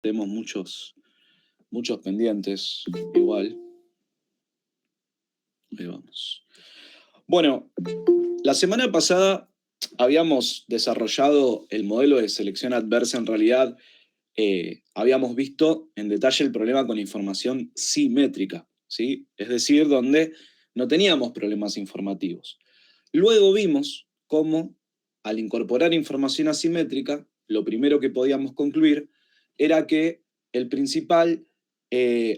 Tenemos muchos pendientes, igual. Ahí vamos. Bueno, la semana pasada habíamos desarrollado el modelo de selección adversa. En realidad, habíamos visto en detalle el problema con información simétrica, ¿sí? Es decir, donde no teníamos problemas informativos. Luego vimos cómo, al incorporar información asimétrica, lo primero que podíamos concluir era que el principal,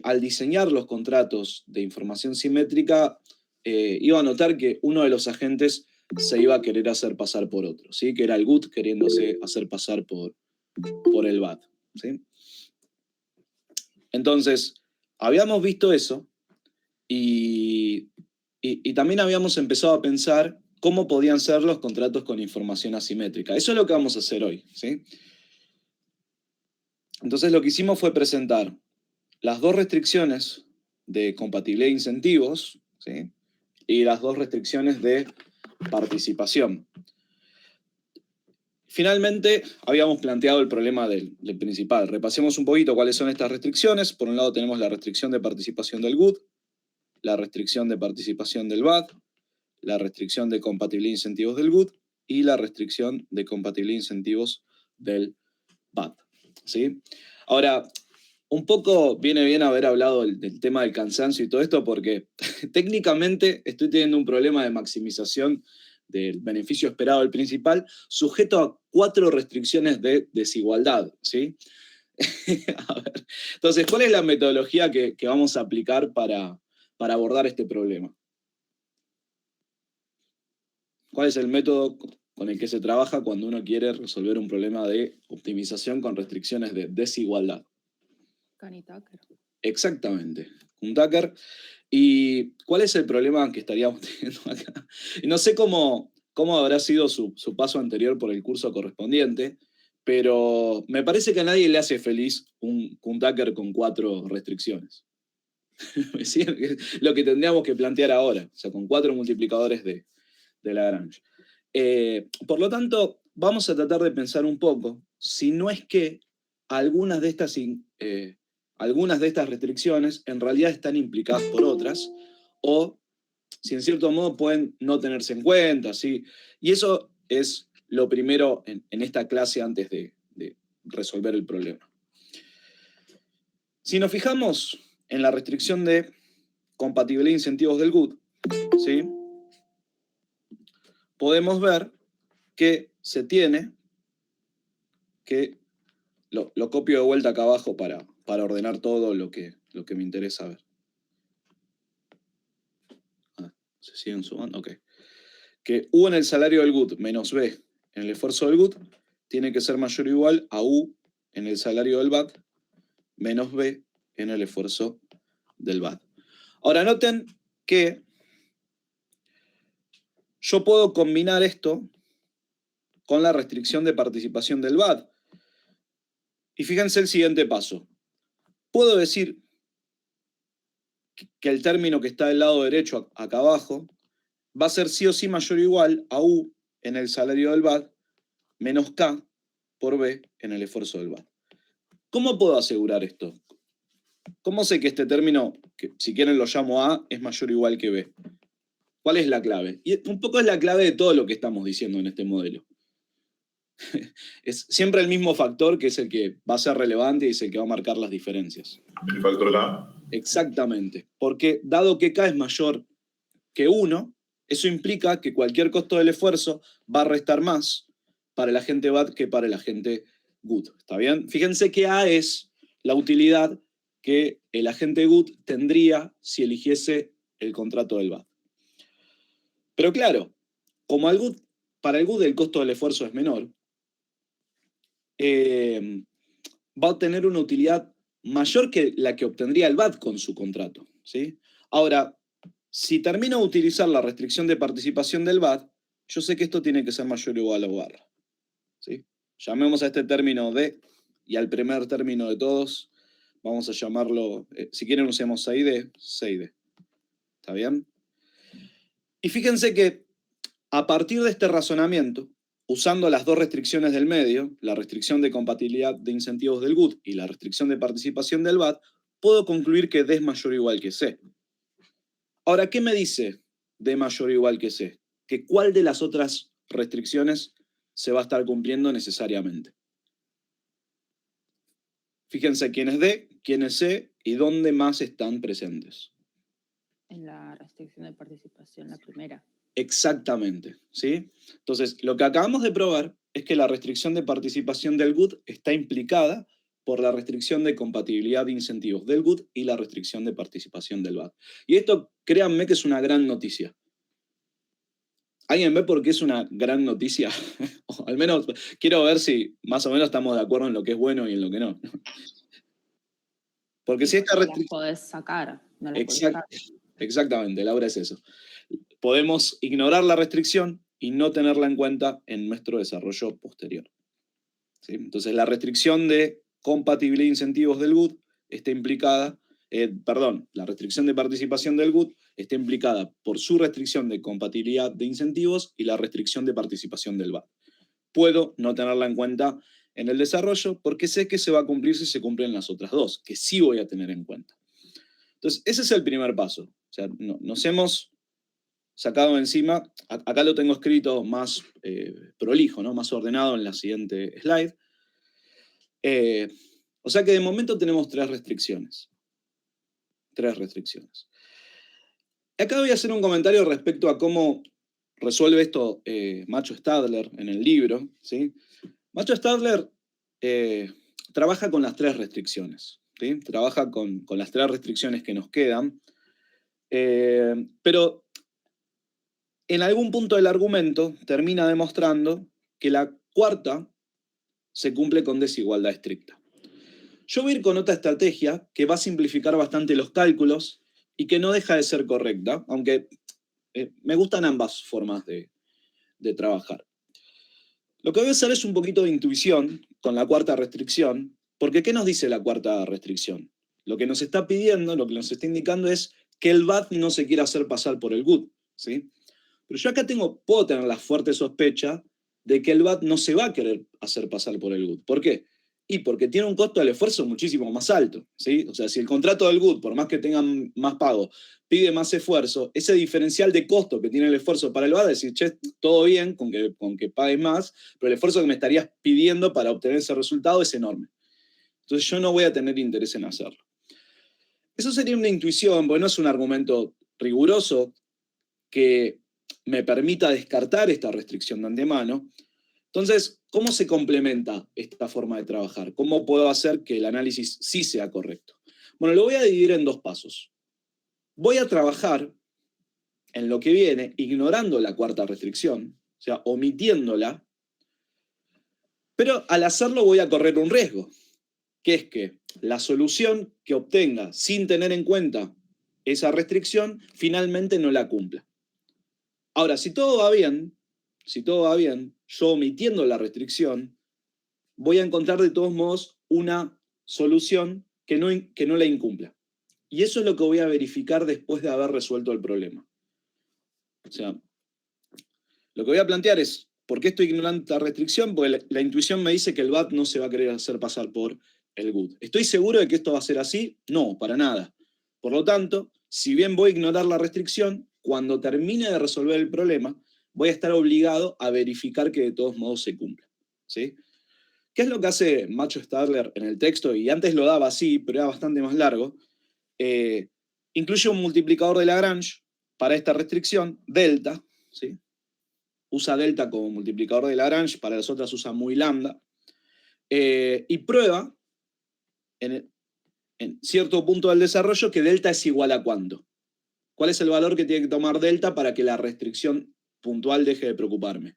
al diseñar los contratos de información simétrica, iba a notar que uno de los agentes se iba a querer hacer pasar por otro, ¿sí? Que era el GUT queriéndose hacer pasar por el BAT, ¿sí? Entonces, habíamos visto eso y también habíamos empezado a pensar cómo podían ser los contratos con información asimétrica. Eso es lo que vamos a hacer hoy, ¿sí? Entonces, lo que hicimos fue presentar las dos restricciones de compatibilidad de incentivos, ¿sí? Y las dos restricciones de participación. Finalmente, habíamos planteado el problema del principal. Repasemos un poquito cuáles son estas restricciones. Por un lado tenemos la restricción de participación del GUT, la restricción de participación del BAT, la restricción de compatibilidad de incentivos del GUT y la restricción de compatibilidad de incentivos del BAT, ¿sí? Ahora, un poco viene bien haber hablado del tema del cansancio y todo esto porque técnicamente estoy teniendo un problema de maximización del beneficio esperado del principal sujeto a 4 restricciones de desigualdad, ¿sí? A ver, entonces, ¿cuál es la metodología que vamos a aplicar para abordar este problema? ¿Cuál es el método con el que se trabaja cuando uno quiere resolver un problema de optimización con restricciones de desigualdad? Kuhn-Tucker. Exactamente, Kuhn-Tucker. ¿Y cuál es el problema que estaríamos teniendo acá? No sé cómo habrá sido su paso anterior por el curso correspondiente, pero me parece que a nadie le hace feliz un Kuhn-Tucker con 4 restricciones. ¿Sí? Lo que tendríamos que plantear ahora, o sea, con 4 multiplicadores de Lagrange. Por lo tanto, vamos a tratar de pensar un poco si no es que algunas de estas restricciones en realidad están implicadas por otras, o si en cierto modo pueden no tenerse en cuenta, ¿sí? Y eso es lo primero en esta clase antes de resolver el problema. Si nos fijamos en la restricción de compatibilidad de incentivos del GUT, ¿sí? Podemos ver que se tiene que, lo copio de vuelta acá abajo para ordenar todo lo que me interesa ver. ¿Se siguen sumando? Ok. Que U en el salario del GUT menos B en el esfuerzo del GUT tiene que ser mayor o igual a U en el salario del BAT menos B en el esfuerzo del BAT. Ahora noten que yo puedo combinar esto con la restricción de participación del BAT. Y fíjense el siguiente paso. Puedo decir que el término que está del lado derecho acá abajo va a ser sí o sí mayor o igual a U en el salario del BAT menos K por B en el esfuerzo del BAT. ¿Cómo puedo asegurar esto? ¿Cómo sé que este término, que si quieren lo llamo A, es mayor o igual que B? ¿Cuál es la clave? Y un poco es la clave de todo lo que estamos diciendo en este modelo. Es siempre el mismo factor que es el que va a ser relevante y es el que va a marcar las diferencias. ¿El factor K? Exactamente, porque dado que K es mayor que 1, eso implica que cualquier costo del esfuerzo va a restar más para el agente BAT que para el agente GUT. ¿Está bien? Fíjense que A es la utilidad que el agente GUT tendría si eligiese el contrato del BAT. Pero claro, como para el GUT el costo del esfuerzo es menor, va a obtener una utilidad mayor que la que obtendría el BAT con su contrato, ¿sí? Ahora, si termino de utilizar la restricción de participación del BAT, yo sé que esto tiene que ser mayor o igual a barra, ¿sí? Llamemos a este término D y al primer término de todos vamos a llamarlo, si quieren usemos 6D, 6D. ¿Está bien? Y fíjense que a partir de este razonamiento, usando las dos restricciones del medio, la restricción de compatibilidad de incentivos del GUT y la restricción de participación del VAT, puedo concluir que D es mayor o igual que C. Ahora, ¿qué me dice D mayor o igual que C? Que cuál de las otras restricciones se va a estar cumpliendo necesariamente. Fíjense quién es D, quién es C y dónde más están presentes. En la restricción de participación, la primera. Exactamente, ¿sí? Entonces, lo que acabamos de probar es que la restricción de participación del GUT está implicada por la restricción de compatibilidad de incentivos del GUT y la restricción de participación del VAT. Y esto, créanme que es una gran noticia. ¿Alguien ve por qué es una gran noticia? O al menos quiero ver si más o menos estamos de acuerdo en lo que es bueno y en lo que no. Porque si esta No las restricción... podés sacar, no las podés sacar. Exactamente, Laura, es eso. Podemos ignorar la restricción y no tenerla en cuenta en nuestro desarrollo posterior. ¿Sí? Entonces, la restricción de compatibilidad de incentivos del GUT está implicada, la restricción de participación del GUT está implicada por su restricción de compatibilidad de incentivos y la restricción de participación del VAT. Puedo no tenerla en cuenta en el desarrollo porque sé que se va a cumplir si se cumplen las otras dos, que sí voy a tener en cuenta. Entonces, ese es el primer paso. O sea, nos hemos sacado encima, acá lo tengo escrito más prolijo, ¿no? Más ordenado en la siguiente slide. O sea que de momento tenemos tres restricciones. Tres restricciones. Acá voy a hacer un comentario respecto a cómo resuelve esto Macho Stadler en el libro, ¿sí? Macho Stadler trabaja con las tres restricciones, ¿sí? Trabaja con las tres restricciones que nos quedan, pero en algún punto del argumento termina demostrando que la cuarta se cumple con desigualdad estricta. Yo voy a ir con otra estrategia que va a simplificar bastante los cálculos y que no deja de ser correcta, aunque me gustan ambas formas de trabajar. Lo que voy a hacer es un poquito de intuición con la cuarta restricción, porque ¿qué nos dice la cuarta restricción? Lo que nos está pidiendo, lo que nos está indicando es que el VAT no se quiera hacer pasar por el GUT, ¿sí? Pero yo acá puedo tener la fuerte sospecha de que el VAT no se va a querer hacer pasar por el GUT. ¿Por qué? Y porque tiene un costo del esfuerzo muchísimo más alto, ¿sí? O sea, si el contrato del GUT, por más que tengan más pago, pide más esfuerzo, ese diferencial de costo que tiene el esfuerzo para el VAT, decir, che, todo bien con que pagues más, pero el esfuerzo que me estarías pidiendo para obtener ese resultado es enorme. Entonces yo no voy a tener interés en hacerlo. Eso sería una intuición, porque no es un argumento riguroso que me permita descartar esta restricción de antemano. Entonces, ¿cómo se complementa esta forma de trabajar? ¿Cómo puedo hacer que el análisis sí sea correcto? Bueno, lo voy a dividir en dos pasos. Voy a trabajar en lo que viene, ignorando la cuarta restricción, o sea, omitiéndola, pero al hacerlo voy a correr un riesgo, que es que la solución que obtenga sin tener en cuenta esa restricción, finalmente no la cumpla. Ahora, si todo va bien, yo omitiendo la restricción, voy a encontrar de todos modos una solución que no la incumpla. Y eso es lo que voy a verificar después de haber resuelto el problema. O sea, lo que voy a plantear es, ¿por qué estoy ignorando la restricción? Porque la intuición me dice que el VAT no se va a querer hacer pasar por el GUT. ¿Estoy seguro de que esto va a ser así? No, para nada. Por lo tanto, si bien voy a ignorar la restricción, cuando termine de resolver el problema, voy a estar obligado a verificar que de todos modos se cumpla, ¿sí? ¿Qué es lo que hace Macho Stadler en el texto? Y antes lo daba así, pero era bastante más largo. Incluye un multiplicador de Lagrange para esta restricción, delta, ¿sí? Usa delta como multiplicador de Lagrange, para las otras usa muy lambda, y prueba en cierto punto del desarrollo que delta es igual a ¿cuánto? ¿Cuál es el valor que tiene que tomar delta para que la restricción puntual deje de preocuparme?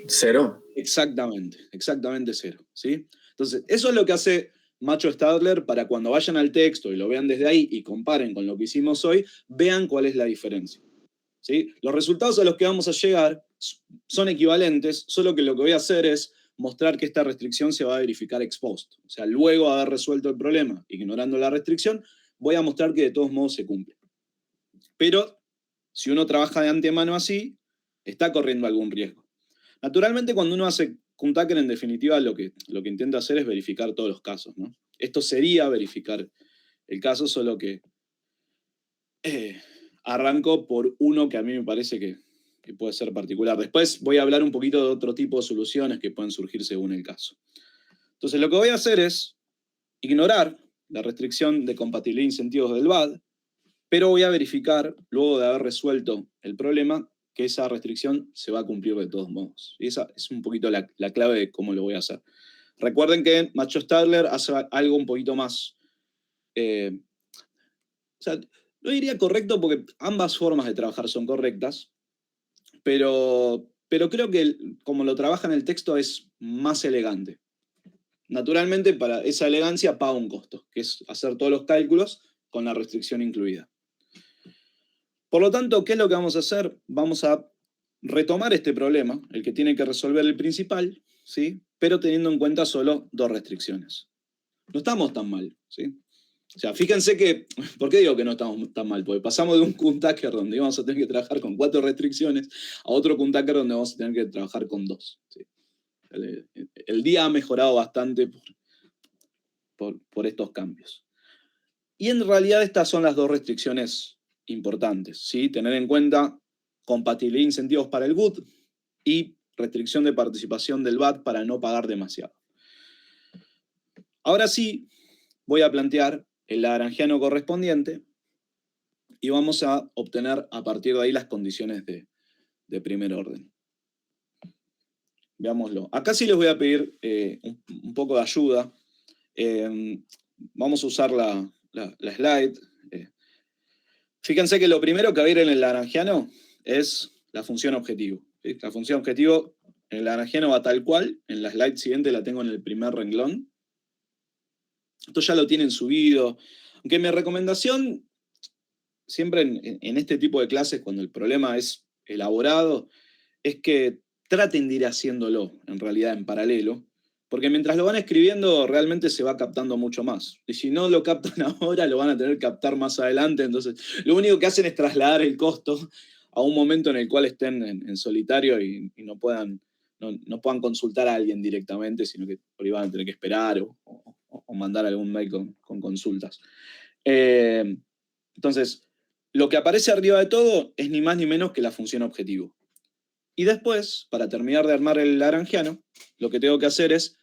0. Exactamente 0, ¿sí? Entonces, eso es lo que hace Macho Stadler para cuando vayan al texto y lo vean desde ahí y comparen con lo que hicimos hoy, vean cuál es la diferencia, ¿sí? Los resultados a los que vamos a llegar son equivalentes, solo que lo que voy a hacer es mostrar que esta restricción se va a verificar ex post. O sea, luego de haber resuelto el problema, ignorando la restricción, voy a mostrar que de todos modos se cumple. Pero, si uno trabaja de antemano así, está corriendo algún riesgo. Naturalmente, cuando uno hace Kuhn-Tucker, en definitiva, lo que intenta hacer es verificar todos los casos, ¿no? Esto sería verificar el caso, solo que arranco por uno que a mí me parece que puede ser particular. Después voy a hablar un poquito de otro tipo de soluciones que pueden surgir según el caso. Entonces, lo que voy a hacer es ignorar la restricción de compatibilidad de incentivos del BAD, pero voy a verificar, luego de haber resuelto el problema, que esa restricción se va a cumplir de todos modos. Y esa es un poquito la clave de cómo lo voy a hacer. Recuerden que Macho-Stadler hace algo un poquito más... o sea, no diría correcto porque ambas formas de trabajar son correctas, pero creo que como lo trabaja en el texto es más elegante. Naturalmente, para esa elegancia paga un costo, que es hacer todos los cálculos con la restricción incluida. Por lo tanto, ¿qué es lo que vamos a hacer? Vamos a retomar este problema, el que tiene que resolver el principal, ¿sí? Pero teniendo en cuenta solo dos restricciones. No estamos tan mal, ¿sí? O sea, fíjense que, ¿por qué digo que no estamos tan mal? Porque pasamos de un Kuhn-Tucker donde íbamos a tener que trabajar con 4 restricciones a otro Kuhn-Tucker donde vamos a tener que trabajar con 2. ¿Sí? El día ha mejorado bastante por estos cambios. Y en realidad estas son las dos restricciones importantes, ¿sí? Tener en cuenta compatibilidad de incentivos para el GUT y restricción de participación del BAD para no pagar demasiado. Ahora sí, voy a plantear el lagrangiano correspondiente y vamos a obtener a partir de ahí las condiciones de primer orden. Veámoslo. Acá sí les voy a pedir un poco de ayuda. Vamos a usar la slide. Fíjense que lo primero que va a ir en el lagrangiano es la función objetivo. ¿Sí? La función objetivo en el lagrangiano va tal cual. En la slide siguiente la tengo en el primer renglón. Esto ya lo tienen subido. Aunque mi recomendación, siempre en este tipo de clases, cuando el problema es elaborado, es que traten de ir haciéndolo, en realidad, en paralelo. Porque mientras lo van escribiendo, realmente se va captando mucho más. Y si no lo captan ahora, lo van a tener que captar más adelante. Entonces, lo único que hacen es trasladar el costo a un momento en el cual estén en solitario y no puedan consultar a alguien directamente, sino que por ahí van a tener que esperar o mandar algún mail con consultas. Entonces, lo que aparece arriba de todo es ni más ni menos que la función objetivo. Y después, para terminar de armar el lagrangiano, lo que tengo que hacer es,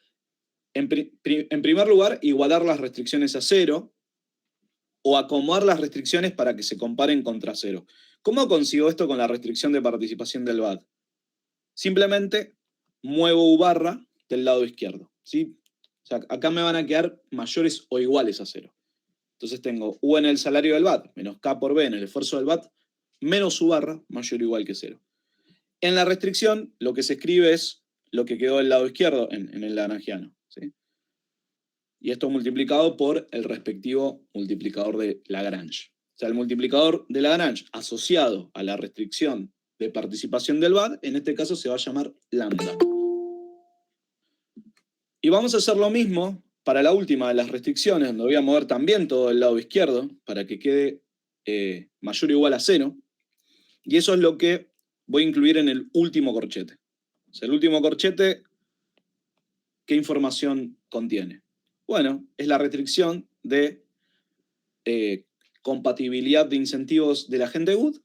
en primer lugar, igualar las restricciones a 0 o acomodar las restricciones para que se comparen contra 0. ¿Cómo consigo esto con la restricción de participación del BAD? Simplemente muevo U barra del lado izquierdo, ¿sí? O sea, acá me van a quedar mayores o iguales a 0. Entonces tengo U en el salario del BAD menos K por B en el esfuerzo del BAD menos U barra mayor o igual que 0. En la restricción, lo que se escribe es lo que quedó del lado izquierdo en el lagrangiano, ¿sí? Y esto multiplicado por el respectivo multiplicador de Lagrange. O sea, el multiplicador de Lagrange asociado a la restricción de participación del BAD, en este caso se va a llamar lambda. Y vamos a hacer lo mismo para la última de las restricciones, donde voy a mover también todo el lado izquierdo para que quede mayor o igual a 0. Y eso es lo que voy a incluir en el último corchete. O sea, el último corchete, ¿qué información contiene? Bueno, es la restricción de compatibilidad de incentivos del agente GUT,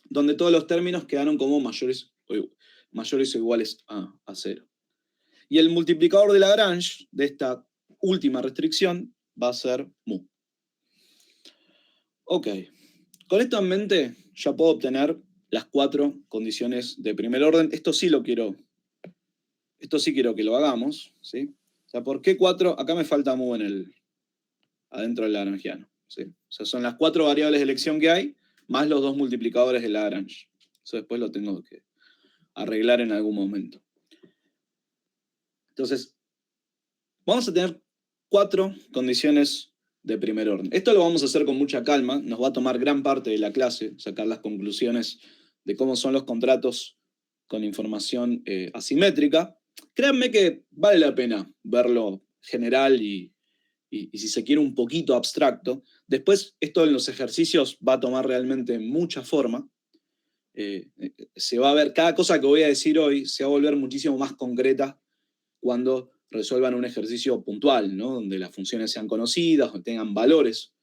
donde todos los términos quedaron como mayores o iguales a 0. Y el multiplicador de Lagrange de esta última restricción va a ser mu. Ok, con esto en mente ya puedo obtener las 4 condiciones de primer orden. Esto sí quiero que lo hagamos, ¿sí? O sea, ¿por qué 4? Acá me falta mu adentro del lagrangiano, ¿sí? O sea, son las 4 variables de elección que hay, más los 2 multiplicadores de Lagrange. Eso después lo tengo que arreglar en algún momento. Entonces, vamos a tener 4 condiciones de primer orden. Esto lo vamos a hacer con mucha calma, nos va a tomar gran parte de la clase, sacar las conclusiones de cómo son los contratos con información asimétrica. Créanme que vale la pena verlo general y si se quiere un poquito abstracto. Después esto en los ejercicios va a tomar realmente mucha forma. se va a ver, cada cosa que voy a decir hoy se va a volver muchísimo más concreta cuando resuelvan un ejercicio puntual, ¿no? Donde las funciones sean conocidas, o tengan valores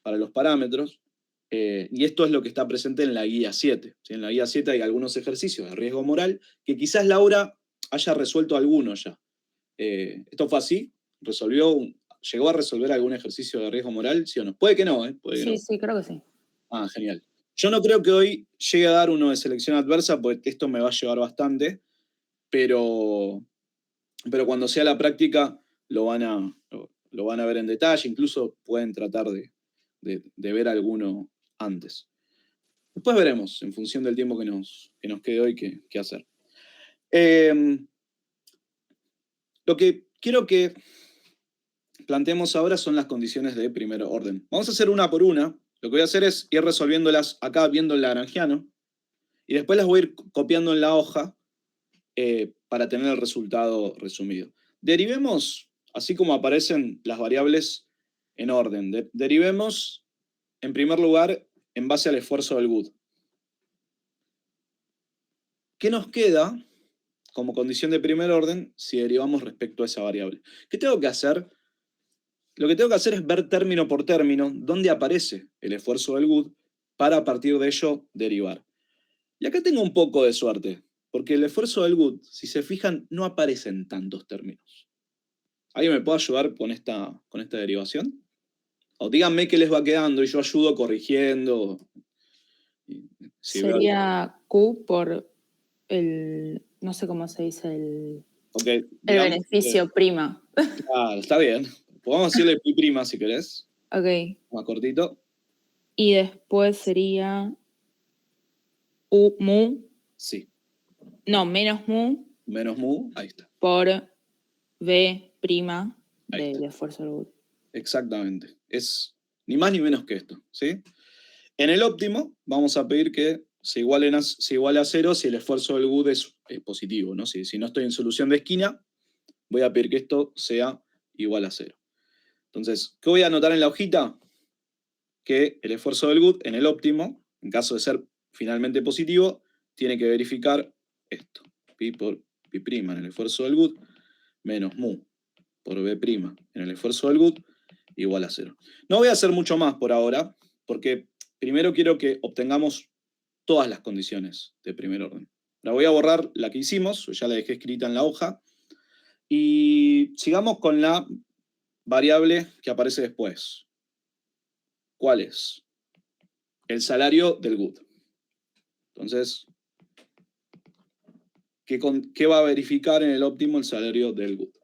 para los parámetros. Y esto es lo que está presente en la guía 7. ¿Sí? En la guía 7 hay algunos ejercicios de riesgo moral que quizás Laura haya resuelto alguno ya. ¿Esto fue así? ¿Llegó a resolver algún ejercicio de riesgo moral? ¿Sí o no? Puede que no, ¿eh? Puede que no. Sí, creo que sí. Ah, genial. Yo no creo que hoy llegue a dar uno de selección adversa, porque esto me va a llevar bastante, pero cuando sea la práctica lo van a ver en detalle, incluso pueden tratar de ver alguno antes. Después veremos, en función del tiempo que nos quede hoy, qué hacer. Lo que quiero que planteemos ahora son las condiciones de primer orden. Vamos a hacer una por una. Lo que voy a hacer es ir resolviéndolas acá viendo el lagrangiano y después las voy a ir copiando en la hoja para tener el resultado resumido. Derivemos, así como aparecen las variables en orden, derivemos en primer lugar en base al esfuerzo del GUD. ¿Qué nos queda como condición de primer orden si derivamos respecto a esa variable? ¿Qué tengo que hacer? Lo que tengo que hacer es ver término por término dónde aparece el esfuerzo del GUD para a partir de ello derivar. Y acá tengo un poco de suerte, porque el esfuerzo del GUD, si se fijan, no aparece en tantos términos. ¿Alguien me puede ayudar con esta derivación? O díganme qué les va quedando y yo ayudo corrigiendo. Si Sería Q por no sé cómo se dice, el beneficio prima. Claro, está bien. Podemos decirle pi prima si querés. Ok. Más cortito. Y después sería U mu. Sí. No, menos mu. Menos mu, ahí está. Por B prima Ahí del está. esfuerzo del GUD. Exactamente. Es ni más ni menos que esto, ¿sí? En el óptimo vamos a pedir que se iguale a 0 si el esfuerzo del GUD es positivo, ¿no? Si no estoy en solución de esquina, voy a pedir que esto sea igual a 0. Entonces, ¿qué voy a anotar en la hojita? Que el esfuerzo del GUD en el óptimo, en caso de ser finalmente positivo, tiene que verificar esto. Pi por pi prima en el esfuerzo del GUD menos mu por b prima en el esfuerzo del GUD igual a 0. No voy a hacer mucho más por ahora, porque primero quiero que obtengamos todas las condiciones de primer orden. La voy a borrar la que hicimos, ya la dejé escrita en la hoja, y sigamos con la variable que aparece después. ¿Cuál es? El salario del GUD. Entonces, ¿qué va a verificar en el óptimo el salario del GUD?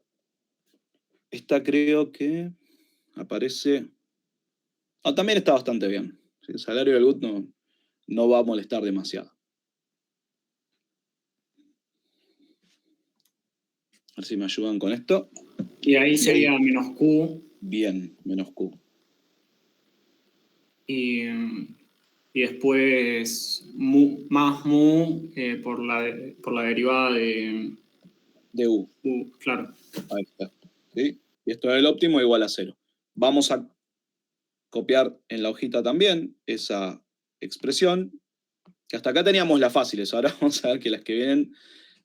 Esta creo que aparece... también está bastante bien. El salario del GUD no va a molestar demasiado. A ver si me ayudan con esto. Y ahí sería menos Q. Bien, menos Q. Y después más mu por la derivada de U. Claro. Ahí está. ¿Sí? Y esto es el óptimo igual a 0. Vamos a copiar en la hojita también esa expresión, que hasta acá teníamos las fáciles. Ahora vamos a ver que las que vienen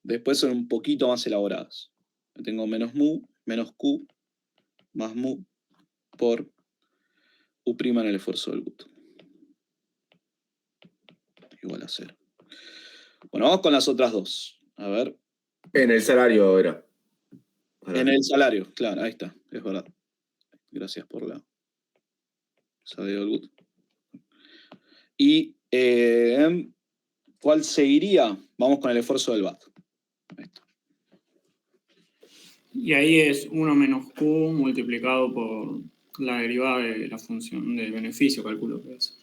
después son un poquito más elaboradas. Tengo menos mu, menos Q, más mu por U' en el esfuerzo del GUD. Igual a 0. Bueno, vamos con las otras dos. A ver. En el salario era. En el salario, claro, ahí está, es verdad. Gracias por la salario del GUD. Y ¿cuál seguiría? Vamos con el esfuerzo del VAT. Ahí está. Y ahí es 1 menos Q multiplicado por la derivada de la función del beneficio, calculo que es.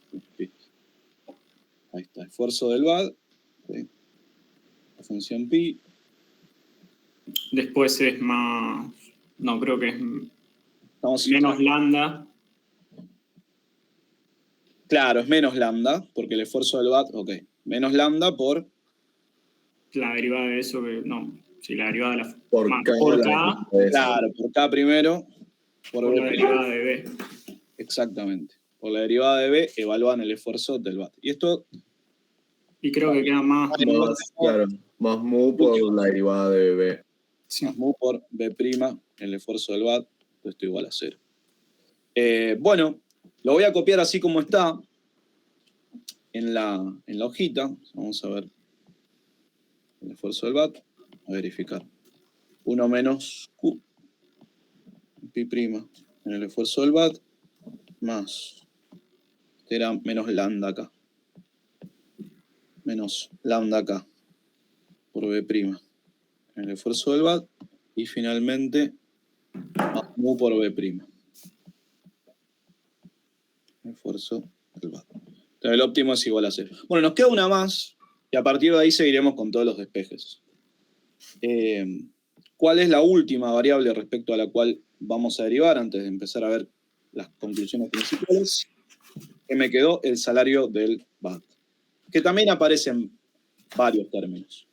Ahí está, esfuerzo del VAT. ¿Sí? La función pi. Después es más... No, creo que es menos lambda. Claro, es menos lambda, porque el esfuerzo del VAT, ok. Menos lambda por... La derivada de eso, que no. Sí, la derivada de la... Por K. Claro, por K primero. Por la derivada de B. Exactamente. Por la derivada de B evalúan el esfuerzo del VAT. Y esto Y creo que queda más claro, más mu por la derivada de B. Sí. Más mu por B', el esfuerzo del BAT, esto igual a 0. Bueno, lo voy a copiar así como está en la hojita. Vamos a ver el esfuerzo del BAT, a verificar. 1 menos Q, pi' en el esfuerzo del BAT, más, este era menos lambda acá. Menos lambda acá, por B', en el esfuerzo del BAT, y finalmente más mu por B'. Esfuerzo del BAT. Entonces el óptimo es igual a 0. Bueno, nos queda una más, y a partir de ahí seguiremos con todos los despejes. ¿Cuál es la última variable respecto a la cual vamos a derivar antes de empezar a ver las conclusiones principales? Que me quedó el salario del BAT, que también aparecen varios términos.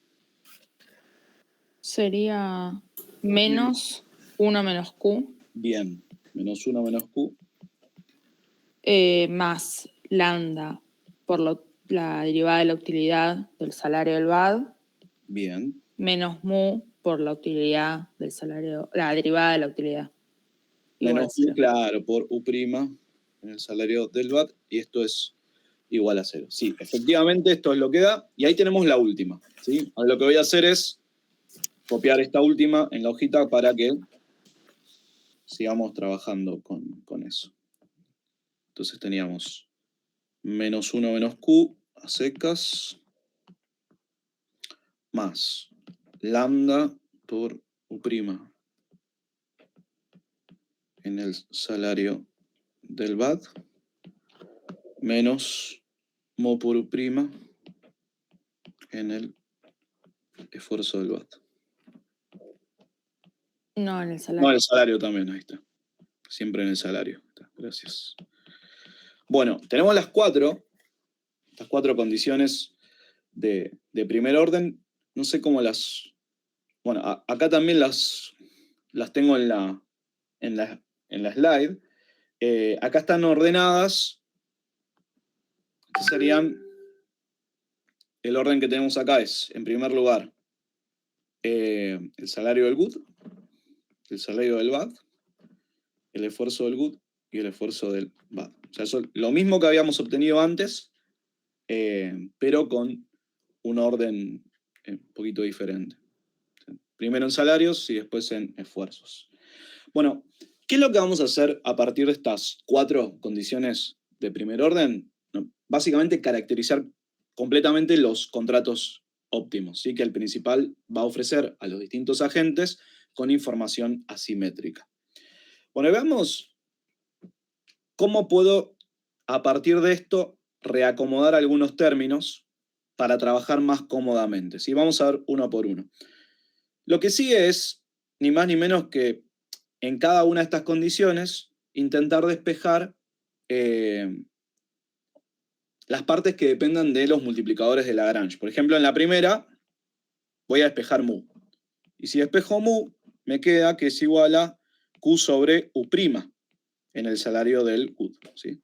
Sería menos 1 menos Q. Bien, menos 1 menos Q. Más lambda por la derivada de la utilidad del salario del BAD. Bien. Menos mu por la utilidad del salario, la derivada de la utilidad. Menos U, claro, por U' en el salario del BAT, y esto es igual a 0. Sí, efectivamente esto es lo que da, y ahí tenemos la última. ¿Sí? Ahora lo que voy a hacer es copiar esta última en la hojita para que sigamos trabajando con eso. Entonces teníamos menos 1 menos Q a secas, más lambda por U' en el salario del BAT, menos mu por U' en el esfuerzo del BAT. No, en el salario. No, en el salario también, ahí está. Siempre en el salario. Gracias. Bueno, tenemos las cuatro condiciones de primer orden. No sé cómo las... Bueno, acá también las tengo en la slide. Acá están ordenadas. Estos serían... El orden que tenemos acá es, en primer lugar, el salario del GUT, el salario del BAT, el esfuerzo del GUT y el esfuerzo del BAT. O sea, eso es lo mismo que habíamos obtenido antes, pero con un orden un poquito diferente. Primero en salarios y después en esfuerzos. Bueno, ¿qué es lo que vamos a hacer a partir de estas cuatro condiciones de primer orden? Básicamente caracterizar completamente los contratos óptimos, ¿sí? Que el principal va a ofrecer a los distintos agentes con información asimétrica. Bueno, veamos cómo puedo, a partir de esto, reacomodar algunos términos para trabajar más cómodamente. ¿Sí? Vamos a ver uno por uno. Lo que sigue es, ni más ni menos que en cada una de estas condiciones, intentar despejar las partes que dependan de los multiplicadores de Lagrange. Por ejemplo, en la primera voy a despejar mu. Y si despejo mu, me queda que es igual a Q sobre U' en el salario del GUT. ¿Sí?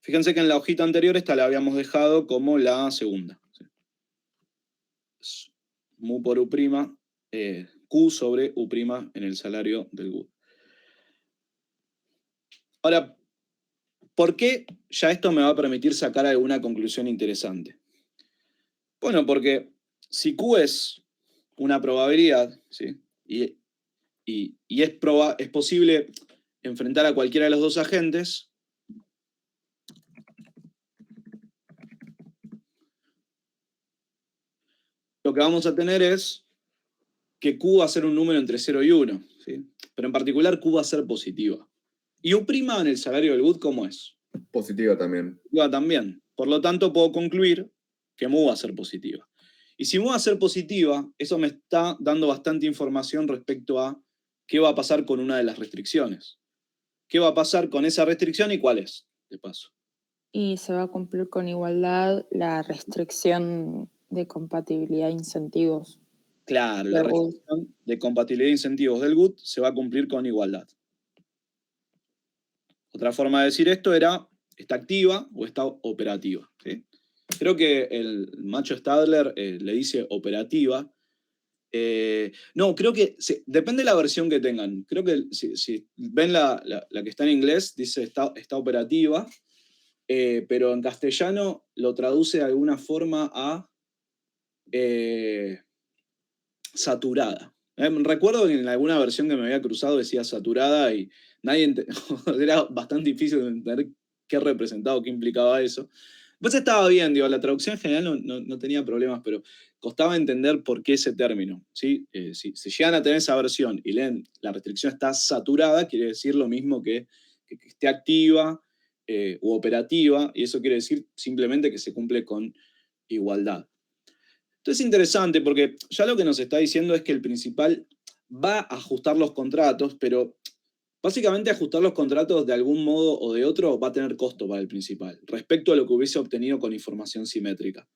Fíjense que en la hojita anterior esta la habíamos dejado como la segunda. ¿Sí? Mu por U', Q sobre U' en el salario del GUT. Ahora, ¿por qué ya esto me va a permitir sacar alguna conclusión interesante? Bueno, porque si Q es una probabilidad, ¿sí? y es posible enfrentar a cualquiera de los dos agentes, lo que vamos a tener es que Q va a ser un número entre 0 y 1, ¿sí? Pero en particular Q va a ser positiva. ¿Y U' en el salario del GUT cómo es? Positiva también. Positiva también. Por lo tanto, puedo concluir que mu va a ser positiva. Y si mu va a ser positiva, eso me está dando bastante información respecto a qué va a pasar con una de las restricciones. ¿Qué va a pasar con esa restricción y cuál es, de paso? Y se va a cumplir con igualdad la restricción de compatibilidad de incentivos. Claro, la restricción de compatibilidad de incentivos del GUT se va a cumplir con igualdad. Otra forma de decir esto era, ¿está activa o está operativa? ¿Sí? Creo que el macho Stadler le dice operativa. No, creo que depende de la versión que tengan. Creo que si ven la que está en inglés, dice está operativa, pero en castellano lo traduce de alguna forma a saturada. Recuerdo que en alguna versión que me había cruzado decía saturada y era bastante difícil de entender qué representaba o qué implicaba eso. Pues estaba bien, digo, la traducción en general no tenía problemas, pero costaba entender por qué ese término. ¿Sí? Si llegan a tener esa versión y leen la restricción está saturada, quiere decir lo mismo que esté activa u operativa, y eso quiere decir simplemente que se cumple con igualdad. Entonces es interesante porque ya lo que nos está diciendo es que el principal va a ajustar los contratos, pero básicamente ajustar los contratos de algún modo o de otro va a tener costo para el principal, respecto a lo que hubiese obtenido con información simétrica.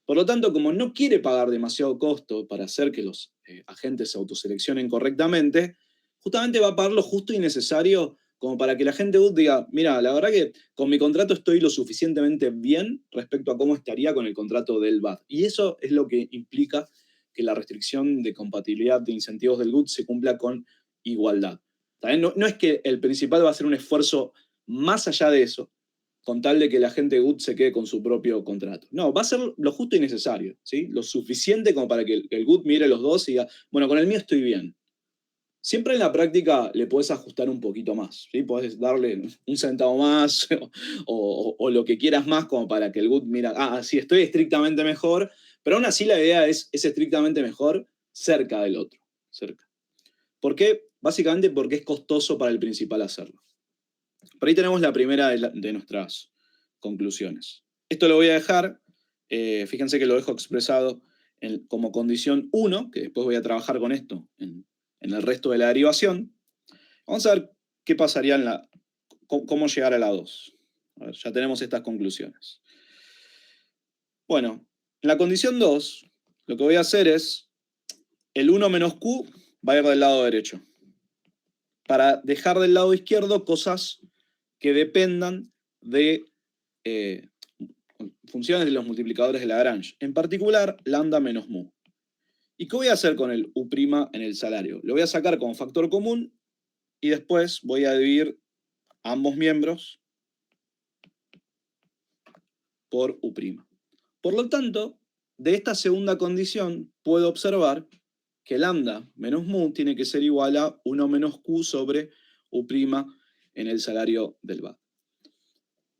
Por lo tanto, como no quiere pagar demasiado costo para hacer que los agentes se autoseleccionen correctamente, justamente va a pagar lo justo y necesario como para que la gente diga, mira, la verdad que con mi contrato estoy lo suficientemente bien respecto a cómo estaría con el contrato del BAD. Y eso es lo que implica que la restricción de compatibilidad de incentivos del GUT se cumpla con igualdad. ¿También? No es que el principal va a hacer un esfuerzo más allá de eso, con tal de que la gente GUT se quede con su propio contrato. No, va a ser lo justo y necesario, ¿sí? Lo suficiente como para que el GUT mire los dos y diga, bueno, con el mío estoy bien. Siempre en la práctica le podés ajustar un poquito más, ¿sí? Podés darle un centavo más o lo que quieras más como para que el GUT mira, sí, estoy estrictamente mejor, pero aún así la idea es estrictamente mejor cerca del otro, cerca. ¿Por qué? Básicamente porque es costoso para el principal hacerlo. Por ahí tenemos la primera de nuestras conclusiones. Esto lo voy a dejar, fíjense que lo dejo expresado como condición 1, que después voy a trabajar con esto en el resto de la derivación. Vamos a ver qué pasaría cómo llegar a la 2. A ver, ya tenemos estas conclusiones. Bueno, en la condición 2, lo que voy a hacer es, el 1 menos Q va a ir del lado derecho, para dejar del lado izquierdo cosas que dependan de funciones de los multiplicadores de Lagrange, en particular lambda menos mu. ¿Y qué voy a hacer con el U' en el salario? Lo voy a sacar como factor común y después voy a dividir ambos miembros por U'. Por lo tanto, de esta segunda condición puedo observar que lambda menos mu tiene que ser igual a 1 menos Q sobre U' en el salario del BAD.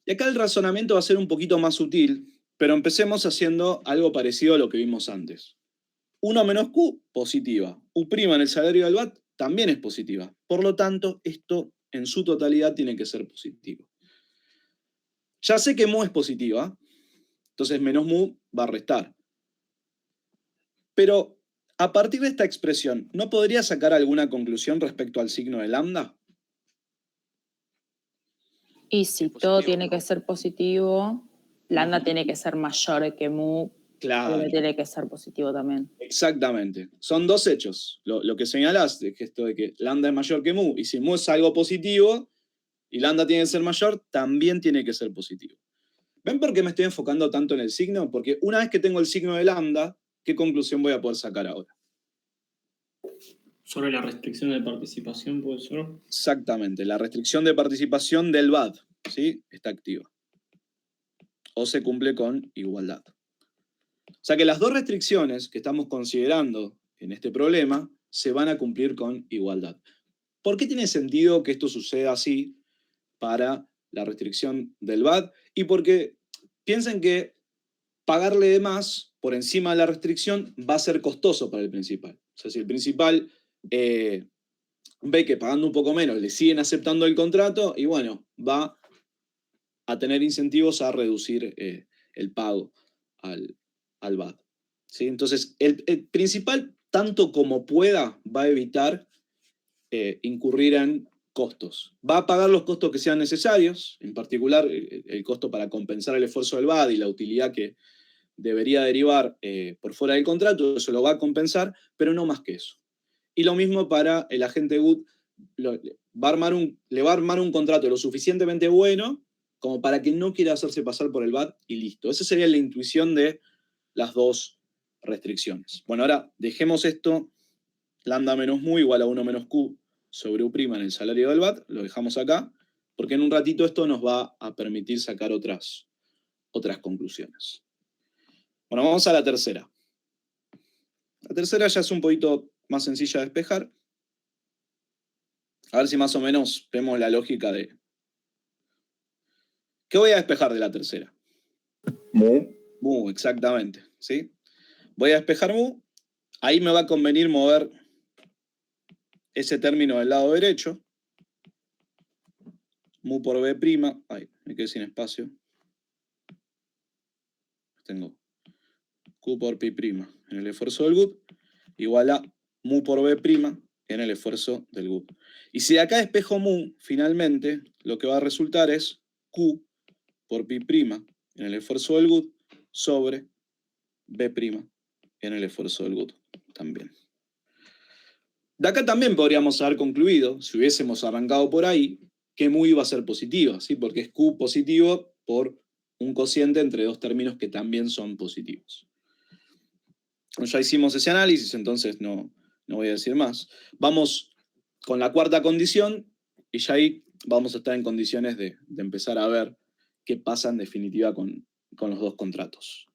Y acá el razonamiento va a ser un poquito más sutil, pero empecemos haciendo algo parecido a lo que vimos antes. 1 menos Q, positiva. U' en el salario del BAD también es positiva. Por lo tanto, esto en su totalidad tiene que ser positivo. Ya sé que mu es positiva, entonces menos mu va a restar. Pero a partir de esta expresión, ¿no podría sacar alguna conclusión respecto al signo de lambda? Y si todo tiene que ser positivo, lambda tiene que ser mayor que mu, claro, tiene que ser positivo también. Exactamente. Son dos hechos. Lo que señalás es que esto de que lambda es mayor que mu, y si mu es algo positivo y lambda tiene que ser mayor, también tiene que ser positivo. ¿Ven por qué me estoy enfocando tanto en el signo? Porque una vez que tengo el signo de lambda, ¿qué conclusión voy a poder sacar ahora? Sobre la restricción de participación, ¿puede ser? Exactamente, la restricción de participación del BAD, ¿sí? Está activa. O se cumple con igualdad. O sea que las dos restricciones que estamos considerando en este problema se van a cumplir con igualdad. ¿Por qué tiene sentido que esto suceda así para la restricción del BAD? Y porque piensen que pagarle de más por encima de la restricción va a ser costoso para el principal. O sea, si el principal ve que pagando un poco menos le siguen aceptando el contrato, y bueno, va a tener incentivos a reducir el pago al BAD. ¿Sí? Entonces, el principal, tanto como pueda, va a evitar incurrir en costos. Va a pagar los costos que sean necesarios, en particular el costo para compensar el esfuerzo del BAD y la utilidad que debería derivar por fuera del contrato, eso lo va a compensar, pero no más que eso. Y lo mismo para el agente GUT, le va a armar un contrato lo suficientemente bueno como para que no quiera hacerse pasar por el BAT y listo. Esa sería la intuición de las dos restricciones. Bueno, ahora dejemos esto, lambda menos mu igual a 1 menos q sobre u' en el salario del BAT, lo dejamos acá, porque en un ratito esto nos va a permitir sacar otras conclusiones. Bueno, vamos a la tercera. La tercera ya es un poquito más sencilla de despejar. A ver si más o menos vemos la lógica de... ¿Qué voy a despejar de la tercera? Mu. Mu, exactamente, ¿sí? Voy a despejar mu. Ahí me va a convenir mover ese término del lado derecho. Mu por b'. Ay, me quedé sin espacio. Tengo q por pi' en el esfuerzo del GUT igual a mu por b' en el esfuerzo del GUT. Y si de acá despejo mu, finalmente, lo que va a resultar es q por pi' en el esfuerzo del GUT sobre b' en el esfuerzo del GUT también. De acá también podríamos haber concluido, si hubiésemos arrancado por ahí, que mu iba a ser positiva, ¿sí? Porque es q positivo por un cociente entre dos términos que también son positivos. Ya hicimos ese análisis, entonces no voy a decir más. Vamos con la cuarta condición y ya ahí vamos a estar en condiciones de empezar a ver qué pasa en definitiva con los dos contratos.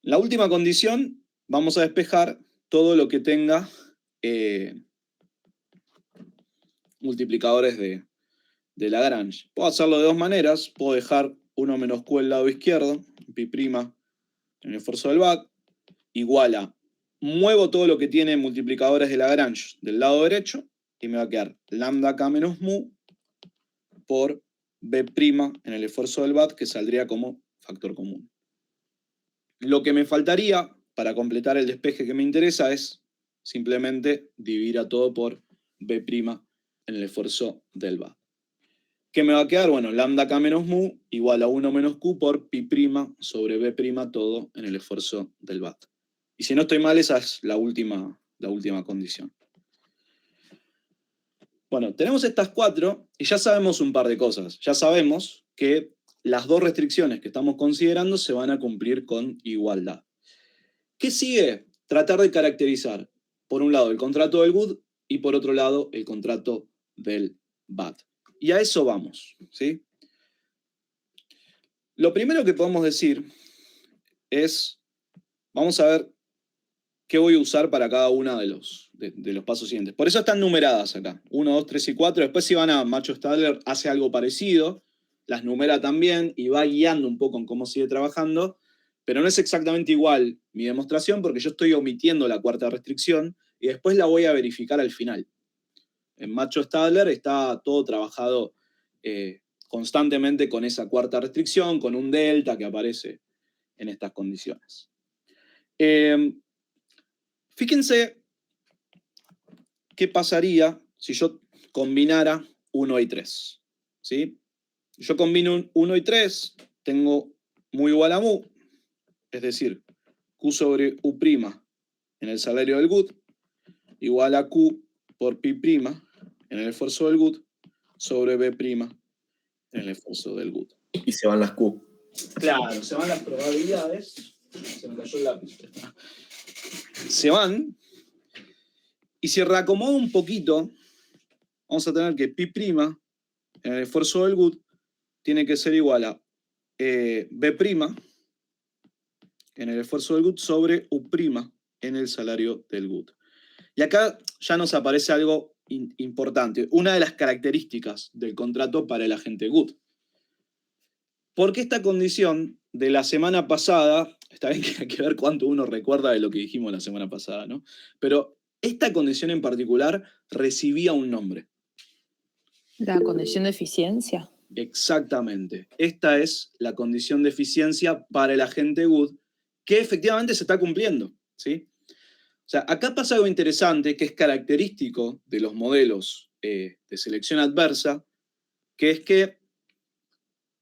La última condición, vamos a despejar todo lo que tenga multiplicadores de Lagrange. Puedo hacerlo de dos maneras. Puedo dejar 1 menos q al lado izquierdo, pi' en el esfuerzo del BAT, igual a, muevo todo lo que tiene multiplicadores de Lagrange del lado derecho, y me va a quedar lambda k menos mu por b' en el esfuerzo del BAT, que saldría como factor común. Lo que me faltaría para completar el despeje que me interesa es simplemente dividir a todo por b' en el esfuerzo del BAT. ¿Qué me va a quedar? Bueno, lambda k menos mu igual a 1 menos q por pi' sobre b' todo en el esfuerzo del BAT. Y si no estoy mal, esa es la última condición. Bueno, tenemos estas cuatro y ya sabemos un par de cosas. Ya sabemos que las dos restricciones que estamos considerando se van a cumplir con igualdad. ¿Qué sigue? Tratar de caracterizar, por un lado, el contrato del GUT y por otro lado, el contrato del BAT. Y a eso vamos, ¿sí? Lo primero que podemos decir es, vamos a ver qué voy a usar para cada uno de los pasos siguientes. Por eso están numeradas acá, 1, 2, 3 y 4. Después si van a Macho-Stadler, hace algo parecido, las numera también y va guiando un poco en cómo sigue trabajando, pero no es exactamente igual mi demostración porque yo estoy omitiendo la cuarta restricción y después la voy a verificar al final. En Macho-Stadler está todo trabajado constantemente con esa cuarta restricción, con un delta que aparece en estas condiciones. Fíjense qué pasaría si yo combinara 1 y 3. ¿Sí? Yo combino 1 y 3, tengo mu igual a mu, es decir, q sobre u' en el salario del GUT, igual a q por pi' en el esfuerzo del GUT, sobre b' en el esfuerzo del GUT. Y se van las q. Claro, se van las probabilidades. Se me cayó el lápiz. Se van. Y si reacomodo un poquito, vamos a tener que pi' en el esfuerzo del GUT tiene que ser igual a b' en el esfuerzo del GUT sobre u' en el salario del GUT. Y acá ya nos aparece algo importante, una de las características del contrato para el agente GUT. Porque esta condición de la semana pasada, está bien que hay que ver cuánto uno recuerda de lo que dijimos la semana pasada, ¿no? Pero esta condición en particular recibía un nombre. ¿La condición de eficiencia? Exactamente. Esta es la condición de eficiencia para el agente GUT que efectivamente se está cumpliendo, ¿sí? O sea, acá pasa algo interesante que es característico de los modelos de selección adversa, que es que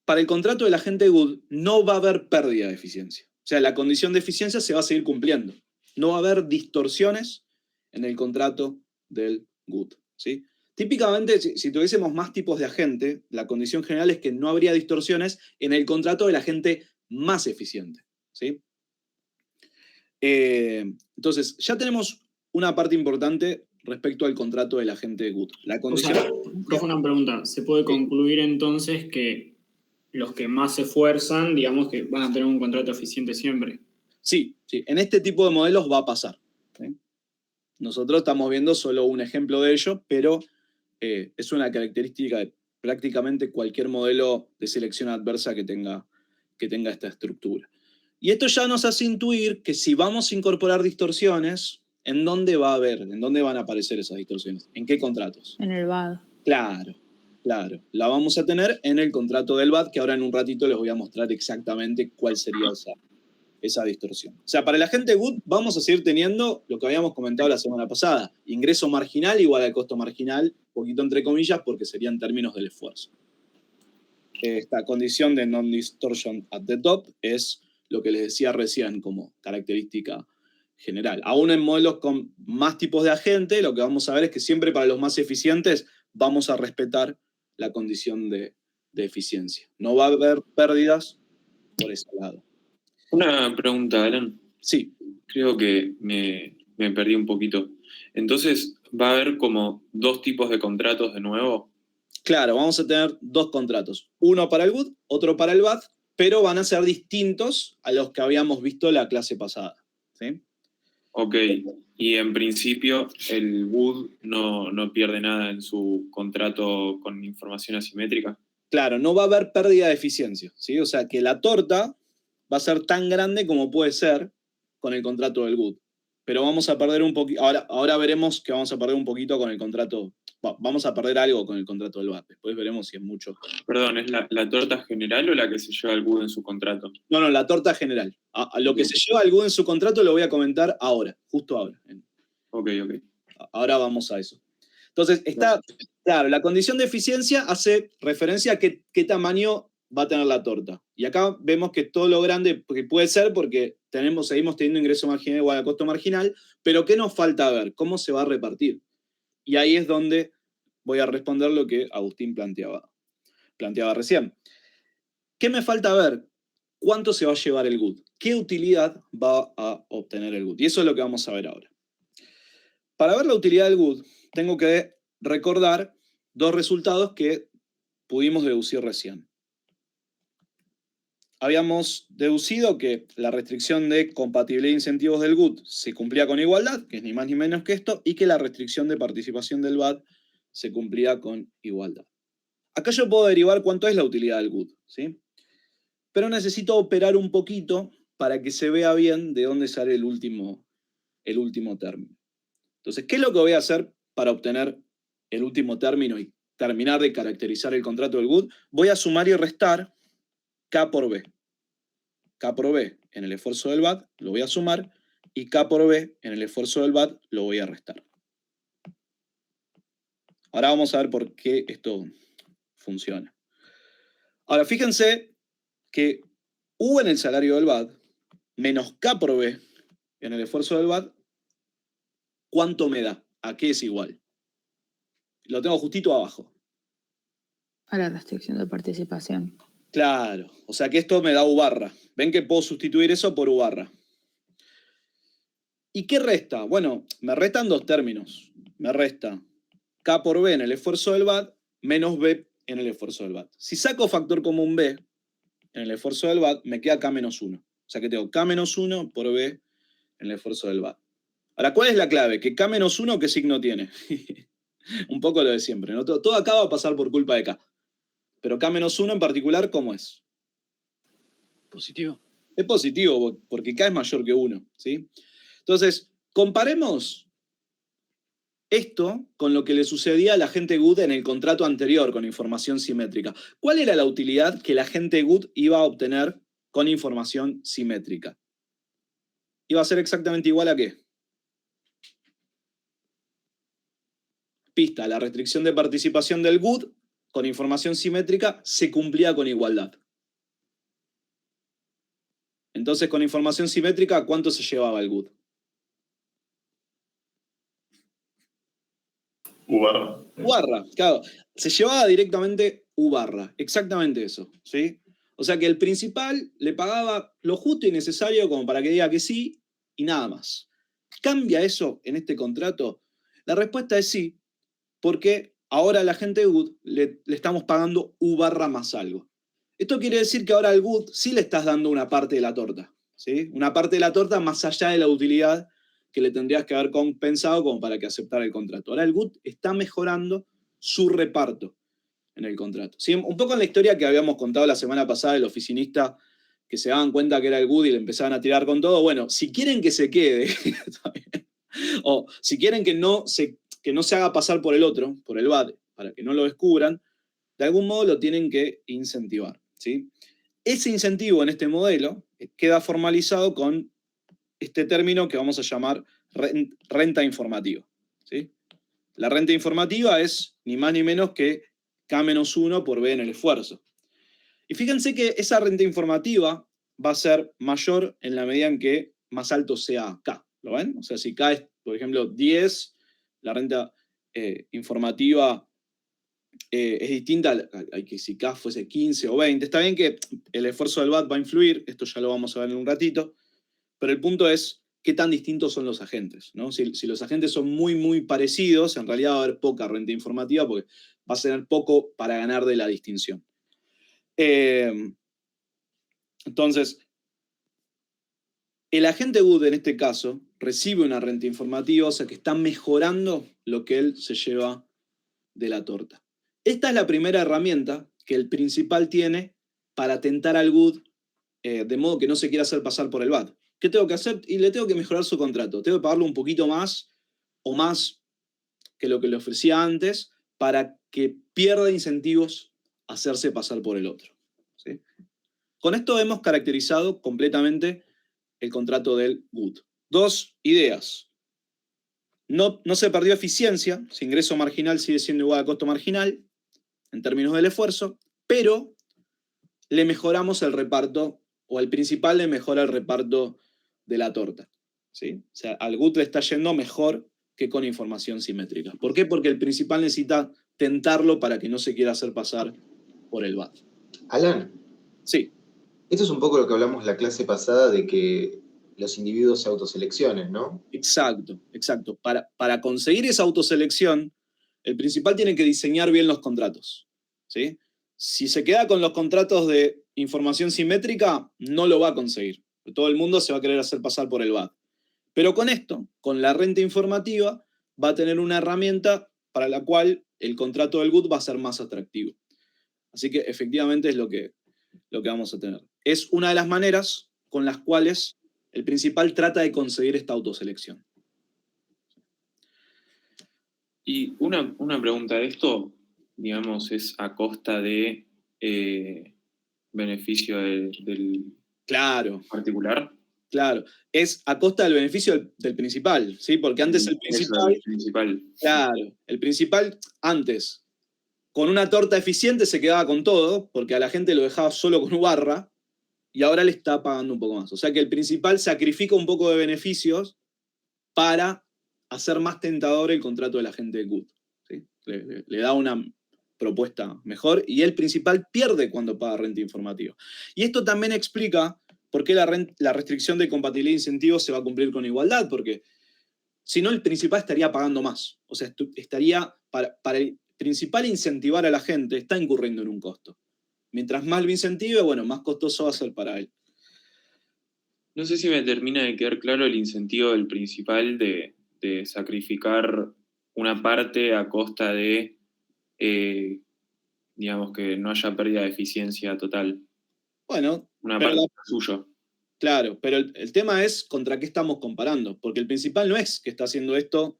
para el contrato del agente GUT no va a haber pérdida de eficiencia. O sea, la condición de eficiencia se va a seguir cumpliendo. No va a haber distorsiones en el contrato del GUT, ¿sí? Típicamente, si tuviésemos más tipos de agente, la condición general es que no habría distorsiones en el contrato del agente más eficiente, ¿sí? Entonces, ya tenemos una parte importante respecto al contrato del agente good. La condición... O sea, profe, una pregunta. ¿Se puede concluir entonces que los que más se esfuerzan, digamos que van a tener un contrato eficiente siempre? Sí, sí. En este tipo de modelos va a pasar, ¿sí? Nosotros estamos viendo solo un ejemplo de ello, pero es una característica de prácticamente cualquier modelo de selección adversa que tenga esta estructura. Y esto ya nos hace intuir que si vamos a incorporar distorsiones, ¿en dónde va a haber? ¿En dónde van a aparecer esas distorsiones? ¿En qué contratos? En el BAD. Claro, claro. La vamos a tener en el contrato del BAD, que ahora en un ratito les voy a mostrar exactamente cuál sería esa distorsión. O sea, para el agente good vamos a seguir teniendo lo que habíamos comentado la semana pasada. Ingreso marginal igual al costo marginal, poquito entre comillas, porque serían términos del esfuerzo. Esta condición de non-distortion at the top es lo que les decía recién como característica general. Aún en modelos con más tipos de agente, lo que vamos a ver es que siempre para los más eficientes vamos a respetar la condición de eficiencia. No va a haber pérdidas por ese lado. Una pregunta, Alan. Sí. Creo que me perdí un poquito. Entonces, ¿va a haber como dos tipos de contratos de nuevo? Claro, vamos a tener dos contratos. Uno para el good, otro para el bad, pero van a ser distintos a los que habíamos visto la clase pasada, ¿sí? Ok, y en principio el good no pierde nada en su contrato con información asimétrica. Claro, no va a haber pérdida de eficiencia, ¿sí? O sea que la torta va a ser tan grande como puede ser con el contrato del good. Pero vamos a perder un poquito, ahora veremos que vamos a perder un poquito con el contrato, vamos a perder algo con el contrato del BAT, después veremos si es mucho. Perdón, ¿es la torta general o la que se lleva el good en su contrato? No, la torta general. A lo que se lleva el good en su contrato lo voy a comentar ahora, justo ahora. Ok. Ahora vamos a eso. Entonces, claro, la condición de eficiencia hace referencia a qué tamaño va a tener la torta. Y acá vemos que todo lo grande que puede ser porque seguimos teniendo ingreso marginal igual a costo marginal, pero ¿qué nos falta ver? ¿Cómo se va a repartir? Y ahí es donde voy a responder lo que Agustín planteaba recién. ¿Qué me falta ver? ¿Cuánto se va a llevar el good? ¿Qué utilidad va a obtener el good? Y eso es lo que vamos a ver ahora. Para ver la utilidad del good, tengo que recordar dos resultados que pudimos deducir recién. Habíamos deducido que la restricción de compatibilidad de incentivos del good se cumplía con igualdad, que es ni más ni menos que esto, y que la restricción de participación del BAD se cumplía con igualdad. Acá yo puedo derivar cuánto es la utilidad del good, ¿sí? Pero necesito operar un poquito para que se vea bien de dónde sale el último término. Entonces, ¿qué es lo que voy a hacer para obtener el último término y terminar de caracterizar el contrato del good? Voy a sumar y restar K por B. K por B en el esfuerzo del BAD lo voy a sumar y K por B en el esfuerzo del BAD lo voy a restar. Ahora vamos a ver por qué esto funciona. Ahora, fíjense que U en el salario del BAD menos K por B en el esfuerzo del BAD, ¿cuánto me da? ¿A qué es igual? Lo tengo justito abajo. A la restricción de participación. Claro, o sea que esto me da U barra. ¿Ven que puedo sustituir eso por U barra? ¿Y qué resta? Bueno, me restan dos términos. Me resta K por B en el esfuerzo del BAD menos B en el esfuerzo del BAD. Si saco factor común B en el esfuerzo del BAD, me queda K menos 1. O sea que tengo K menos 1 por B en el esfuerzo del BAD. Ahora, ¿cuál es la clave? Que K menos 1, ¿qué signo tiene? Un poco lo de siempre, ¿no? Todo acá va a pasar por culpa de K. Pero K menos 1 en particular, ¿cómo es? Positivo. Es positivo, porque K es mayor que 1, ¿sí? Entonces, comparemos esto con lo que le sucedía al agente good en el contrato anterior con información simétrica. ¿Cuál era la utilidad que el agente good iba a obtener con información simétrica? Iba a ser exactamente igual a ¿qué? Pista, la restricción de participación del good con información simétrica se cumplía con igualdad. Entonces, con información simétrica, ¿cuánto se llevaba el good? U barra. U barra, claro. Se llevaba directamente U barra, exactamente eso, ¿sí? O sea que el principal le pagaba lo justo y necesario como para que diga que sí y nada más. ¿Cambia eso en este contrato? La respuesta es sí, porque ahora a la gente de GUT le estamos pagando U barra más algo. Esto quiere decir que ahora al GUT sí le estás dando una parte de la torta, ¿sí? Una parte de la torta más allá de la utilidad que le tendrías que haber compensado como para que aceptara el contrato. Ahora el GUT está mejorando su reparto en el contrato. ¿Sí? Un poco en la historia que habíamos contado la semana pasada del oficinista que se daban cuenta que era el GUT y le empezaban a tirar con todo. Bueno, si quieren que se quede, o si quieren que no se haga pasar por el otro, por el BAD, para que no lo descubran, de algún modo lo tienen que incentivar, ¿sí? Ese incentivo en este modelo queda formalizado con este término que vamos a llamar renta informativa, ¿sí? La renta informativa es ni más ni menos que K-1 por B en el esfuerzo. Y fíjense que esa renta informativa va a ser mayor en la medida en que más alto sea K. ¿Lo ven? O sea, si K es, por ejemplo, 10, la renta informativa es distinta a que si K fuese 15 o 20. Está bien que el esfuerzo del BAT va a influir, esto ya lo vamos a ver en un ratito, pero el punto es qué tan distintos son los agentes, ¿no? Si los agentes son muy, muy parecidos, en realidad va a haber poca renta informativa porque va a tener poco para ganar de la distinción. Entonces, el agente GUT en este caso recibe una renta informativa, o sea que está mejorando lo que él se lleva de la torta. Esta es la primera herramienta que el principal tiene para tentar al GUT de modo que no se quiera hacer pasar por el BAT. ¿Qué tengo que hacer? Y le tengo que mejorar su contrato. Tengo que pagarle un poquito más o más que lo que le ofrecía antes para que pierda incentivos a hacerse pasar por el otro, ¿sí? Con esto hemos caracterizado completamente el contrato del GUT. Dos ideas. No se perdió eficiencia, si ingreso marginal sigue siendo igual a costo marginal en términos del esfuerzo, pero le mejoramos el reparto, o el principal le mejora el reparto de la torta, ¿sí? O sea, al GUT le está yendo mejor que con información simétrica. ¿Por qué? Porque el principal necesita tentarlo para que no se quiera hacer pasar por el BAT. Alan. Sí. Esto es un poco lo que hablamos la clase pasada de que los individuos se autoseleccionen, ¿no? Exacto, exacto. Para conseguir esa autoselección, el principal tiene que diseñar bien los contratos, ¿sí? Si se queda con los contratos de información simétrica, no lo va a conseguir. Todo el mundo se va a querer hacer pasar por el BAT. Pero con esto, con la renta informativa, va a tener una herramienta para la cual el contrato del GUT va a ser más atractivo. Así que efectivamente es lo que vamos a tener. Es una de las maneras con las cuales el principal trata de conseguir esta autoselección. Y una pregunta de esto, digamos, es a costa de beneficio del particular. Claro, es a costa del beneficio del principal, ¿sí? Porque antes el principal. Claro, el principal antes, con una torta eficiente se quedaba con todo, porque a la gente lo dejaba solo con U barra, y ahora le está pagando un poco más. O sea que el principal sacrifica un poco de beneficios para hacer más tentador el contrato de la gente de GUT, ¿sí? Le da una propuesta mejor, y el principal pierde cuando paga renta informativa. Y esto también explica por qué la restricción de compatibilidad de incentivos se va a cumplir con igualdad, porque si no el principal estaría pagando más. O sea, estaría, para el principal incentivar a la gente, está incurriendo en un costo. Mientras más lo incentive, bueno, más costoso va a ser para él. No sé si me termina de quedar claro el incentivo del principal de sacrificar una parte a costa de, digamos, que no haya pérdida de eficiencia total. Bueno, una parte suyo. Claro, pero el tema es contra qué estamos comparando, porque el principal no es que está haciendo esto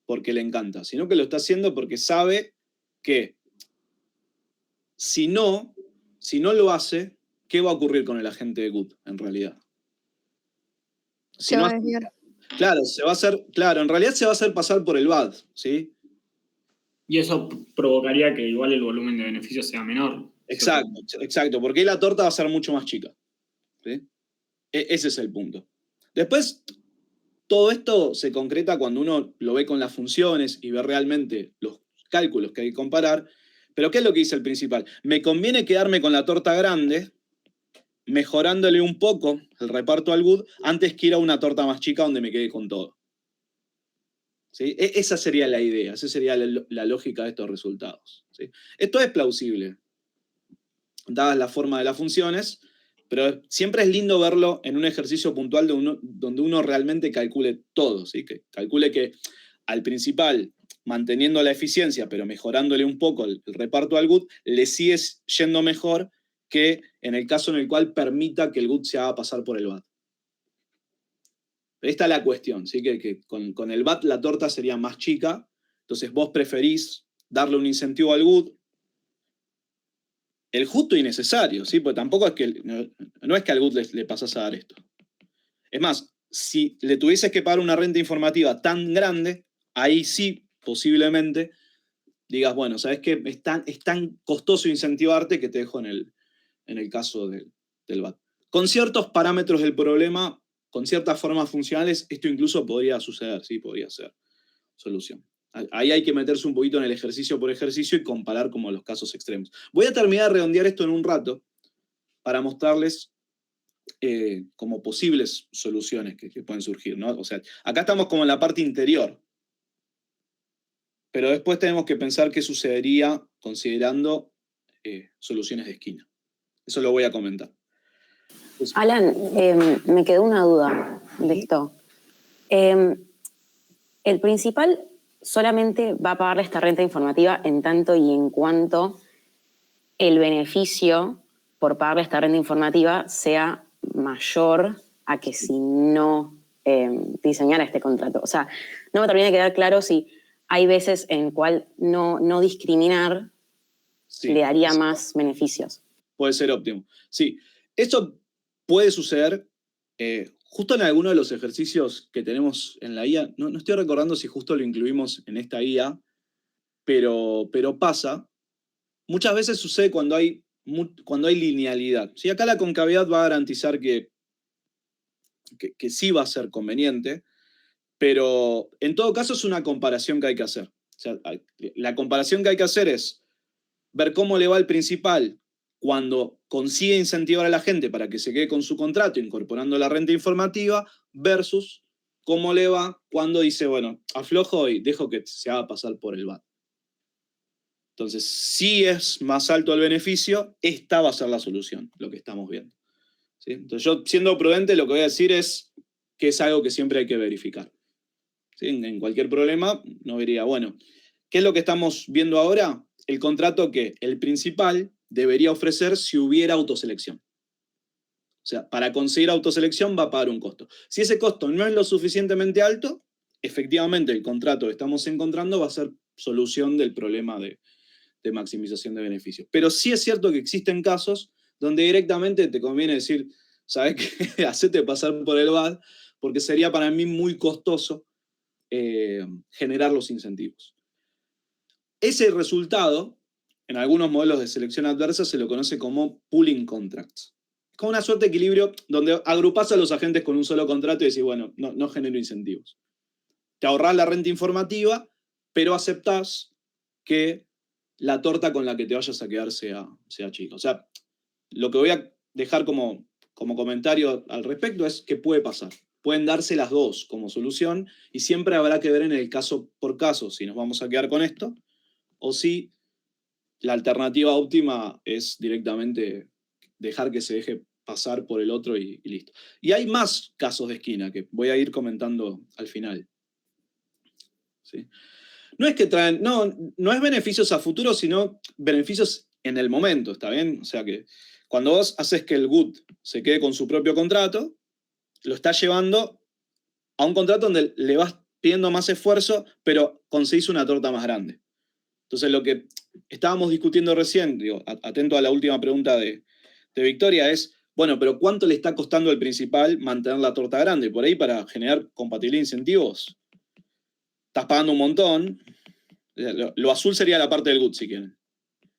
porque le encanta, sino que lo está haciendo porque sabe que si no lo hace, ¿qué va a ocurrir con el agente de GUT en realidad? Se va a desviar. Claro, en realidad se va a hacer pasar por el BAD, ¿sí? Y eso provocaría que igual el volumen de beneficios sea menor. Exacto, porque la torta va a ser mucho más chica, ¿sí? Ese es el punto. Después, Todo esto se concreta cuando uno lo ve con las funciones y ve realmente los cálculos que hay que comparar. Pero ¿qué es lo que dice el principal? Me conviene quedarme con la torta grande, mejorándole un poco el reparto al good, antes que ir a una torta más chica donde me quede con todo. ¿Sí? Esa sería la idea, esa sería la lógica de estos resultados. ¿Sí? Esto es plausible, dadas la forma de las funciones, pero siempre es lindo verlo en un ejercicio puntual donde uno realmente calcule todo, ¿sí? Que calcule que al principal, manteniendo la eficiencia, pero mejorándole un poco el reparto al good, le sigue yendo mejor que en el caso en el cual permita que el good se haga pasar por el bad. Esta es la cuestión, ¿sí? Que con el bad la torta sería más chica, entonces vos preferís darle un incentivo al good, el justo y necesario, ¿sí? Porque tampoco es que, no es que al good le pasás a dar esto. Es más, si le tuvieses que pagar una renta informativa tan grande, ahí sí, posiblemente, digas, bueno, ¿sabes qué? Es tan costoso incentivarte que te dejo en el caso del BAT. Con ciertos parámetros del problema, con ciertas formas funcionales, esto incluso podría suceder, sí, podría ser solución. Ahí hay que meterse un poquito en el ejercicio por ejercicio y comparar como los casos extremos. Voy a terminar de redondear esto en un rato para mostrarles como posibles soluciones que pueden surgir, ¿no? O sea, acá estamos como en la parte interior, pero después tenemos que pensar qué sucedería considerando soluciones de esquina. Eso lo voy a comentar. Alan, me quedó una duda de esto. El principal solamente va a pagarle esta renta informativa en tanto y en cuanto el beneficio por pagarle esta renta informativa sea mayor a que si no diseñara este contrato. O sea, no me termina de quedar claro si hay veces en cual no discriminar le daría más beneficios. Puede ser óptimo. Sí, esto puede suceder justo en alguno de los ejercicios que tenemos en la guía. No estoy recordando si justo lo incluimos en esta guía, pero pasa. Muchas veces sucede cuando hay linealidad. ¿Sí? Acá la concavidad va a garantizar que sí va a ser conveniente, pero en todo caso es una comparación que hay que hacer. O sea, la comparación que hay que hacer es ver cómo le va al principal cuando consigue incentivar a la gente para que se quede con su contrato incorporando la renta informativa versus cómo le va cuando dice, bueno, aflojo y dejo que se haga pasar por el BAT. Entonces, si es más alto el beneficio, esta va a ser la solución, lo que estamos viendo. ¿Sí? Entonces, yo, siendo prudente, lo que voy a decir es que es algo que siempre hay que verificar. ¿Sí? En cualquier problema, no diría, bueno, ¿qué es lo que estamos viendo ahora? El contrato que el principal debería ofrecer si hubiera autoselección. O sea, para conseguir autoselección va a pagar un costo. Si ese costo no es lo suficientemente alto, efectivamente el contrato que estamos encontrando va a ser solución del problema de maximización de beneficios. Pero sí es cierto que existen casos donde directamente te conviene decir, ¿sabes qué? Hacete pasar por el BAD, porque sería para mí muy costoso generar los incentivos. Ese resultado, en algunos modelos de selección adversa, se lo conoce como pooling contracts. Es como una suerte de equilibrio donde agrupás a los agentes con un solo contrato y decís, bueno, no genero incentivos. Te ahorrás la renta informativa, pero aceptás que la torta con la que te vayas a quedar sea chica. O sea, lo que voy a dejar como comentario al respecto es que puede pasar. Pueden darse las dos como solución y siempre habrá que ver en el caso por caso si nos vamos a quedar con esto o si la alternativa óptima es directamente dejar que se deje pasar por el otro y listo. Y hay más casos de esquina que voy a ir comentando al final. ¿Sí? No es que traen, no es beneficios a futuro, sino beneficios en el momento, ¿está bien? O sea que cuando vos haces que el good se quede con su propio contrato, lo estás llevando a un contrato donde le vas pidiendo más esfuerzo, pero conseguís una torta más grande. Entonces lo que estábamos discutiendo recién, digo, atento a la última pregunta de Victoria, es, bueno, pero ¿cuánto le está costando al principal mantener la torta grande? Por ahí para generar compatibilidad de incentivos, estás pagando un montón. Lo azul sería la parte del good, si quieren.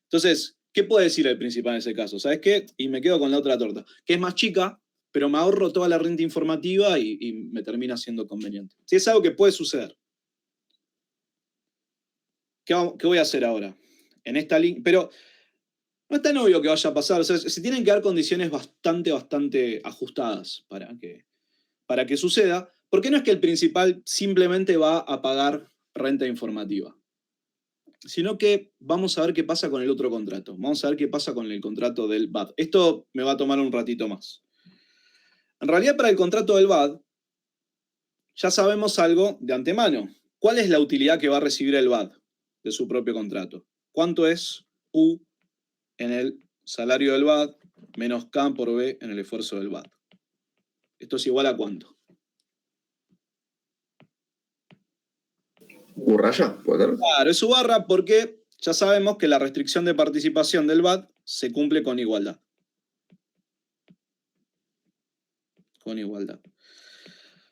Entonces, ¿qué puede decir el principal en ese caso? ¿Sabes qué? Y me quedo con la otra torta, que es más chica, pero me ahorro toda la renta informativa y me termina siendo conveniente. Si es algo que puede suceder. ¿Qué voy a hacer ahora? En esta línea, pero no es tan obvio que vaya a pasar. O sea, se tienen que dar condiciones bastante ajustadas para que suceda, porque no es que el principal simplemente va a pagar renta informativa, sino que vamos a ver qué pasa con el otro contrato. Vamos a ver qué pasa con el contrato del BAD. Esto me va a tomar un ratito más. En realidad, para el contrato del BAD, ya sabemos algo de antemano. ¿Cuál es la utilidad que va a recibir el BAD de su propio contrato? ¿Cuánto es U en el salario del BAD menos K por B en el esfuerzo del BAD? ¿Esto es igual a cuánto? U raya, ¿puede ser? Claro, es U barra porque ya sabemos que la restricción de participación del BAD se cumple con igualdad. Con igualdad.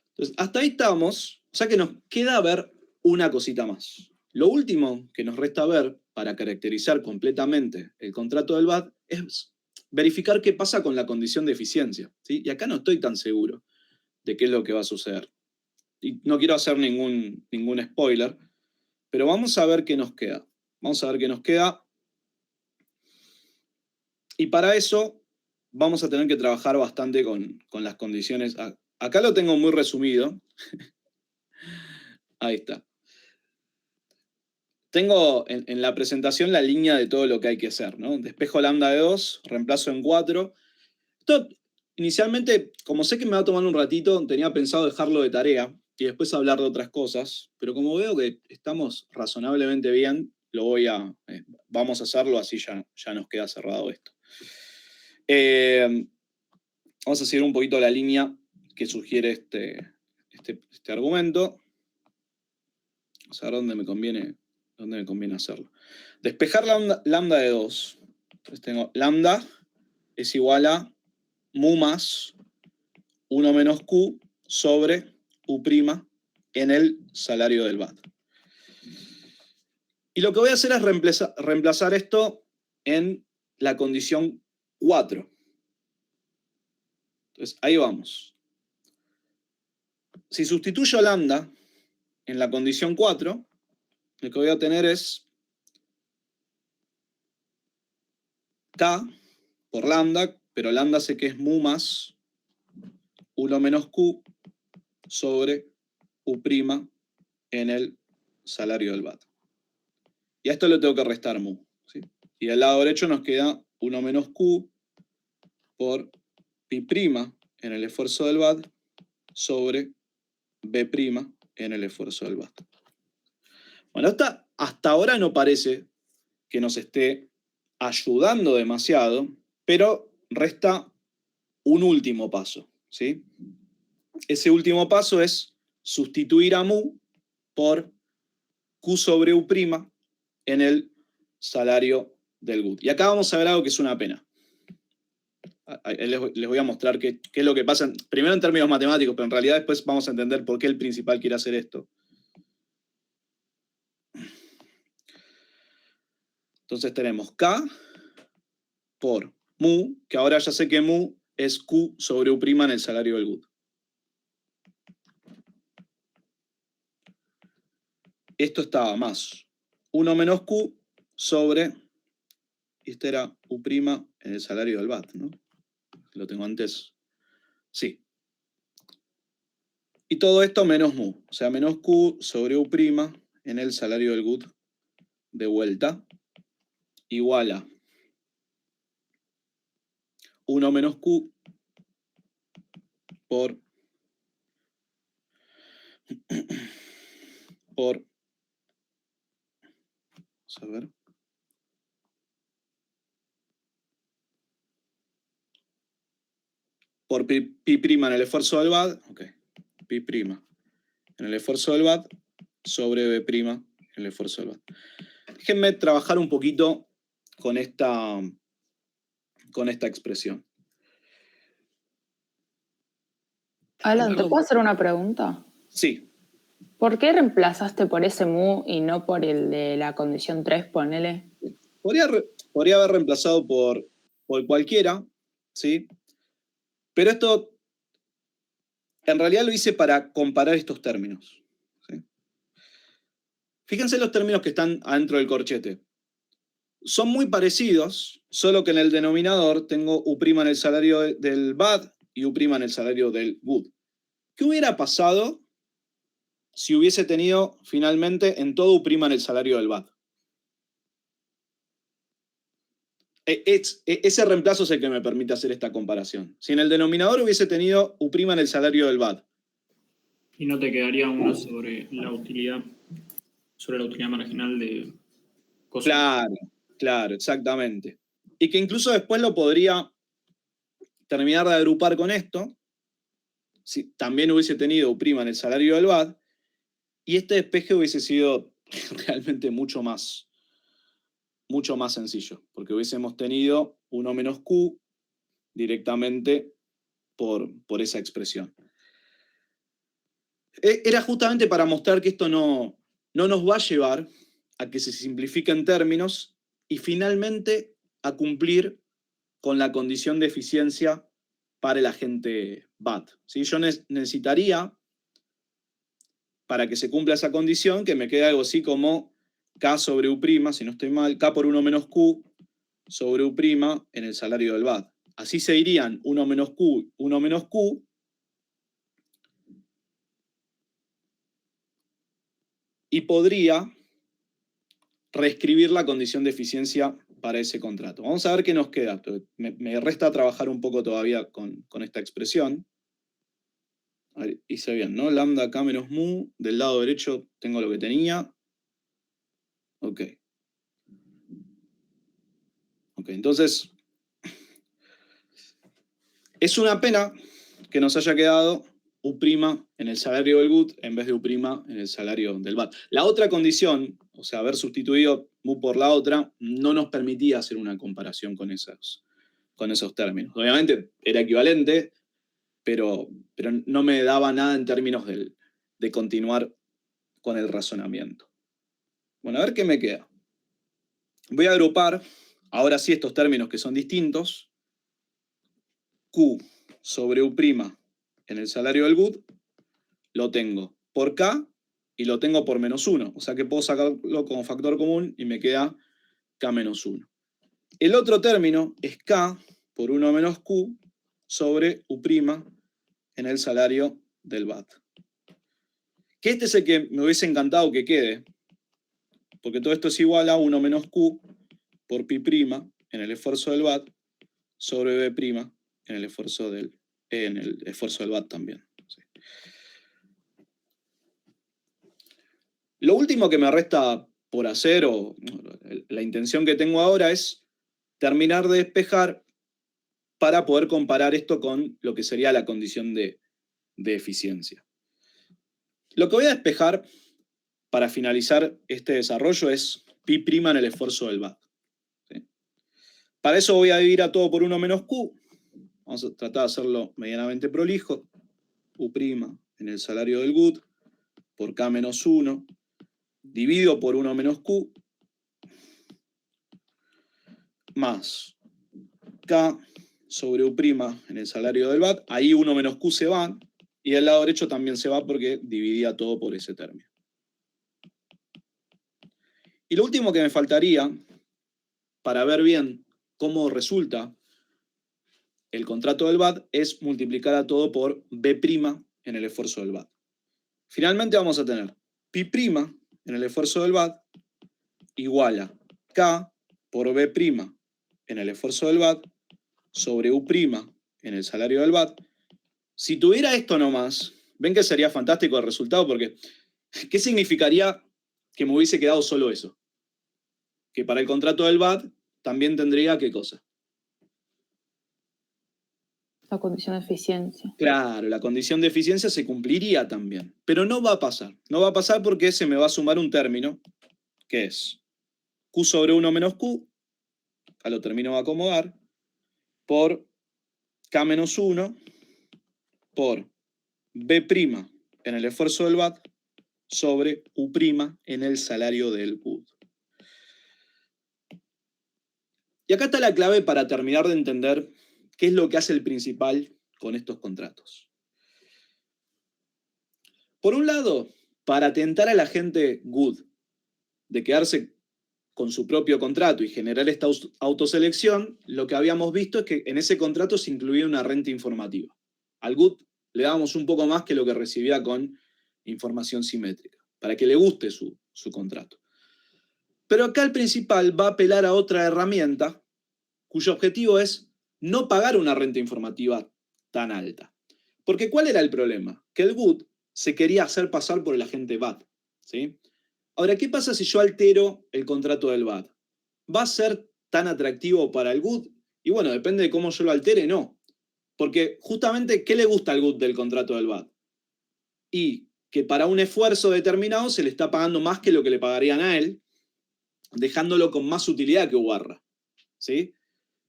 Entonces, hasta ahí estamos. O sea que nos queda ver una cosita más. Lo último que nos resta ver para caracterizar completamente el contrato del BAD es verificar qué pasa con la condición de eficiencia, ¿sí? Y acá no estoy tan seguro de qué es lo que va a suceder. Y no quiero hacer ningún spoiler, pero vamos a ver qué nos queda. Vamos a ver qué nos queda. Y para eso vamos a tener que trabajar bastante con las condiciones. Acá lo tengo muy resumido. Ahí está. Tengo en la presentación la línea de todo lo que hay que hacer, ¿no? Despejo lambda de 2, reemplazo en 4. Esto, inicialmente, como sé que me va a tomar un ratito, tenía pensado dejarlo de tarea y después hablar de otras cosas, pero como veo que estamos razonablemente bien, vamos a hacerlo, así ya nos queda cerrado esto. Vamos a seguir un poquito la línea que sugiere este argumento. Vamos a ver dónde me conviene hacerlo. Despejar lambda de 2. Entonces tengo lambda es igual a mu más 1 menos q sobre u' en el salario del BAD. Y lo que voy a hacer es reemplazar esto en la condición 4. Entonces, ahí vamos. Si sustituyo lambda en la condición 4, lo que voy a tener es K por lambda, pero lambda sé que es mu más 1 menos q sobre u' en el salario del BAD. Y a esto le tengo que restar mu, ¿sí? Y del lado derecho nos queda 1 menos q por pi' en el esfuerzo del BAD sobre b' en el esfuerzo del BAD. Bueno, hasta ahora no parece que nos esté ayudando demasiado, pero resta un último paso, ¿sí? Ese último paso es sustituir a mu por q sobre u' en el salario del GUT. Y acá vamos a ver algo que es una pena. Les voy a mostrar qué es lo que pasa, primero en términos matemáticos, pero en realidad después vamos a entender por qué el principal quiere hacer esto. Entonces tenemos K por mu, que ahora ya sé que mu es Q sobre U' en el salario del GUT. Esto estaba más 1 menos Q sobre, y este era U' en el salario del BAT, ¿no? Lo tengo antes. Sí. Y todo esto menos mu, o sea, menos Q sobre U' en el salario del GUT de vuelta, igual a 1 menos Q por vamos a ver. Por pi' en el esfuerzo del BAD, ok, pi' en el esfuerzo del BAD sobre b' en el esfuerzo del BAD. Déjenme trabajar un poquito con esta expresión. Alan, ¿te puedo hacer una pregunta? Sí. ¿Por qué reemplazaste por ese mu y no por el de la condición 3, ponele? Podría haber reemplazado por cualquiera, ¿sí? Pero esto En realidad lo hice para comparar estos términos. ¿Sí? Fíjense los términos que están adentro del corchete. Son muy parecidos, solo que en el denominador tengo U' en el salario del bad y U' en el salario del good. ¿Qué hubiera pasado si hubiese tenido finalmente en todo U' en el salario del bad? Ese reemplazo es el que me permite hacer esta comparación. Si en el denominador hubiese tenido U' en el salario del bad. Y no te quedaría uno sobre la utilidad marginal de cosas. Claro, exactamente. Y que incluso después lo podría terminar de agrupar con esto, si también hubiese tenido U' en el salario del bad, y este despeje hubiese sido realmente mucho más sencillo, porque hubiésemos tenido 1 menos Q directamente por esa expresión. Era justamente para mostrar que esto no nos va a llevar a que se simplifiquen términos y finalmente a cumplir con la condición de eficiencia para el agente BAT. ¿Sí? Yo necesitaría, para que se cumpla esa condición, que me quede algo así como K sobre U', si no estoy mal, K por 1 menos Q sobre U' en el salario del BAT. Así se irían 1 menos Q, 1 menos Q, y podría reescribir la condición de eficiencia para ese contrato. Vamos a ver qué nos queda. Me resta trabajar un poco todavía con esta expresión. A ver, hice bien, ¿no? Lambda K menos mu, del lado derecho tengo lo que tenía. Ok, entonces, es una pena que nos haya quedado U' en el salario del good en vez de U' en el salario del bad. La otra condición, o sea, haber sustituido mu por la otra, no nos permitía hacer una comparación con esos términos. Obviamente era equivalente, pero no me daba nada en términos de continuar con el razonamiento. Bueno, a ver qué me queda. Voy a agrupar, ahora sí, estos términos que son distintos. Q sobre U' en el salario del good, lo tengo por K y lo tengo por menos 1. O sea que puedo sacarlo como factor común y me queda K menos 1. El otro término es K por 1 menos Q sobre U' en el salario del BAT. Que este es el que me hubiese encantado que quede, porque todo esto es igual a 1 menos Q por pi' en el esfuerzo del BAT sobre B' en el esfuerzo del BAT también. Sí. Lo último que me resta por hacer, o la intención que tengo ahora, es terminar de despejar para poder comparar esto con lo que sería la condición de eficiencia. Lo que voy a despejar para finalizar este desarrollo es pi' en el esfuerzo del BAT. ¿Sí? Para eso voy a dividir a todo por 1 menos Q. Vamos a tratar de hacerlo medianamente prolijo. U' en el salario del good por K menos 1, dividido por 1 menos Q, más K sobre U' en el salario del BAT. Ahí 1 menos Q se va, y del lado derecho también se va porque dividía todo por ese término. Y lo último que me faltaría, para ver bien cómo resulta el contrato del BAT, es multiplicar a todo por B' en el esfuerzo del BAT. Finalmente vamos a tener pi' en el esfuerzo del BAT igual a K por B' en el esfuerzo del BAT sobre U' en el salario del BAT. Si tuviera esto nomás, ven que sería fantástico el resultado, porque ¿qué significaría que me hubiese quedado solo eso? Que para el contrato del BAT también tendría ¿qué cosa? La condición de eficiencia. Claro, la condición de eficiencia se cumpliría también, pero no va a pasar. No va a pasar porque se me va a sumar un término, que es Q sobre 1 menos Q, acá lo termino de acomodar, por K menos 1, por B' en el esfuerzo del BAT, sobre U' en el salario del good. Y acá está la clave para terminar de entender qué es lo que hace el principal con estos contratos. por un lado, para tentar a la gente good de quedarse con su propio contrato y generar esta autoselección, lo que habíamos visto es que en ese contrato se incluía una renta informativa. Al good le dábamos un poco más que lo que recibía con información simétrica, para que le guste su contrato. Pero acá el principal va a apelar a otra herramienta cuyo objetivo es no pagar una renta informativa tan alta. Porque ¿cuál era el problema? Que el good se quería hacer pasar por el agente bad, ¿sí? Ahora, ¿qué pasa si yo altero el contrato del bad? ¿Va a ser tan atractivo para el good? Y bueno, depende de cómo yo lo altere, no. Porque justamente, ¿qué le gusta al good del contrato del bad? Y que para un esfuerzo determinado se le está pagando más que lo que le pagarían a él, dejándolo con más utilidad que Ubarra, ¿sí?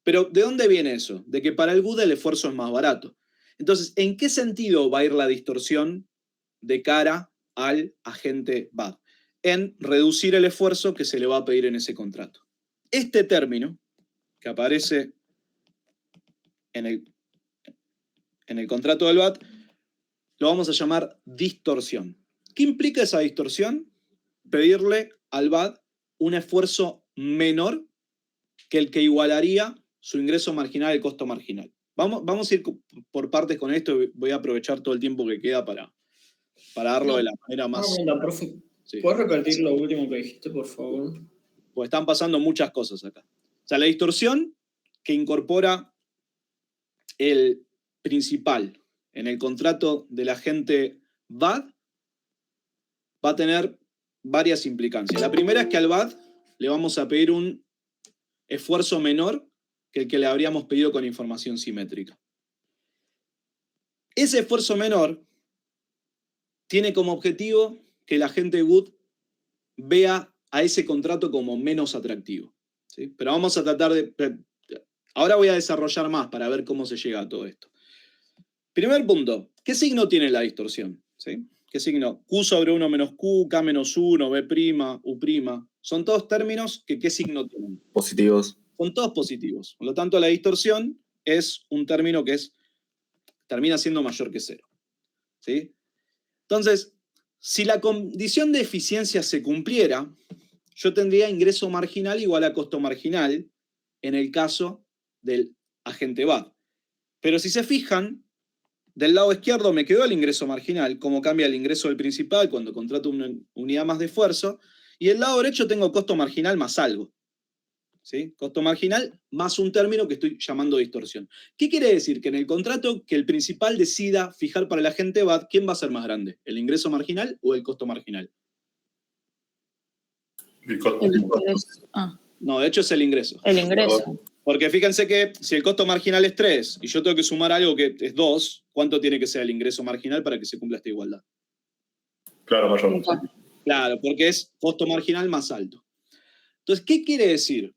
Pero ¿de dónde viene eso? De que para el good el esfuerzo es más barato. Entonces, ¿en qué sentido va a ir la distorsión de cara al agente bad? En reducir el esfuerzo que se le va a pedir en ese contrato. Este término, que aparece en el contrato del bad, lo vamos a llamar distorsión. ¿Qué implica esa distorsión? Pedirle al bad un esfuerzo menor que el que igualaría su ingreso marginal al costo marginal. Vamos a ir por partes con esto, voy a aprovechar todo el tiempo que queda para darlo de la manera más... profe, sí. ¿Puedes repetir lo último que dijiste, por favor? Pues están pasando muchas cosas acá. O sea, la distorsión que incorpora el principal en el contrato del agente bad va a tener varias implicancias. La primera es que al bad le vamos a pedir un esfuerzo menor que el que le habríamos pedido con información simétrica. Ese esfuerzo menor tiene como objetivo que el agente good vea a ese contrato como menos atractivo, ¿sí? Pero vamos a tratar de... Ahora voy a desarrollar más para ver cómo se llega a todo esto. Primer punto, ¿qué signo tiene la distorsión? ¿Sí? ¿Qué signo? Q sobre 1 menos Q, K menos 1, B', U'. Son todos términos que ¿qué signo tienen? Positivos. Son todos positivos. Por lo tanto, la distorsión es un término que termina siendo mayor que 0. ¿Sí? Entonces, si la condición de eficiencia se cumpliera, yo tendría ingreso marginal igual a costo marginal en el caso del agente bad. Pero si se fijan, del lado izquierdo me quedó el ingreso marginal, como cambia el ingreso del principal cuando contrato una unidad más de esfuerzo, y del lado derecho tengo costo marginal más algo. ¿Sí? Costo marginal más un término que estoy llamando distorsión. ¿Qué quiere decir? Que en el contrato que el principal decida fijar para el agente bad, ¿quién va a ser más grande? ¿El ingreso marginal o el costo marginal? El ingreso. No, de hecho es el ingreso. El ingreso. Porque fíjense que si el costo marginal es 3 y yo tengo que sumar algo que es 2, ¿cuánto tiene que ser el ingreso marginal para que se cumpla esta igualdad? Claro, mayor. Claro, porque es costo marginal más alto. Entonces, ¿qué quiere decir?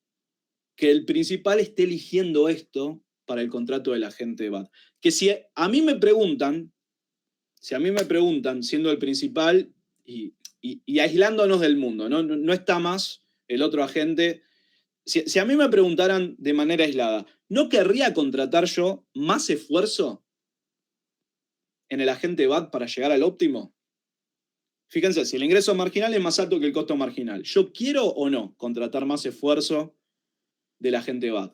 Que el principal esté eligiendo esto para el contrato del agente bad. Que si a mí me preguntan, siendo el principal y aislándonos del mundo, no está más el otro agente. Si a mí me preguntaran de manera aislada, ¿no querría contratar yo más esfuerzo en el agente bad para llegar al óptimo? Fíjense, si el ingreso marginal es más alto que el costo marginal, ¿yo quiero o no contratar más esfuerzo del agente bad?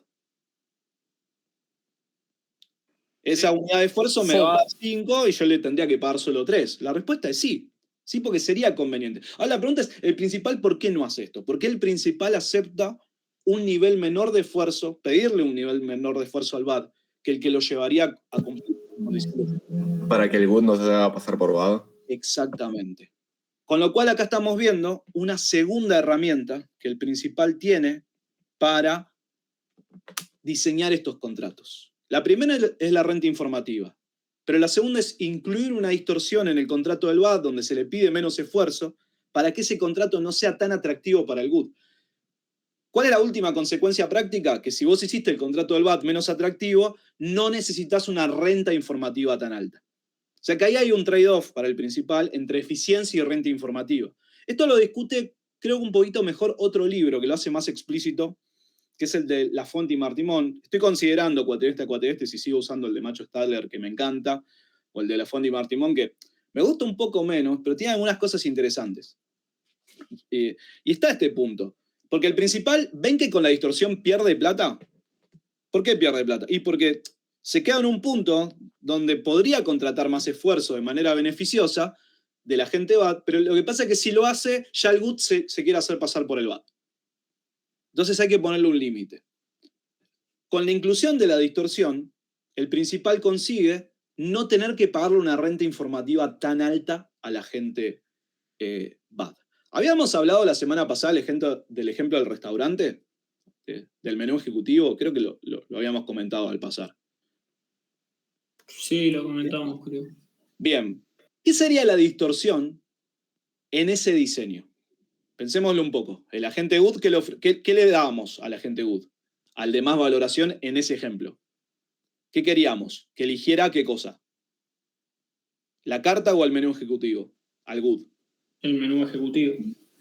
Esa unidad de esfuerzo me va a dar 5 y yo le tendría que pagar solo 3. La respuesta es sí. Sí, porque sería conveniente. Ahora la pregunta es, ¿el principal por qué no hace esto? ¿Por qué el principal acepta un nivel menor de esfuerzo, pedirle un nivel menor de esfuerzo al bad, que el que lo llevaría a cumplir las condiciones? Para que el good no se haga pasar por bad. Exactamente. Con lo cual acá estamos viendo una segunda herramienta que el principal tiene para diseñar estos contratos. La primera es la renta informativa, pero la segunda es incluir una distorsión en el contrato del bad donde se le pide menos esfuerzo para que ese contrato no sea tan atractivo para el good. ¿Cuál es la última consecuencia práctica? Que si vos hiciste el contrato del bad menos atractivo, no necesitas una renta informativa tan alta. O sea que ahí hay un trade-off para el principal entre eficiencia y renta informativa. Esto lo discute, creo que un poquito mejor, otro libro que lo hace más explícito, que es el de Lafont y Martimont. Estoy considerando cuatrieste a cuatrieste si sigo usando el de Macho Stadler, que me encanta, o el de Lafont y Martimont, que Me gusta un poco menos, pero tiene algunas cosas interesantes. Y está este punto. Porque el principal, ¿ven que con la distorsión pierde plata? ¿Por qué pierde plata? Y porque se queda en un punto donde podría contratar más esfuerzo de manera beneficiosa de la gente BAD, pero lo que pasa es que si lo hace, ya el GUT se quiere hacer pasar por el BAD. Entonces hay que ponerle un límite. Con la inclusión de la distorsión, el principal consigue no tener que pagarle una renta informativa tan alta a la gente BAD. Habíamos hablado la semana pasada del ejemplo del restaurante, del menú ejecutivo, creo que lo habíamos comentado al pasar. Sí, lo comentamos, creo. Bien, ¿qué sería la distorsión en ese diseño? Pensémoslo un poco. El agente GUT, ¿qué le dábamos al agente GUT? Al de más valoración en ese ejemplo. ¿Qué queríamos? Que eligiera qué cosa. ¿La carta o el menú ejecutivo? Al GUT. El menú ejecutivo.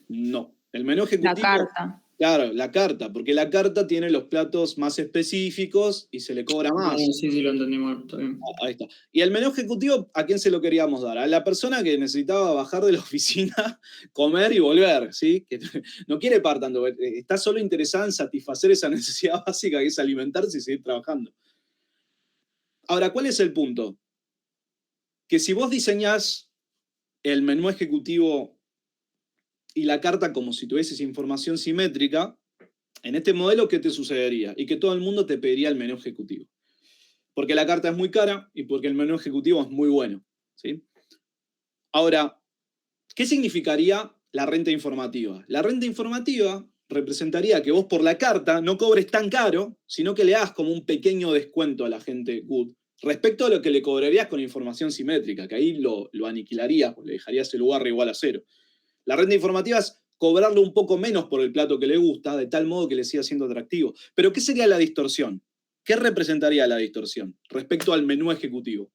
No. El menú ejecutivo. La carta. Claro, la carta, porque la carta tiene los platos más específicos y se le cobra más. Sí, lo entendimos. Está bien. Ahí está. Y el menú ejecutivo, ¿a quién se lo queríamos dar? A la persona que necesitaba bajar de la oficina, comer y volver, ¿sí? Que no quiere pagar tanto, está solo interesada en satisfacer esa necesidad básica que es alimentarse y seguir trabajando. Ahora, ¿cuál es el punto? Que si vos diseñás el menú ejecutivo y la carta como si tuvieses información simétrica, en este modelo, ¿qué te sucedería? Y que todo el mundo te pediría el menú ejecutivo. Porque la carta es muy cara y porque el menú ejecutivo es muy bueno, ¿sí? Ahora, ¿qué significaría la renta informativa? La renta informativa representaría que vos por la carta no cobres tan caro, sino que le hagas como un pequeño descuento a la gente GUT respecto a lo que le cobrarías con información simétrica, que ahí lo aniquilarías, le dejarías el UR igual a 0. La renta informativa es cobrarle un poco menos por el plato que le gusta, de tal modo que le siga siendo atractivo. Pero ¿qué sería la distorsión? ¿Qué representaría la distorsión respecto al menú ejecutivo?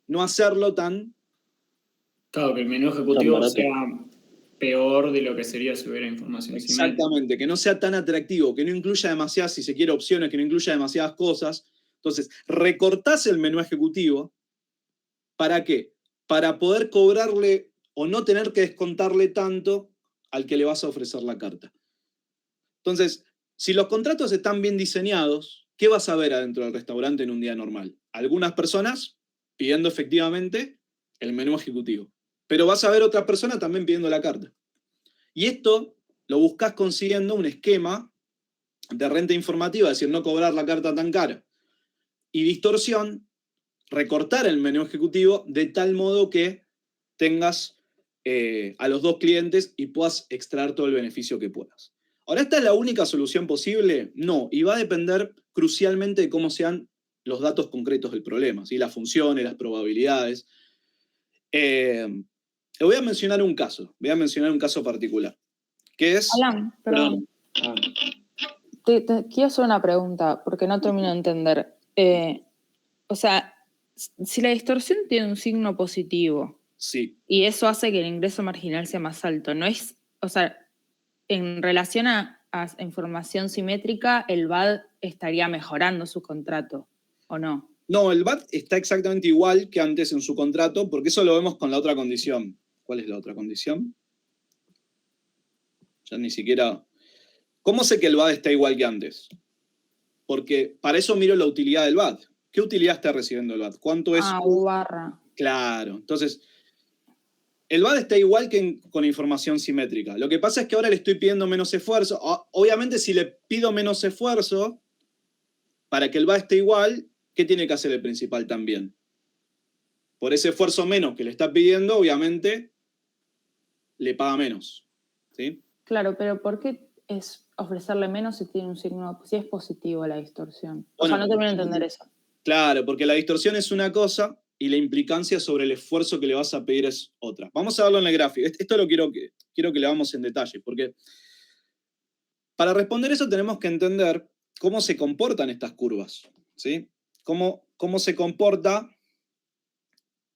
No hacerlo tan... Claro, que el menú ejecutivo sea peor de lo que sería si hubiera información simétrica. Exactamente, que no sea tan atractivo, que no incluya demasiadas, si se quiere, opciones, que no incluya demasiadas cosas. Entonces, recortás el menú ejecutivo. ¿Para qué? Para poder cobrarle o no tener que descontarle tanto al que le vas a ofrecer la carta. Entonces, si los contratos están bien diseñados, ¿qué vas a ver adentro del restaurante en un día normal? Algunas personas pidiendo efectivamente el menú ejecutivo, pero vas a ver otras personas también pidiendo la carta. Y esto lo buscas consiguiendo un esquema de renta informativa, es decir, no cobrar la carta tan cara. Y distorsión, recortar el menú ejecutivo de tal modo que tengas a los dos clientes y puedas extraer todo el beneficio que puedas. Ahora, ¿esta es la única solución posible? No, y va a depender crucialmente de cómo sean los datos concretos del problema, ¿sí? Las funciones, las probabilidades. Le voy a mencionar un caso, particular, que es... Alan, perdón. Te quiero hacer una pregunta, porque no termino de entender. O sea, si la distorsión tiene un signo positivo, sí, y eso hace que el ingreso marginal sea más alto, ¿no es? O sea, en relación a información simétrica, el BAD estaría mejorando su contrato, ¿o no? No, el BAD está exactamente igual que antes en su contrato, porque eso lo vemos con la otra condición. ¿Cuál es la otra condición? Ya ni siquiera... ¿Cómo sé que el BAD está igual que antes? Porque para eso miro la utilidad del BAD. ¿Qué utilidad está recibiendo el BAD? ¿Cuánto es? U barra. Claro, entonces... El BAD está igual que con información simétrica. Lo que pasa es que ahora le estoy pidiendo menos esfuerzo. Obviamente, si le pido menos esfuerzo, para que el BAD esté igual, ¿qué tiene que hacer el principal también? Por ese esfuerzo menos que le está pidiendo, obviamente, le paga menos. ¿Sí? Claro, pero ¿por qué es ofrecerle menos si tiene un signo, si es positivo la distorsión? Bueno, no termino de entender eso. Claro, porque la distorsión es una cosa y la implicancia sobre el esfuerzo que le vas a pedir es otra. Vamos a verlo en el gráfico. Esto lo quiero que le vamos en detalle, porque para responder eso tenemos que entender cómo se comportan estas curvas, ¿sí? Cómo se comporta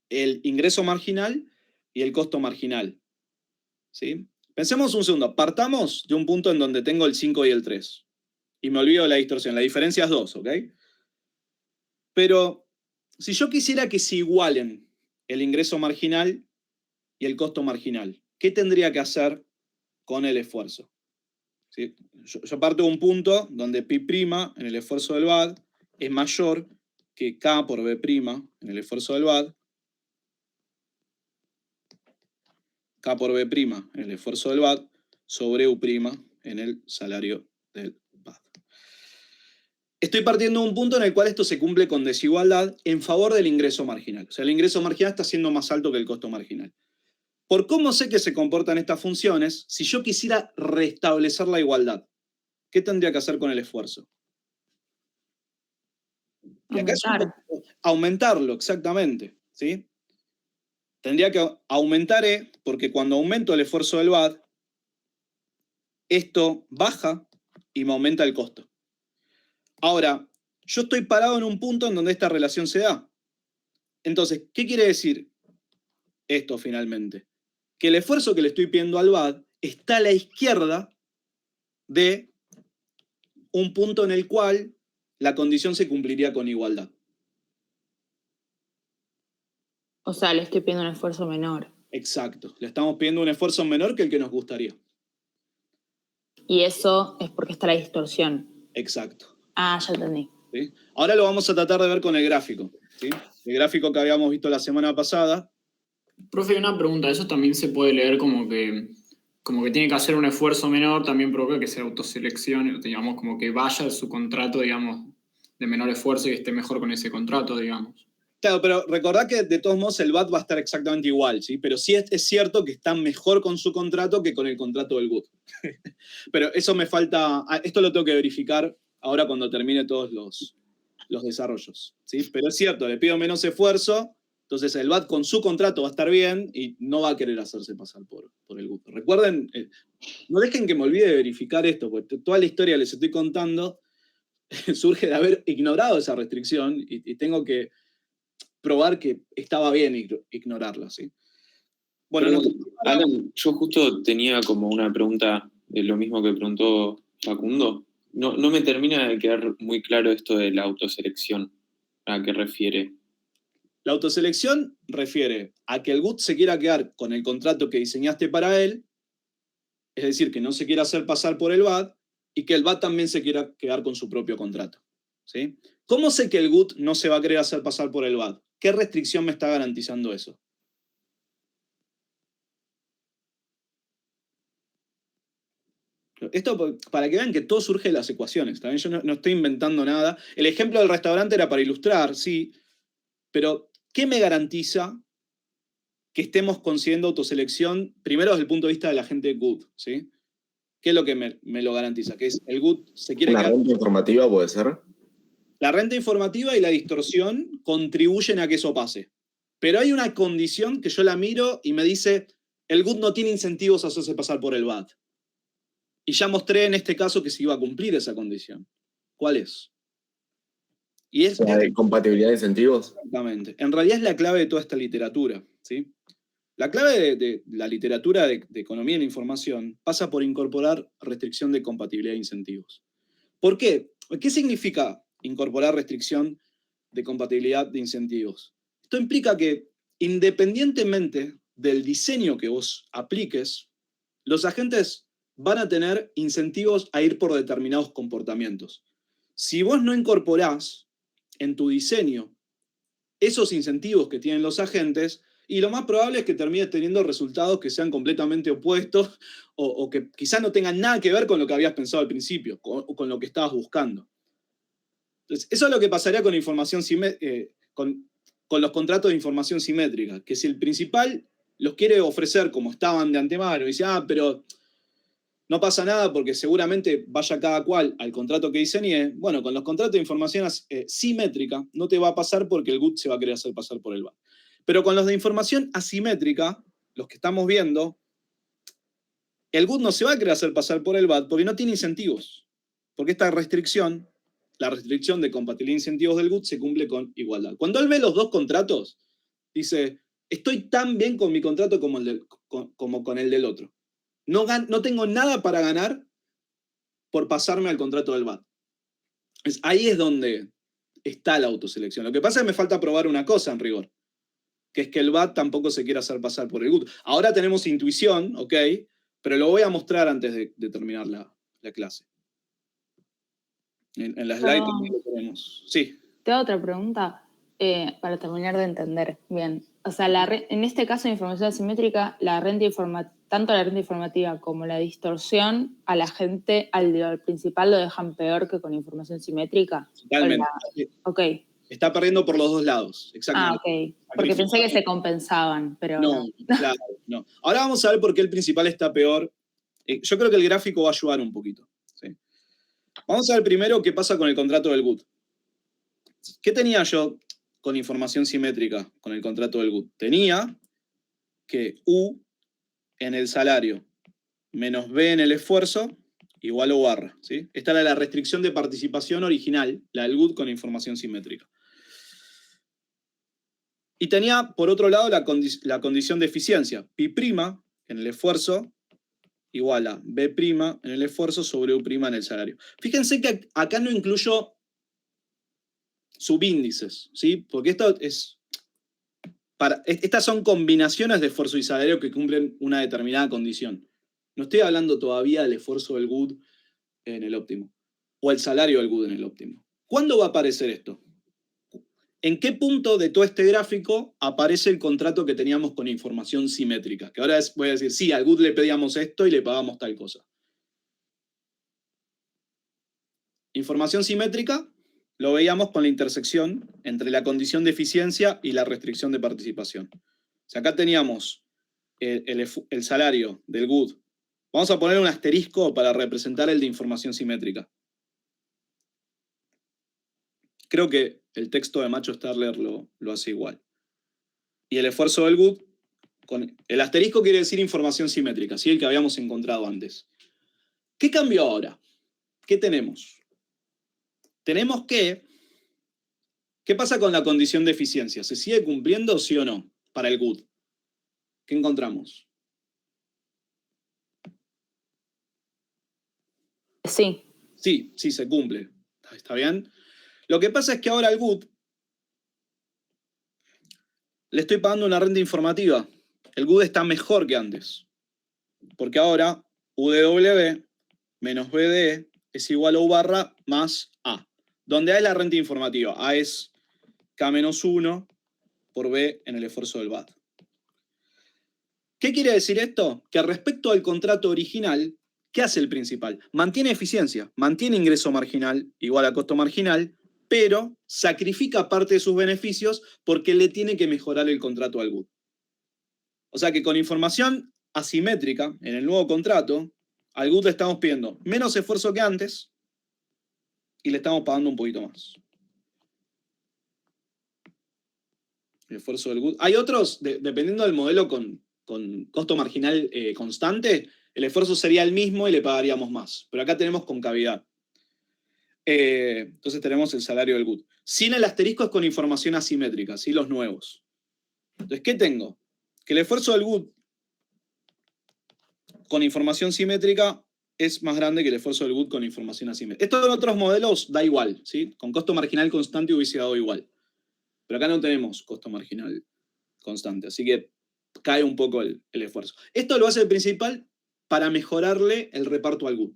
el ingreso marginal y el costo marginal, ¿sí? Pensemos un segundo. Partamos de un punto en donde tengo el 5 y el 3. Y me olvido de la distorsión. La diferencia es 2, ¿ok? Pero si yo quisiera que se igualen el ingreso marginal y el costo marginal. ¿Qué tendría que hacer con el esfuerzo? ¿Sí? Yo parto de un punto donde Pi' en el esfuerzo del VAD es mayor que K por B' en el esfuerzo del VAD, K por B' en el esfuerzo del VAD, sobre U' en el salario del VAD. Estoy partiendo de un punto en el cual esto se cumple con desigualdad en favor del ingreso marginal. O sea, el ingreso marginal está siendo más alto que el costo marginal. Por cómo sé que se comportan estas funciones, si yo quisiera restablecer la igualdad, ¿qué tendría que hacer con el esfuerzo? Y acá aumentarlo, exactamente, ¿sí? Tendría que aumentar E, porque cuando aumento el esfuerzo del VAD, esto baja y me aumenta el costo. Ahora, yo estoy parado en un punto en donde esta relación se da. Entonces, ¿qué quiere decir esto finalmente? Que el esfuerzo que le estoy pidiendo al VAD está a la izquierda de un punto en el cual la condición se cumpliría con igualdad. O sea, le estoy pidiendo un esfuerzo menor. Exacto. Le estamos pidiendo un esfuerzo menor que el que nos gustaría. Y eso es porque está la distorsión. Exacto. Ah, ya entendí. ¿Sí? Ahora lo vamos a tratar de ver con el gráfico. ¿Sí? El gráfico que habíamos visto la semana pasada. Profe, una pregunta. Eso también se puede leer como que tiene que hacer un esfuerzo menor, también provoca que se autoseleccione, digamos, como que vaya su contrato, digamos, de menor esfuerzo y esté mejor con ese contrato, digamos. Claro, pero recordad que de todos modos el VAT va a estar exactamente igual, ¿sí? Pero sí es cierto que está mejor con su contrato que con el contrato del GUT. Pero eso me falta, esto lo tengo que verificar ahora cuando termine todos los desarrollos, ¿sí? Pero es cierto, le pido menos esfuerzo, entonces el VAT con su contrato va a estar bien y no va a querer hacerse pasar por el GUT. Recuerden, no dejen que me olvide de verificar esto, porque toda la historia que les estoy contando surge de haber ignorado esa restricción y tengo que probar que estaba bien ignorarla, ¿sí? Bueno, Alan, yo justo tenía como una pregunta de lo mismo que preguntó Facundo. No me termina de quedar muy claro esto de la autoselección. ¿A qué refiere? La autoselección refiere a que el GUT se quiera quedar con el contrato que diseñaste para él, es decir, que no se quiera hacer pasar por el VAT, y que el VAT también se quiera quedar con su propio contrato, ¿sí? ¿Cómo sé que el GUT no se va a querer hacer pasar por el VAT? ¿Qué restricción me está garantizando eso? Esto para que vean que todo surge de las ecuaciones. También yo no estoy inventando nada. El ejemplo del restaurante era para ilustrar, sí, pero ¿qué me garantiza que estemos consiguiendo autoselección, primero desde el punto de vista de la gente GUT, ¿sí? ¿Qué es lo que me lo garantiza? Que es el GUT se quiere ¿Una renta informativa puede ser? La renta informativa y la distorsión contribuyen a que eso pase. Pero hay una condición que yo la miro y me dice, el GUT no tiene incentivos a hacerse pasar por el VAT. Y ya mostré en este caso que se iba a cumplir esa condición. ¿Cuál es? Y es ¿La de compatibilidad de incentivos? Exactamente. En realidad es la clave de toda esta literatura, ¿sí? La clave de la literatura de economía de la información pasa por incorporar restricción de compatibilidad de incentivos. ¿Por qué? ¿Qué significa incorporar restricción de compatibilidad de incentivos? Esto implica que independientemente del diseño que vos apliques, los agentes van a tener incentivos a ir por determinados comportamientos. Si vos no incorporás en tu diseño esos incentivos que tienen los agentes, y lo más probable es que termines teniendo resultados que sean completamente opuestos o que quizás no tengan nada que ver con lo que habías pensado al principio o con lo que estabas buscando. Entonces, eso es lo que pasaría con los contratos de información simétrica, que si el principal los quiere ofrecer como estaban de antemano y dice, pero no pasa nada porque seguramente vaya cada cual al contrato que diseñé, bueno, con los contratos de información simétrica no te va a pasar porque el GUT se va a querer hacer pasar por el VAT. Pero con los de información asimétrica, los que estamos viendo, el GUT no se va a querer hacer pasar por el VAT porque no tiene incentivos. Porque esta restricción, la restricción de compatibilidad de incentivos del GUT, se cumple con igualdad. Cuando él ve los dos contratos, dice, estoy tan bien con mi contrato como con el del otro. No tengo nada para ganar por pasarme al contrato del VAT. Ahí es donde está la autoselección. Lo que pasa es que me falta probar una cosa en rigor. que es que el BAT tampoco se quiere hacer pasar por el GUT. Ahora tenemos intuición, ¿ok? Pero lo voy a mostrar antes de terminar la clase. En la slide también lo tenemos. Sí. Te hago otra pregunta para terminar de entender bien. O sea, en este caso de información asimétrica, tanto la renta informativa como la distorsión a la gente, al principal lo dejan peor que con información simétrica. Totalmente. Ok. Está perdiendo por los dos lados, exactamente. Ok. Porque pensé que se compensaban, pero no. Claro, no. Ahora vamos a ver por qué el principal está peor. Yo creo que el gráfico va a ayudar un poquito. ¿Sí? Vamos a ver primero qué pasa con el contrato del GUT. ¿Qué tenía yo con información simétrica con el contrato del GUT? Tenía que U en el salario menos B en el esfuerzo igual O barra. ¿Sí? Esta era la restricción de participación original, la del GUT con información simétrica. Y tenía, por otro lado, la condición de eficiencia. Pi' en el esfuerzo igual a B' en el esfuerzo sobre U' en el salario. Fíjense que acá no incluyo subíndices, ¿sí? Porque estas son combinaciones de esfuerzo y salario que cumplen una determinada condición. No estoy hablando todavía del esfuerzo del GUT en el óptimo, o el salario del GUT en el óptimo. ¿Cuándo va a aparecer esto? ¿En qué punto de todo este gráfico aparece el contrato que teníamos con información simétrica? Que ahora voy a decir, sí, al GUT le pedíamos esto y le pagamos tal cosa. Información simétrica lo veíamos con la intersección entre la condición de eficiencia y la restricción de participación. O sea, acá teníamos el salario del GUT. Vamos a poner un asterisco para representar el de información simétrica. Creo que el texto de Macho Starler lo hace igual. Y el esfuerzo del GUT, el asterisco quiere decir información simétrica, ¿sí? El que habíamos encontrado antes. ¿Qué cambió ahora? ¿Qué tenemos? Tenemos que... ¿Qué pasa con la condición de eficiencia? ¿Se sigue cumpliendo, sí o no, para el GUT? ¿Qué encontramos? Sí. Sí, se cumple. ¿Está bien? Lo que pasa es que ahora al GUT le estoy pagando una renta informativa. El GUT está mejor que antes. Porque ahora UDW menos BDE es igual a U barra más A. Donde A es la renta informativa. A es K menos 1 por B en el esfuerzo del BAT. ¿Qué quiere decir esto? Que respecto al contrato original, ¿qué hace el principal? Mantiene eficiencia, mantiene ingreso marginal igual a costo marginal, pero sacrifica parte de sus beneficios porque le tiene que mejorar el contrato al GUT. O sea que con información asimétrica en el nuevo contrato, al GUT le estamos pidiendo menos esfuerzo que antes y le estamos pagando un poquito más. El esfuerzo del GUT. Hay otros, dependiendo del modelo con costo marginal constante, el esfuerzo sería el mismo y le pagaríamos más. Pero acá tenemos concavidad. Entonces tenemos el salario del GUT. Sin el asterisco es con información asimétrica, ¿sí? Los nuevos. Entonces, ¿qué tengo? Que el esfuerzo del GUT con información simétrica es más grande que el esfuerzo del GUT con información asimétrica. Esto en otros modelos da igual, ¿sí? Con costo marginal constante hubiese dado igual. Pero acá no tenemos costo marginal constante, así que cae un poco el esfuerzo. Esto lo hace el principal para mejorarle el reparto al GUT,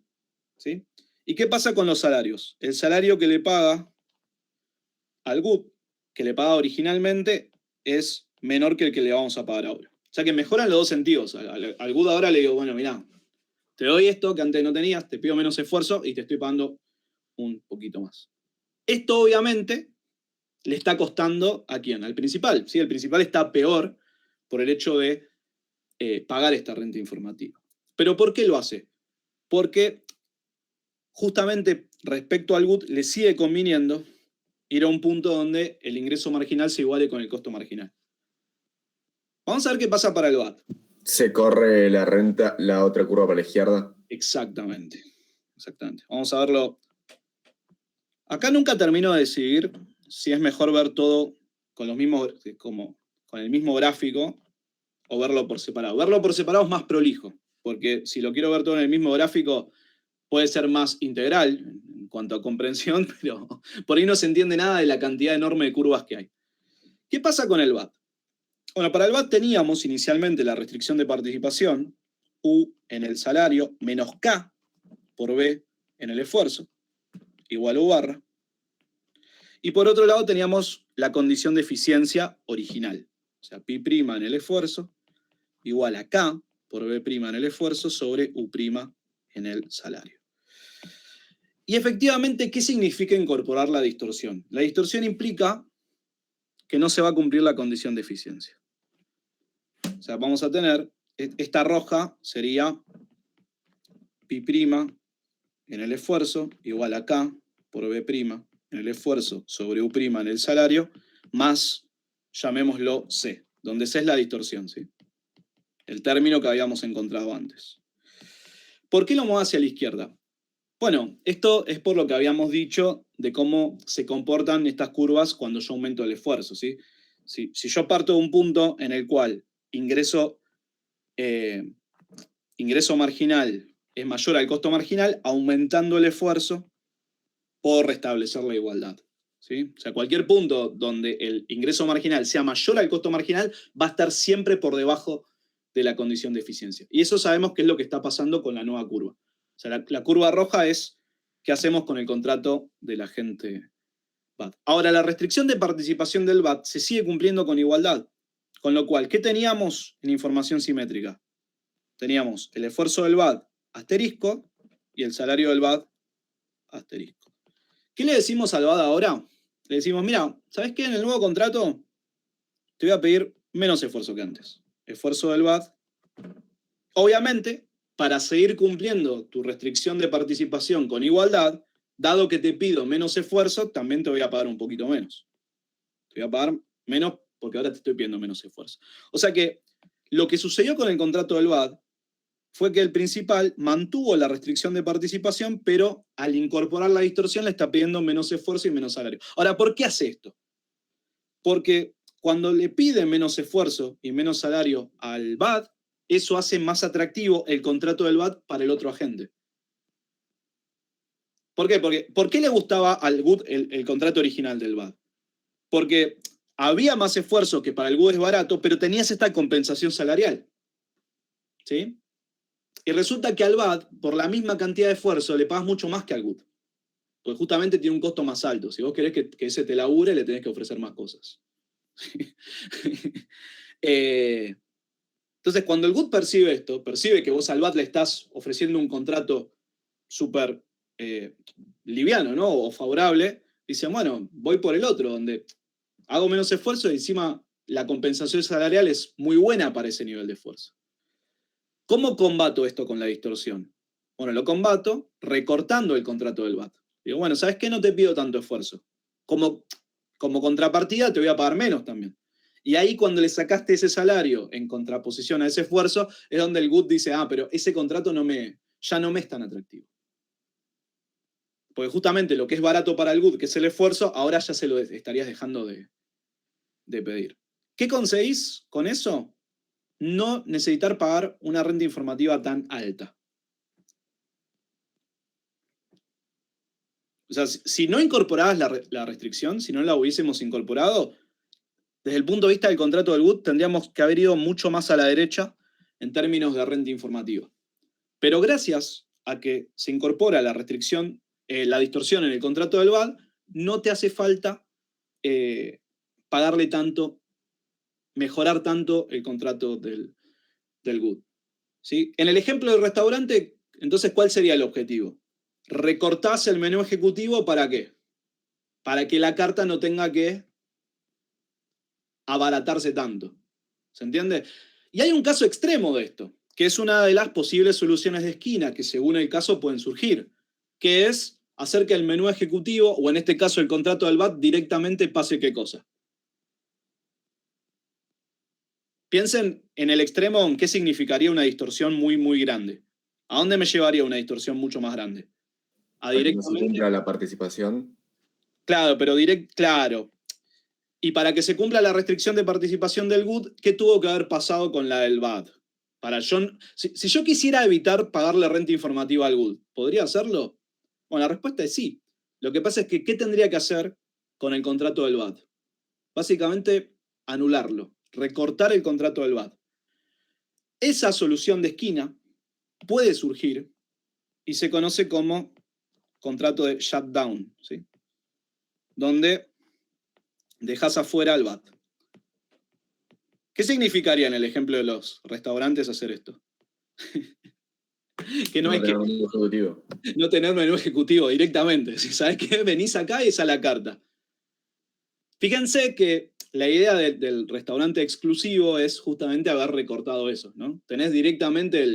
¿sí? ¿Y qué pasa con los salarios? El salario que le paga al GUT, que le paga originalmente, es menor que el que le vamos a pagar ahora. O sea que mejoran los dos sentidos. Al GUT ahora le digo, bueno, mirá, te doy esto que antes no tenías, te pido menos esfuerzo y te estoy pagando un poquito más. Esto obviamente le está costando ¿a quién? Al principal. ¿Sí? El principal está peor por el hecho de pagar esta renta informativa. ¿Pero por qué lo hace? Porque justamente respecto al GUT le sigue conviniendo ir a un punto donde el ingreso marginal se iguale con el costo marginal. Vamos a ver qué pasa para el BAT. ¿Se corre la renta, la otra curva para la izquierda? Exactamente. Vamos a verlo. Acá nunca termino de decidir si es mejor ver todo con los mismos, como con el mismo gráfico o verlo por separado. Verlo por separado es más prolijo, porque si lo quiero ver todo en el mismo gráfico puede ser más integral en cuanto a comprensión, pero por ahí no se entiende nada de la cantidad enorme de curvas que hay. ¿Qué pasa con el BAT? Bueno, para el VAT teníamos inicialmente la restricción de participación, U en el salario, menos K por B en el esfuerzo, igual a U barra. Y por otro lado teníamos la condición de eficiencia original. O sea, pi' en el esfuerzo igual a K por B' en el esfuerzo sobre U' en el salario. Y efectivamente, ¿qué significa incorporar la distorsión? La distorsión implica que no se va a cumplir la condición de eficiencia. O sea, vamos a tener, esta roja sería pi' en el esfuerzo igual a K por B' en el esfuerzo sobre U' en el salario, más, llamémoslo C, donde C es la distorsión, ¿sí? El término que habíamos encontrado antes. ¿Por qué lo muevo hacia la izquierda? Bueno, esto es por lo que habíamos dicho de cómo se comportan estas curvas cuando yo aumento el esfuerzo, ¿sí? Si yo parto de un punto en el cual ingreso marginal es mayor al costo marginal, aumentando el esfuerzo, puedo restablecer la igualdad, ¿sí? O sea, cualquier punto donde el ingreso marginal sea mayor al costo marginal va a estar siempre por debajo de la condición de eficiencia. Y eso sabemos que es lo que está pasando con la nueva curva. O sea, la curva roja es qué hacemos con el contrato del agente VAT. Ahora, la restricción de participación del VAT se sigue cumpliendo con igualdad. Con lo cual, ¿qué teníamos en información simétrica? Teníamos el esfuerzo del VAT asterisco y el salario del VAT asterisco. ¿Qué le decimos al VAT ahora? Le decimos, mira, ¿sabes qué? En el nuevo contrato te voy a pedir menos esfuerzo que antes. Esfuerzo del VAT. Obviamente, para seguir cumpliendo tu restricción de participación con igualdad, dado que te pido menos esfuerzo, también te voy a pagar un poquito menos. Te voy a pagar menos porque ahora te estoy pidiendo menos esfuerzo. O sea que lo que sucedió con el contrato del VAT fue que el principal mantuvo la restricción de participación, pero al incorporar la distorsión le está pidiendo menos esfuerzo y menos salario. Ahora, ¿por qué hace esto? Porque cuando le pide menos esfuerzo y menos salario al VAT, eso hace más atractivo el contrato del VAT para el otro agente. ¿Por qué? ¿Por qué le gustaba al GUT el contrato original del VAT? Porque había más esfuerzo, que para el GUT es barato, pero tenías esta compensación salarial. ¿Sí? Y resulta que al VAT, por la misma cantidad de esfuerzo, le pagas mucho más que al GUT. Porque justamente tiene un costo más alto. Si vos querés que ese te labure, le tenés que ofrecer más cosas. Entonces, cuando el GUT percibe esto, percibe que vos al VAT le estás ofreciendo un contrato súper liviano, ¿no? O favorable, dice, bueno, voy por el otro, donde hago menos esfuerzo y encima la compensación salarial es muy buena para ese nivel de esfuerzo. ¿Cómo combato esto con la distorsión? Bueno, lo combato recortando el contrato del VAT. Digo, bueno, ¿sabes qué? No te pido tanto esfuerzo. Como contrapartida te voy a pagar menos también. Y ahí cuando le sacaste ese salario en contraposición a ese esfuerzo, es donde el GUT dice, pero ese contrato ya no me es tan atractivo. Porque justamente lo que es barato para el GUT, que es el esfuerzo, ahora ya se lo estarías dejando de pedir. ¿Qué conseguís con eso? No necesitar pagar una renta informativa tan alta. O sea, si no incorporabas la restricción, si no la hubiésemos incorporado, desde el punto de vista del contrato del GUT, tendríamos que haber ido mucho más a la derecha en términos de renta informativa. Pero gracias a que se incorpora la restricción, la distorsión en el contrato del VAT, no te hace falta pagarle tanto, mejorar tanto el contrato del GUT. ¿Sí? En el ejemplo del restaurante, entonces, ¿cuál sería el objetivo? Recortás el menú ejecutivo, ¿para qué? Para que la carta no tenga que abaratarse tanto. ¿Se entiende? Y hay un caso extremo de esto, que es una de las posibles soluciones de esquina que según el caso pueden surgir, que es hacer que el menú ejecutivo, o en este caso el contrato del VAT, directamente pase ¿qué cosa? Piensen en el extremo en qué significaría una distorsión muy, muy grande. ¿A dónde me llevaría una distorsión mucho más grande? A directamente... ¿No se cumpla la participación? Claro, pero claro. Y para que se cumpla la restricción de participación del GUT, ¿qué tuvo que haber pasado con la del VAT? Si yo quisiera evitar pagarle renta informativa al GUT, ¿podría hacerlo? Bueno, la respuesta es sí. Lo que pasa es que, ¿qué tendría que hacer con el contrato del VAT? Básicamente, anularlo. recortar el contrato del BAT. Esa solución de esquina puede surgir y se conoce como contrato de shutdown, ¿sí? Donde dejas afuera al BAT. ¿Qué significaría en el ejemplo de los restaurantes hacer esto? Que no hay que menú ejecutivo. no tener menú ejecutivo directamente. Si sabes que venís acá y es a la carta. Fíjense que la idea del restaurante exclusivo es justamente haber recortado eso, ¿no? Tenés directamente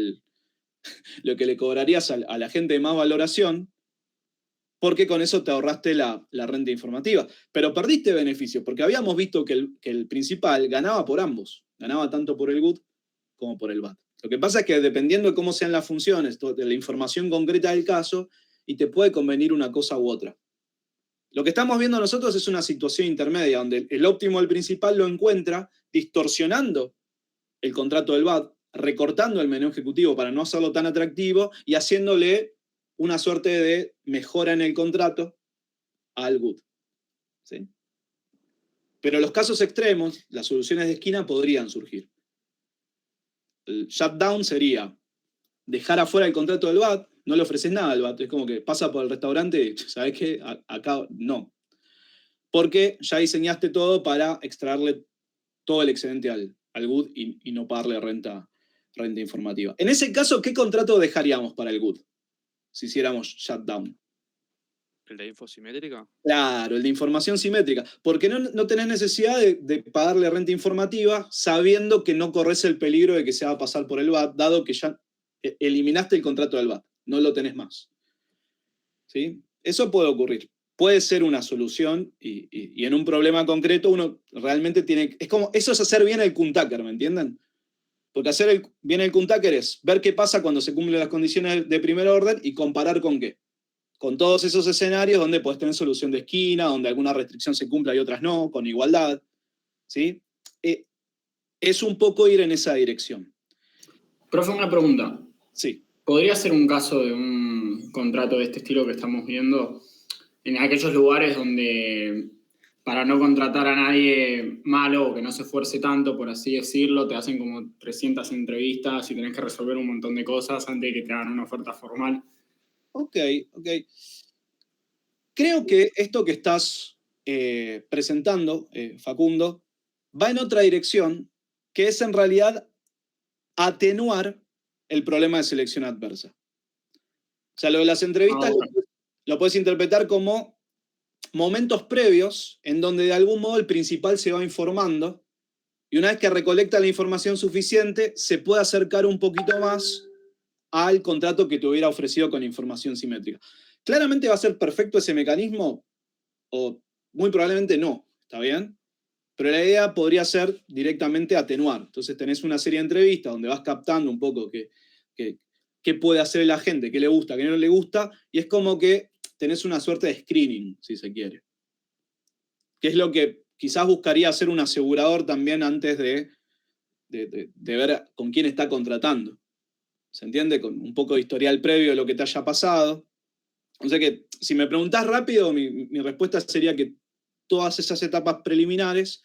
lo que le cobrarías a la gente de más valoración, porque con eso te ahorraste la renta informativa. Pero perdiste beneficios, porque habíamos visto que el principal ganaba por ambos. Ganaba tanto por el GUT como por el BAT. Lo que pasa es que dependiendo de cómo sean las funciones, de la información concreta del caso, y te puede convenir una cosa u otra. Lo que estamos viendo nosotros es una situación intermedia, donde el óptimo del principal lo encuentra distorsionando el contrato del BAT, recortando el menú ejecutivo para no hacerlo tan atractivo y haciéndole una suerte de mejora en el contrato al GUT. ¿Sí? Pero los casos extremos, las soluciones de esquina podrían surgir. El shutdown sería dejar afuera el contrato del BAT, no le ofreces nada al BAT, es como que pasa por el restaurante y, ¿sabes qué? Acá no. Porque ya diseñaste todo para extraerle todo el excedente al GUT y no pagarle renta informativa. En ese caso, ¿qué contrato dejaríamos para el GUT si hiciéramos shutdown? ¿El de info simétrica? Claro, el de información simétrica. Porque no tenés necesidad de pagarle renta informativa sabiendo que no corres el peligro de que se va a pasar por el BAT, dado que ya eliminaste el contrato del BAT, no lo tenés más. ¿Sí? Eso puede ocurrir. Puede ser una solución y en un problema concreto uno realmente tiene... Eso es hacer bien el Kuntaker, ¿me entienden? Porque hacer bien el Kuntaker es ver qué pasa cuando se cumplen las condiciones de primer orden y comparar con qué. Con todos esos escenarios donde podés tener solución de esquina, donde alguna restricción se cumpla y otras no, con igualdad. ¿Sí? Es un poco ir en esa dirección. Profe, una pregunta. Sí. ¿Podría ser un caso de un contrato de este estilo que estamos viendo en aquellos lugares donde para no contratar a nadie malo o que no se esfuerce tanto, por así decirlo, te hacen como 300 entrevistas y tenés que resolver un montón de cosas antes de que te hagan una oferta formal? Ok. Creo que esto que estás presentando, Facundo, va en otra dirección, que es en realidad atenuar el problema de selección adversa. O sea, lo de las entrevistas lo puedes interpretar como momentos previos en donde de algún modo el principal se va informando y una vez que recolecta la información suficiente se puede acercar un poquito más al contrato que te hubiera ofrecido con información simétrica. ¿Claramente va a ser perfecto ese mecanismo? O muy probablemente no, ¿está bien? Pero la idea podría ser directamente atenuar. Entonces tenés una serie de entrevistas donde vas captando un poco qué puede hacer la gente, qué le gusta, qué no le gusta, y es como que tenés una suerte de screening, si se quiere. Que es lo que quizás buscaría hacer un asegurador también antes de ver con quién está contratando. ¿Se entiende? Con un poco de historial previo de lo que te haya pasado. O sea que, si me preguntás rápido, mi respuesta sería que todas esas etapas preliminares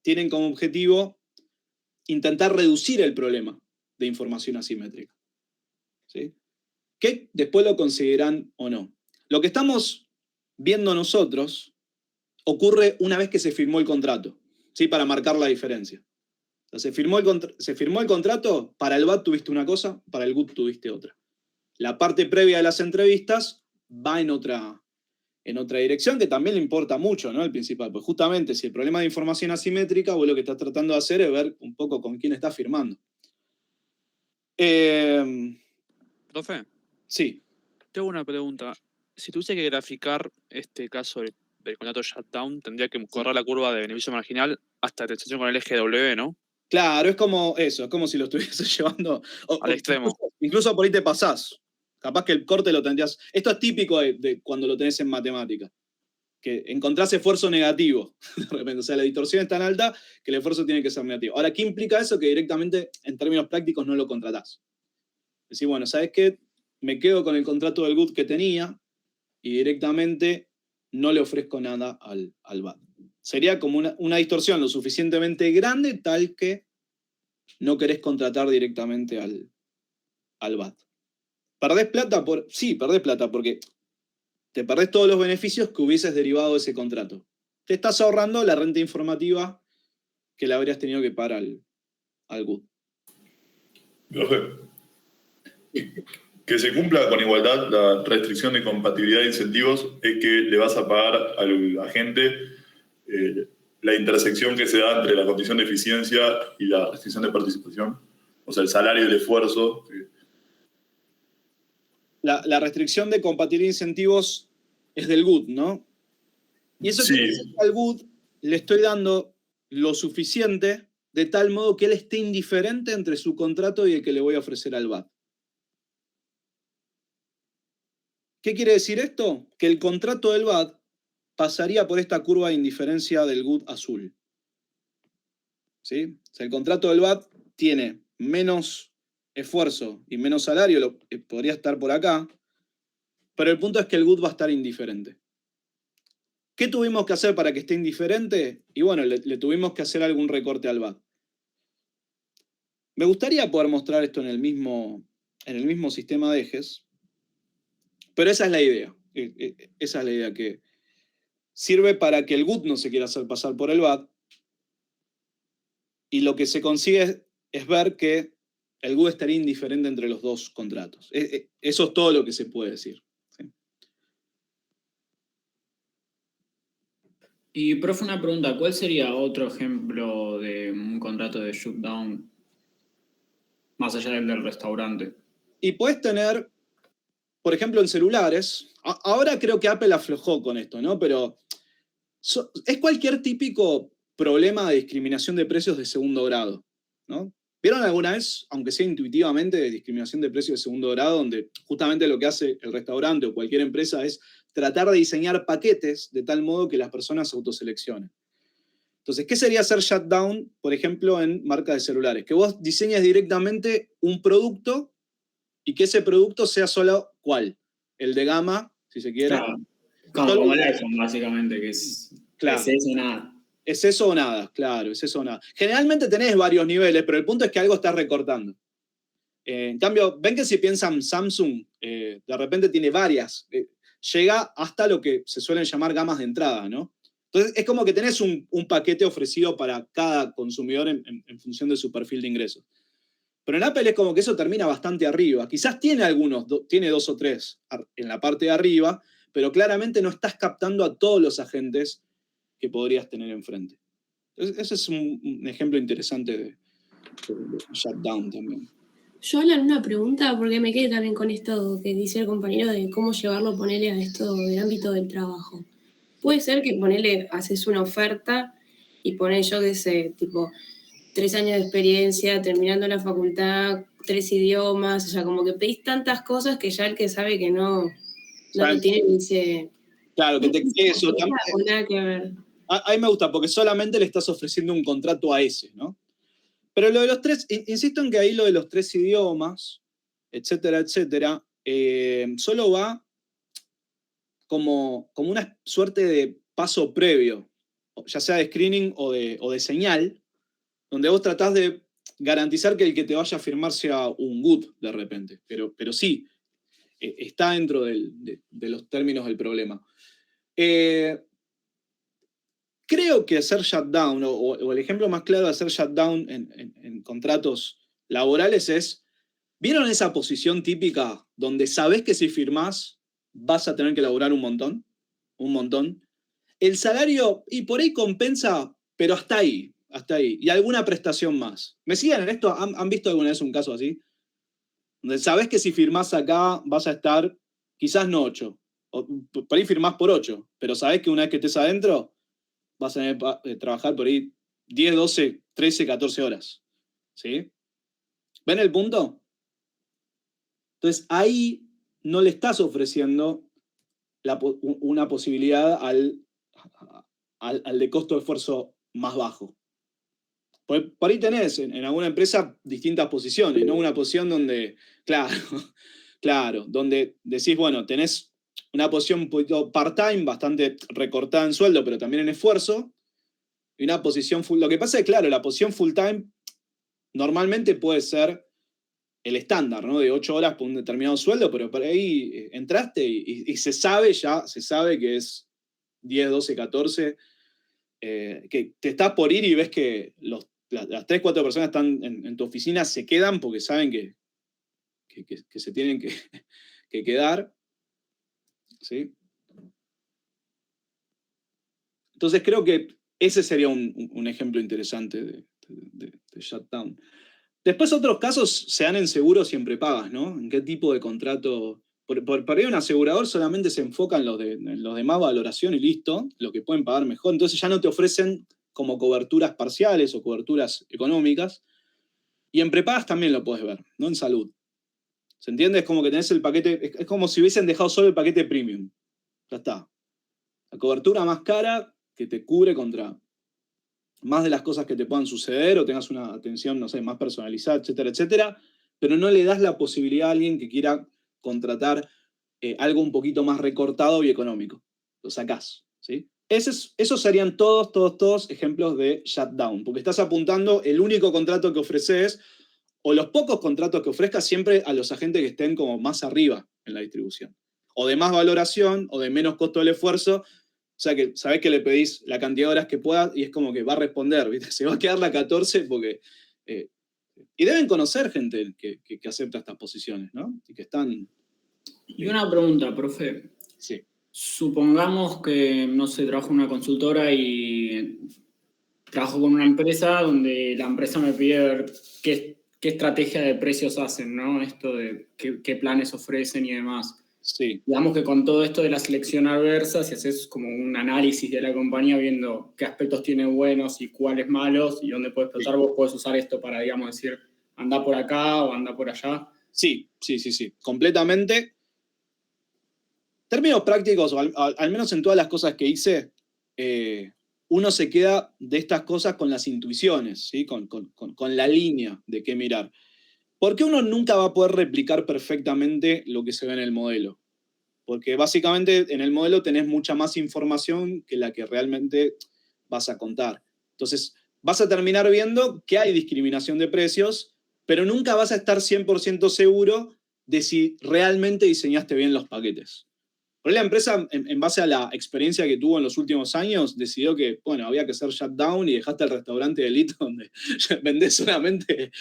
tienen como objetivo intentar reducir el problema de información asimétrica. ¿Sí? Que después lo conseguirán o no. Lo que estamos viendo nosotros ocurre una vez que se firmó el contrato, ¿sí? Para marcar la diferencia. O sea, se firmó el contrato, para el BAT tuviste una cosa, para el GUT tuviste otra. La parte previa de las entrevistas va en otra dirección, que también le importa mucho, ¿no? El principal. Pues justamente, si el problema de información asimétrica, vos lo que estás tratando de hacer es ver un poco con quién estás firmando. ¿Profe? Sí. Tengo una pregunta. Si tuviese que graficar este caso del contrato shutdown, tendría que correr la curva de beneficio marginal hasta la intersección con el eje W, ¿no? Claro, es como eso, es como si lo estuviese llevando al extremo. Incluso por ahí te pasás. Capaz que el corte lo tendrías. Esto es típico de cuando lo tenés en matemática. Que encontrás esfuerzo negativo de repente. O sea, la distorsión es tan alta que el esfuerzo tiene que ser negativo. Ahora, ¿qué implica eso? Que directamente, en términos prácticos, no lo contratás. Decís, bueno, ¿sabes qué? Me quedo con el contrato del GUT que tenía y directamente no le ofrezco nada al BAT. Sería como una distorsión lo suficientemente grande tal que no querés contratar directamente al BAT. ¿Perdés plata? Sí, perdés plata porque te perdés todos los beneficios que hubieses derivado de ese contrato. Te estás ahorrando la renta informativa que le habrías tenido que pagar al GUT. Que se cumpla con igualdad la restricción de compatibilidad de incentivos es que le vas a pagar al agente la intersección que se da entre la condición de eficiencia y la restricción de participación. O sea, el salario y el esfuerzo. La restricción de compatibilidad de incentivos es del GUT, ¿no? Y eso quiere decir que al GUT le estoy dando lo suficiente de tal modo que él esté indiferente entre su contrato y el que le voy a ofrecer al BAT. ¿Qué quiere decir esto? Que el contrato del BAT pasaría por esta curva de indiferencia del GUT azul. ¿Sí? O sea, el contrato del BAT tiene menos esfuerzo y menos salario, podría estar por acá, pero el punto es que el GUT va a estar indiferente. ¿Qué tuvimos que hacer para que esté indiferente? Y bueno, le tuvimos que hacer algún recorte al BAT. Me gustaría poder mostrar esto en el mismo sistema de ejes, pero esa es la idea. Esa es la idea, que sirve para que el GUT no se quiera hacer pasar por el BAT, y lo que se consigue es ver que el GUT estaría indiferente entre los dos contratos. Eso es todo lo que se puede decir. ¿Sí? Y, profe, una pregunta. ¿Cuál sería otro ejemplo de un contrato de shutdown más allá del restaurante? Y puedes tener, por ejemplo, en celulares, ahora creo que Apple aflojó con esto, ¿no? Pero es cualquier típico problema de discriminación de precios de segundo grado, ¿no? ¿Vieron alguna vez, aunque sea intuitivamente, de discriminación de precios de segundo grado, donde justamente lo que hace el restaurante o cualquier empresa es tratar de diseñar paquetes de tal modo que las personas se autoseleccionen? Entonces, ¿qué sería hacer shutdown, por ejemplo, en marcas de celulares? Que vos diseñes directamente un producto y que ese producto sea solo, ¿cuál? El de gama, si se quiere. Claro, como el iPhone, básicamente, que es, claro, es eso o nada. Es eso o nada, claro, es eso o nada. Generalmente tenés varios niveles, pero el punto es que algo estás recortando. En cambio, ven que si piensan Samsung, de repente tiene varias. Llega hasta lo que se suelen llamar gamas de entrada, ¿no? Entonces, es como que tenés un paquete ofrecido para cada consumidor en función de su perfil de ingresos. Pero en Apple es como que eso termina bastante arriba. Quizás tiene tiene 2 o 3 en la parte de arriba, pero claramente no estás captando a todos los agentes que podrías tener enfrente. Entonces, ese es un ejemplo interesante de shutdown también. Yo hablan una pregunta porque me quedé también con esto que dice el compañero de cómo llevarlo, ponerle a esto del ámbito del trabajo. Puede ser que haces una oferta y pones, yo qué sé, tipo 3 años de experiencia, terminando la facultad, 3 idiomas, o sea, como que pedís tantas cosas que ya el que sabe que no lo tiene dice... Claro, que te eso también. Nada que ver. A mí me gusta porque solamente le estás ofreciendo un contrato a ese, ¿no? Pero lo de los 3, insisto en que ahí lo de los 3 idiomas, etcétera, etcétera, solo va como una suerte de paso previo, ya sea de screening o de señal, donde vos tratás de garantizar que el que te vaya a firmar sea un GUT de repente. Pero sí, está dentro de los términos del problema. Creo que hacer shutdown, o el ejemplo más claro de hacer shutdown en contratos laborales es, ¿vieron esa posición típica donde sabés que si firmás vas a tener que laburar un montón? Un montón. El salario, y por ahí compensa, pero hasta ahí. Y alguna prestación más. ¿Me siguen en esto? ¿Han visto alguna vez un caso así? Donde sabés que si firmás acá vas a estar, quizás no 8, o por ahí firmás por 8, pero sabés que una vez que estés adentro vas a tener que trabajar por ahí 10, 12, 13, 14 horas. ¿Sí? ¿Ven el punto? Entonces ahí no le estás ofreciendo una posibilidad al de costo de esfuerzo más bajo. Por ahí tenés en alguna empresa distintas posiciones, ¿no? Una posición donde, claro, donde decís, bueno, tenés una posición un poquito part-time, bastante recortada en sueldo, pero también en esfuerzo, Y una posición full. Lo que pasa es que, claro, la posición full time normalmente puede ser el estándar, ¿no? De 8 horas por un determinado sueldo, pero por ahí entraste y se sabe que es 10, 12, 14, que te estás por ir y ves que las 3, 4 personas que están en tu oficina se quedan porque saben que se tienen que quedar. ¿Sí? Entonces creo que ese sería un ejemplo interesante de shutdown. Después otros casos se dan en seguros siempre pagas, ¿no? ¿En qué tipo de contrato? Por ahí un asegurador solamente se enfoca en los de más valoración y listo, lo que pueden pagar mejor. Entonces ya no te ofrecen como coberturas parciales o coberturas económicas. Y en prepagas también lo puedes ver, ¿no? En salud. ¿Se entiende? Es como que tenés el paquete, es como si hubiesen dejado solo el paquete premium. Ya está. La cobertura más cara que te cubre contra más de las cosas que te puedan suceder o tengas una atención, no sé, más personalizada, etcétera, etcétera, pero no le das la posibilidad a alguien que quiera contratar algo un poquito más recortado y económico. Lo sacás, ¿sí? Esos serían todos ejemplos de shutdown, porque estás apuntando el único contrato que ofreces o los pocos contratos que ofrezcas siempre a los agentes que estén como más arriba en la distribución. O de más valoración o de menos costo del esfuerzo. O sea que sabés que le pedís la cantidad de horas que pueda y es como que va a responder, ¿viste? Se va a quedar la 14 porque... y deben conocer gente que acepta estas posiciones, ¿no? Y que están... Y una pregunta, profe. Sí. Supongamos que, no sé, trabajo en una consultora y trabajo con una empresa donde la empresa me pide ver qué estrategia de precios hacen, ¿no? Esto de qué planes ofrecen y demás. Sí. Digamos que con todo esto de la selección adversa, si haces como un análisis de la compañía viendo qué aspectos tiene buenos y cuáles malos y dónde puedes explotar, vos podés usar esto para, digamos, decir, anda por acá o anda por allá. Sí, completamente. Términos prácticos, o al menos en todas las cosas que hice, uno se queda de estas cosas con las intuiciones, ¿sí? Con la línea de qué mirar. Porque uno nunca va a poder replicar perfectamente lo que se ve en el modelo. Porque básicamente en el modelo tenés mucha más información que la que realmente vas a contar. Entonces, vas a terminar viendo que hay discriminación de precios, pero nunca vas a estar 100% seguro de si realmente diseñaste bien los paquetes. Por ahí la empresa, en base a la experiencia que tuvo en los últimos años, decidió que, bueno, había que hacer shutdown y dejaste el restaurante de Lito donde vendés solamente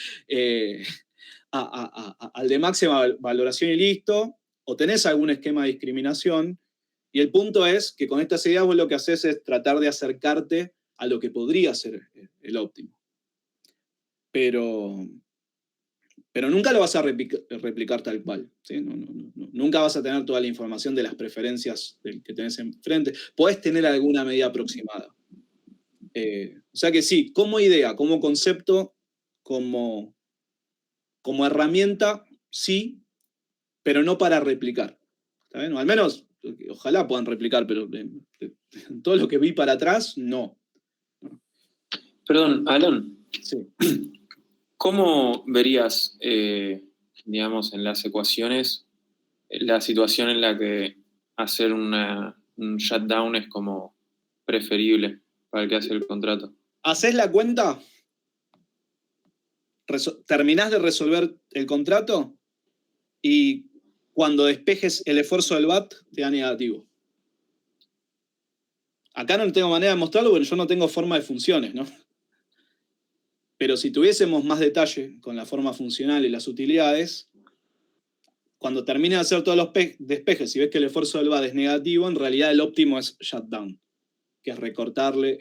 al de máxima valoración y listo, o tenés algún esquema de discriminación, y el punto es que con estas ideas vos lo que haces es tratar de acercarte a lo que podría ser el óptimo. Pero nunca lo vas a replicar tal cual, ¿sí? Nunca vas a tener toda la información de las preferencias que tenés enfrente. Podés tener alguna medida aproximada. O sea que sí, como idea, como concepto, como herramienta, sí, pero no para replicar. ¿Está bien? O al menos, ojalá puedan replicar, pero todo lo que vi para atrás, no. Perdón, Alan. Sí. ¿Cómo verías, digamos, en las ecuaciones la situación en la que hacer un shutdown es como preferible para el que hace el contrato? ¿Hacés la cuenta? ¿Terminás de resolver el contrato? Y cuando despejes el esfuerzo del VAT, te da negativo. Acá no tengo manera de mostrarlo porque yo no tengo forma de funciones, ¿no? Pero si tuviésemos más detalle con la forma funcional y las utilidades, cuando termines de hacer todos los despejes y ves que el esfuerzo del VAT es negativo, en realidad el óptimo es shutdown, que es recortarle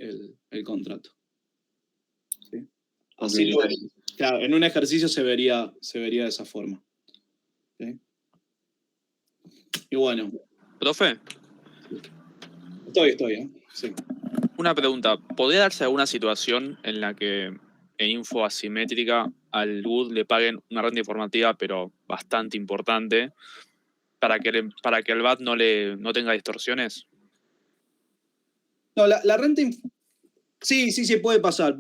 el contrato. ¿Sí? Así Okay. claro, en un ejercicio se vería de esa forma. ¿Sí? Y bueno. ¿Profe? Estoy, sí. Una pregunta. ¿Podría darse alguna situación en la que en info asimétrica al GUD le paguen una renta informativa, pero bastante importante, para que el VAT no tenga distorsiones? No, la renta... Sí, puede pasar.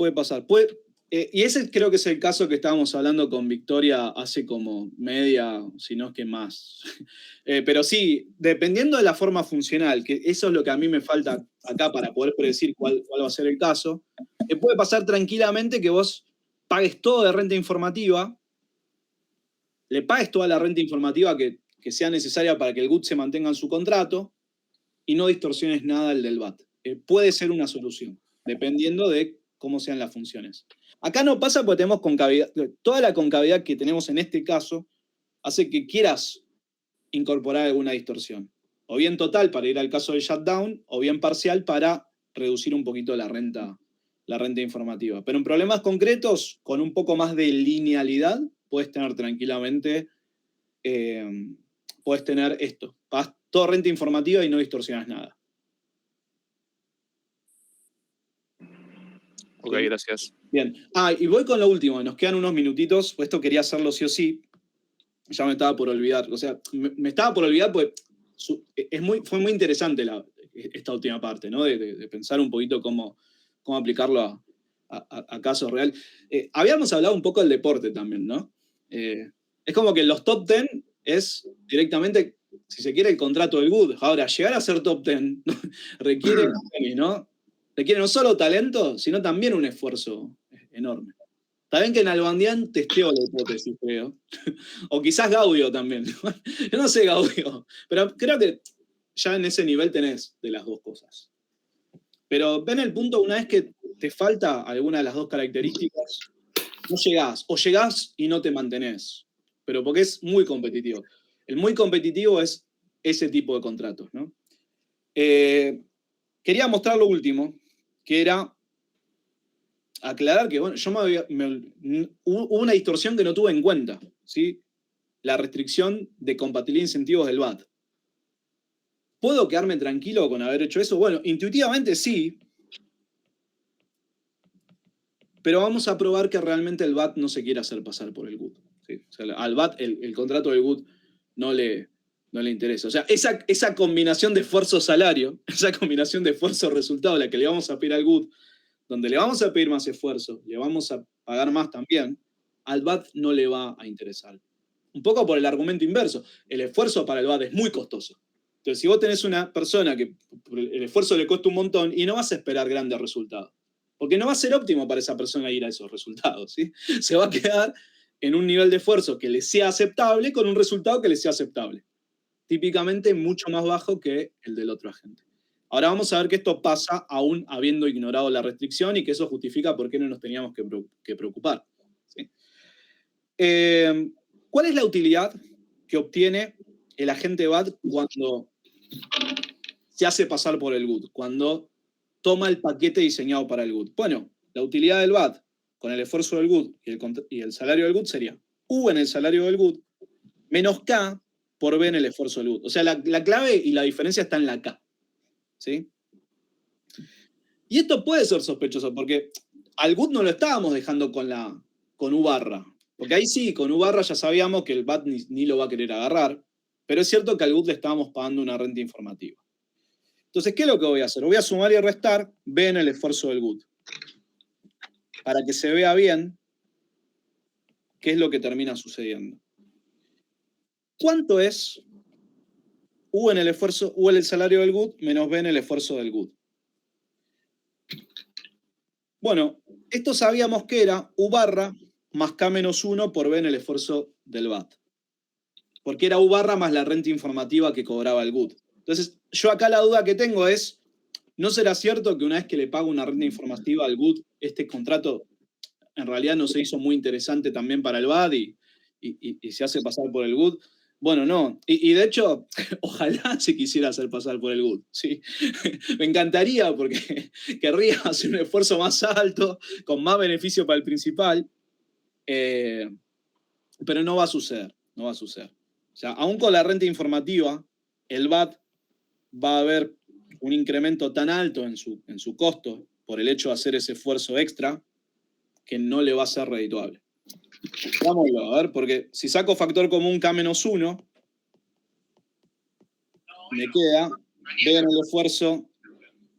Y ese creo que es el caso que estábamos hablando con Victoria hace como media, si no es que más. Pero sí, dependiendo de la forma funcional, que eso es lo que a mí me falta acá para poder predecir cuál va a ser el caso, puede pasar tranquilamente que vos pagues todo de renta informativa, le pagues toda la renta informativa que sea necesaria para que el GUT se mantenga en su contrato y no distorsiones nada el del VAT. Puede ser una solución, dependiendo de cómo sean las funciones. Acá no pasa porque tenemos concavidad. Toda la concavidad que tenemos en este caso hace que quieras incorporar alguna distorsión. O bien total para ir al caso del shutdown, o bien parcial para reducir un poquito la renta informativa. Pero en problemas concretos, con un poco más de linealidad, puedes tener tranquilamente, puedes tener esto. Pagas toda renta informativa y no distorsionas nada. Ok, gracias. Bien. Y voy con lo último. Nos quedan unos minutitos. Esto quería hacerlo sí o sí. Ya me estaba por olvidar. O sea, me estaba por olvidar porque fue muy interesante esta última parte, ¿no? De pensar un poquito cómo aplicarlo a casos reales. Habíamos hablado un poco del deporte también, ¿no? Es como que los top 10 es directamente, si se quiere, el contrato del GUD. Ahora, llegar a ser top 10 requiere, ¿no? Requiere no solo talento, sino también un esfuerzo enorme. Está bien que Nalbandian testeó la hipótesis, creo. O quizás Gaudio también. Yo no sé Gaudio, pero creo que ya en ese nivel tenés de las dos cosas. Pero ven el punto, una vez que te falta alguna de las dos características, no llegás. O llegás y no te mantenés. Pero porque es muy competitivo. El muy competitivo es ese tipo de contratos, ¿no? Quería mostrar lo último, que era aclarar que, bueno, hubo una distorsión que no tuve en cuenta, ¿sí? La restricción de compatibilidad de incentivos del VAT. ¿Puedo quedarme tranquilo con haber hecho eso? Bueno, intuitivamente sí, pero vamos a probar que realmente el VAT no se quiere hacer pasar por el GUT. ¿Sí? O sea, al VAT el contrato del GUT no le interesa. O sea, esa combinación de esfuerzo-salario, esa combinación de esfuerzo-resultado, la que le vamos a pedir al GUT, donde le vamos a pedir más esfuerzo, le vamos a pagar más también, al VAT no le va a interesar. Un poco por el argumento inverso. El esfuerzo para el VAT es muy costoso. Entonces, si vos tenés una persona que el esfuerzo le cuesta un montón y no vas a esperar grandes resultados, porque no va a ser óptimo para esa persona ir a esos resultados, ¿sí? Se va a quedar en un nivel de esfuerzo que le sea aceptable con un resultado que le sea aceptable. Típicamente mucho más bajo que el del otro agente. Ahora vamos a ver que esto pasa aún habiendo ignorado la restricción y que eso justifica por qué no nos teníamos que preocupar. ¿Sí? ¿Cuál es la utilidad que obtiene el agente VAT cuando se hace pasar por el GUT? Cuando toma el paquete diseñado para el GUT. Bueno, la utilidad del VAT con el esfuerzo del GUT y el salario del GUT sería U en el salario del GUT menos K por B en el esfuerzo del GUT. O sea, la clave y la diferencia está en la K. ¿Sí? Y esto puede ser sospechoso, porque al GUT no lo estábamos dejando con U barra. Porque ahí sí, con U barra ya sabíamos que el VAT ni lo va a querer agarrar, pero es cierto que al GUT le estábamos pagando una renta informativa. Entonces, ¿qué es lo que voy a hacer? Voy a sumar y restar B en el esfuerzo del GUT. Para que se vea bien qué es lo que termina sucediendo. ¿Cuánto es U en el salario del GUT menos B en el esfuerzo del GUT? Bueno, esto sabíamos que era U barra más K menos 1 por B en el esfuerzo del VAT. Porque era U barra más la renta informativa que cobraba el GUT. Entonces, yo acá la duda que tengo es, ¿no será cierto que una vez que le pago una renta informativa al GUT, este contrato en realidad no se hizo muy interesante también para el VAT y se hace pasar por el GUT? Bueno, no. Y de hecho, ojalá se quisiera hacer pasar por el GUT. ¿Sí? Me encantaría porque querría hacer un esfuerzo más alto, con más beneficio para el principal, pero no va a suceder. No va a suceder. O sea, aún con la renta informativa, el VAT va a haber un incremento tan alto en su costo por el hecho de hacer ese esfuerzo extra que no le va a ser redituable. Vámonos, a ver, porque si saco factor común K-1, me queda B en el esfuerzo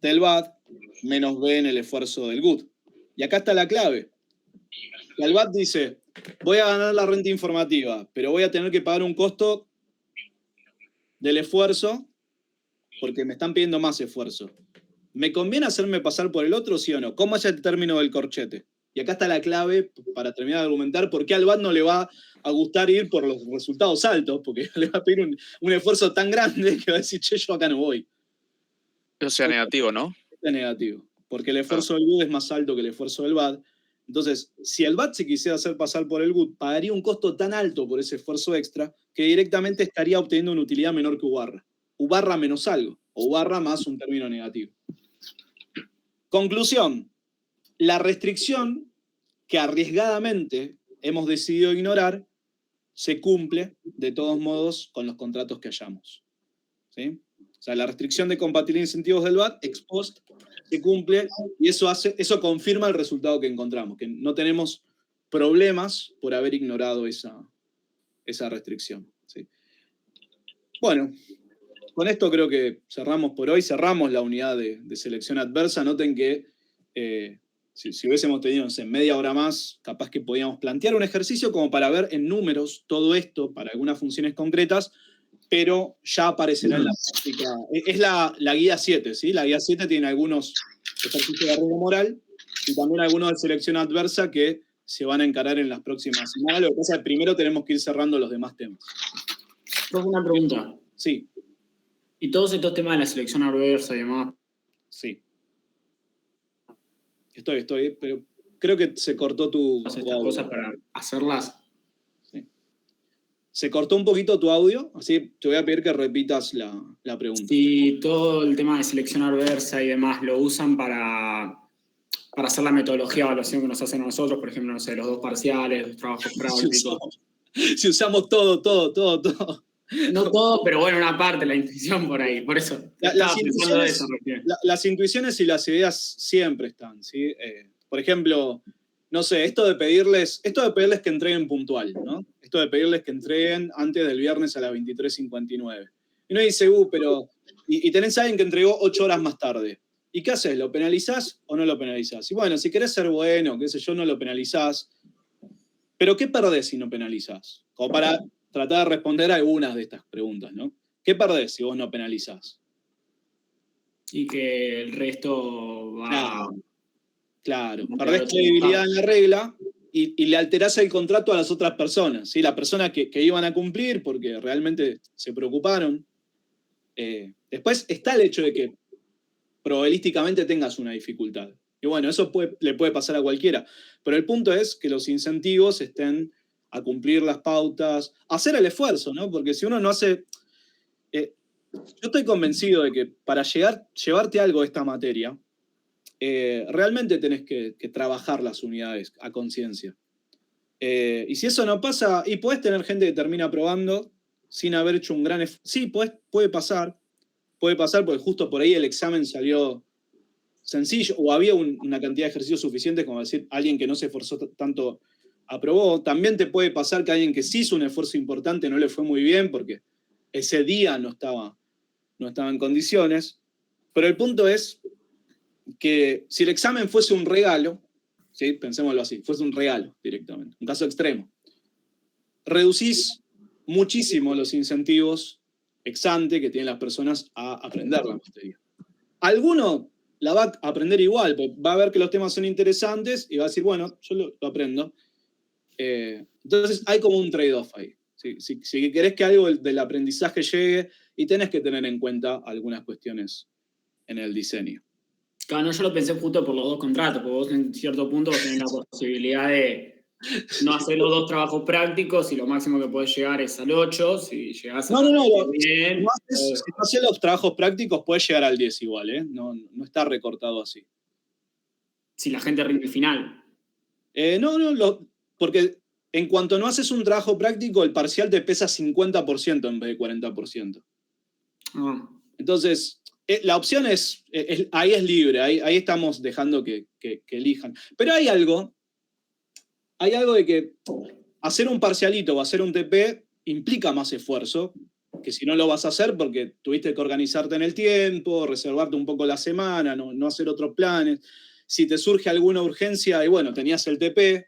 del VAT menos B en el esfuerzo del GUT. Y acá está la clave. Y el BAT dice, voy a ganar la renta informativa, pero voy a tener que pagar un costo del esfuerzo porque me están pidiendo más esfuerzo. ¿Me conviene hacerme pasar por el otro, sí o no? ¿Cómo es el término del corchete? Y acá está la clave para terminar de argumentar por qué al BAT no le va a gustar ir por los resultados altos, porque le va a pedir un esfuerzo tan grande que va a decir, che, yo acá no voy. Eso sea negativo, ¿no? Es negativo, porque el esfuerzo del GUD es más alto que el esfuerzo del BAT. Entonces, si el BAT se quisiera hacer pasar por el GUD, pagaría un costo tan alto por ese esfuerzo extra que directamente estaría obteniendo una utilidad menor que U barra. U barra menos algo, o U barra más un término negativo. Conclusión, la restricción que arriesgadamente hemos decidido ignorar se cumple de todos modos con los contratos que hayamos. ¿Sí? O sea, la restricción de compatibilidad de incentivos del BAT ex post se cumple y eso confirma el resultado que encontramos, que no tenemos problemas por haber ignorado esa restricción. ¿Sí? Bueno, con esto creo que cerramos por hoy, cerramos la unidad de selección adversa. Noten que si hubiésemos tenido, no sé, media hora más, capaz que podíamos plantear un ejercicio como para ver en números todo esto para algunas funciones concretas, pero ya aparecerá en la práctica. Es la guía 7, ¿sí? La guía 7 tiene algunos ejercicios de riesgo moral y también algunos de selección adversa que se van a encarar en las próximas semanas. Lo que pasa es que primero tenemos que ir cerrando los demás temas. Tengo una pregunta. Sí. ¿Y todos estos temas de la selección adversa y demás? Sí. Estoy, pero creo que se cortó tu Estas audio. cosas para hacerlas. Sí. Se cortó un poquito tu audio, así te voy a pedir que repitas la pregunta. Si todo el tema de selección adversa y demás lo usan para hacer la metodología de evaluación que nos hacen a nosotros, por ejemplo, no sé, los 2 parciales, los trabajos prácticos. Si usamos todo. No todo, pero bueno, una parte, la intuición por ahí. Por eso, las intuiciones y las ideas siempre están, ¿sí? Por ejemplo, no sé, esto de pedirles que entreguen puntual, ¿no? Esto de pedirles que entreguen antes del viernes a las 23:59. Y uno dice, pero... Y tenés a alguien que entregó 8 horas más tarde. ¿Y qué haces? ¿Lo penalizás o no lo penalizás? Y bueno, si querés ser bueno, qué sé yo, no lo penalizás. Pero ¿qué perdés si no penalizás? Como para tratar de responder a algunas de estas preguntas, ¿no? ¿Qué perdés si vos no penalizás? Y que el resto va... Claro. Perdés credibilidad en la regla y le alterás el contrato a las otras personas, ¿sí? Las personas que iban a cumplir porque realmente se preocuparon. Después está el hecho de que probabilísticamente tengas una dificultad. Y bueno, eso le puede pasar a cualquiera. Pero el punto es que los incentivos estén a cumplir las pautas, a hacer el esfuerzo, ¿no? Porque si uno no hace... yo estoy convencido de que para llevarte algo de esta materia, realmente tenés que trabajar las unidades a conciencia. Y si eso no pasa, y podés tener gente que termina aprobando sin haber hecho un gran esfuerzo. Sí, puede pasar porque justo por ahí el examen salió sencillo, o había una cantidad de ejercicios suficientes como decir, alguien que no se esforzó tanto aprobó. También te puede pasar que alguien que sí hizo un esfuerzo importante no le fue muy bien porque ese día no estaba en condiciones. Pero el punto es que si el examen fuese un regalo, ¿sí? Pensémoslo así, fuese un regalo directamente, un caso extremo, reducís muchísimo los incentivos ex ante que tienen las personas a aprender la materia. Alguno la va a aprender igual, va a ver que los temas son interesantes y va a decir, bueno, yo lo aprendo. Entonces hay como un trade-off ahí. ¿Sí? Si querés que algo del aprendizaje llegue, y tenés que tener en cuenta algunas cuestiones en el diseño. Claro, no, yo lo pensé justo por los 2 contratos, porque vos en cierto punto vos tenés la posibilidad de no hacer los 2 trabajos prácticos y lo máximo que podés llegar es al 8, si llegás a... Si no haces los trabajos prácticos podés llegar al 10 igual, ¿eh? No está recortado así. Si la gente rinde el final. Porque en cuanto no haces un trabajo práctico, el parcial te pesa 50% en vez de 40%. Entonces, la opción ahí es libre, ahí estamos dejando que elijan. Pero hay algo de que hacer un parcialito o hacer un TP implica más esfuerzo, que si no lo vas a hacer porque tuviste que organizarte en el tiempo, reservarte un poco la semana, no hacer otros planes. Si te surge alguna urgencia, y bueno, tenías el TP,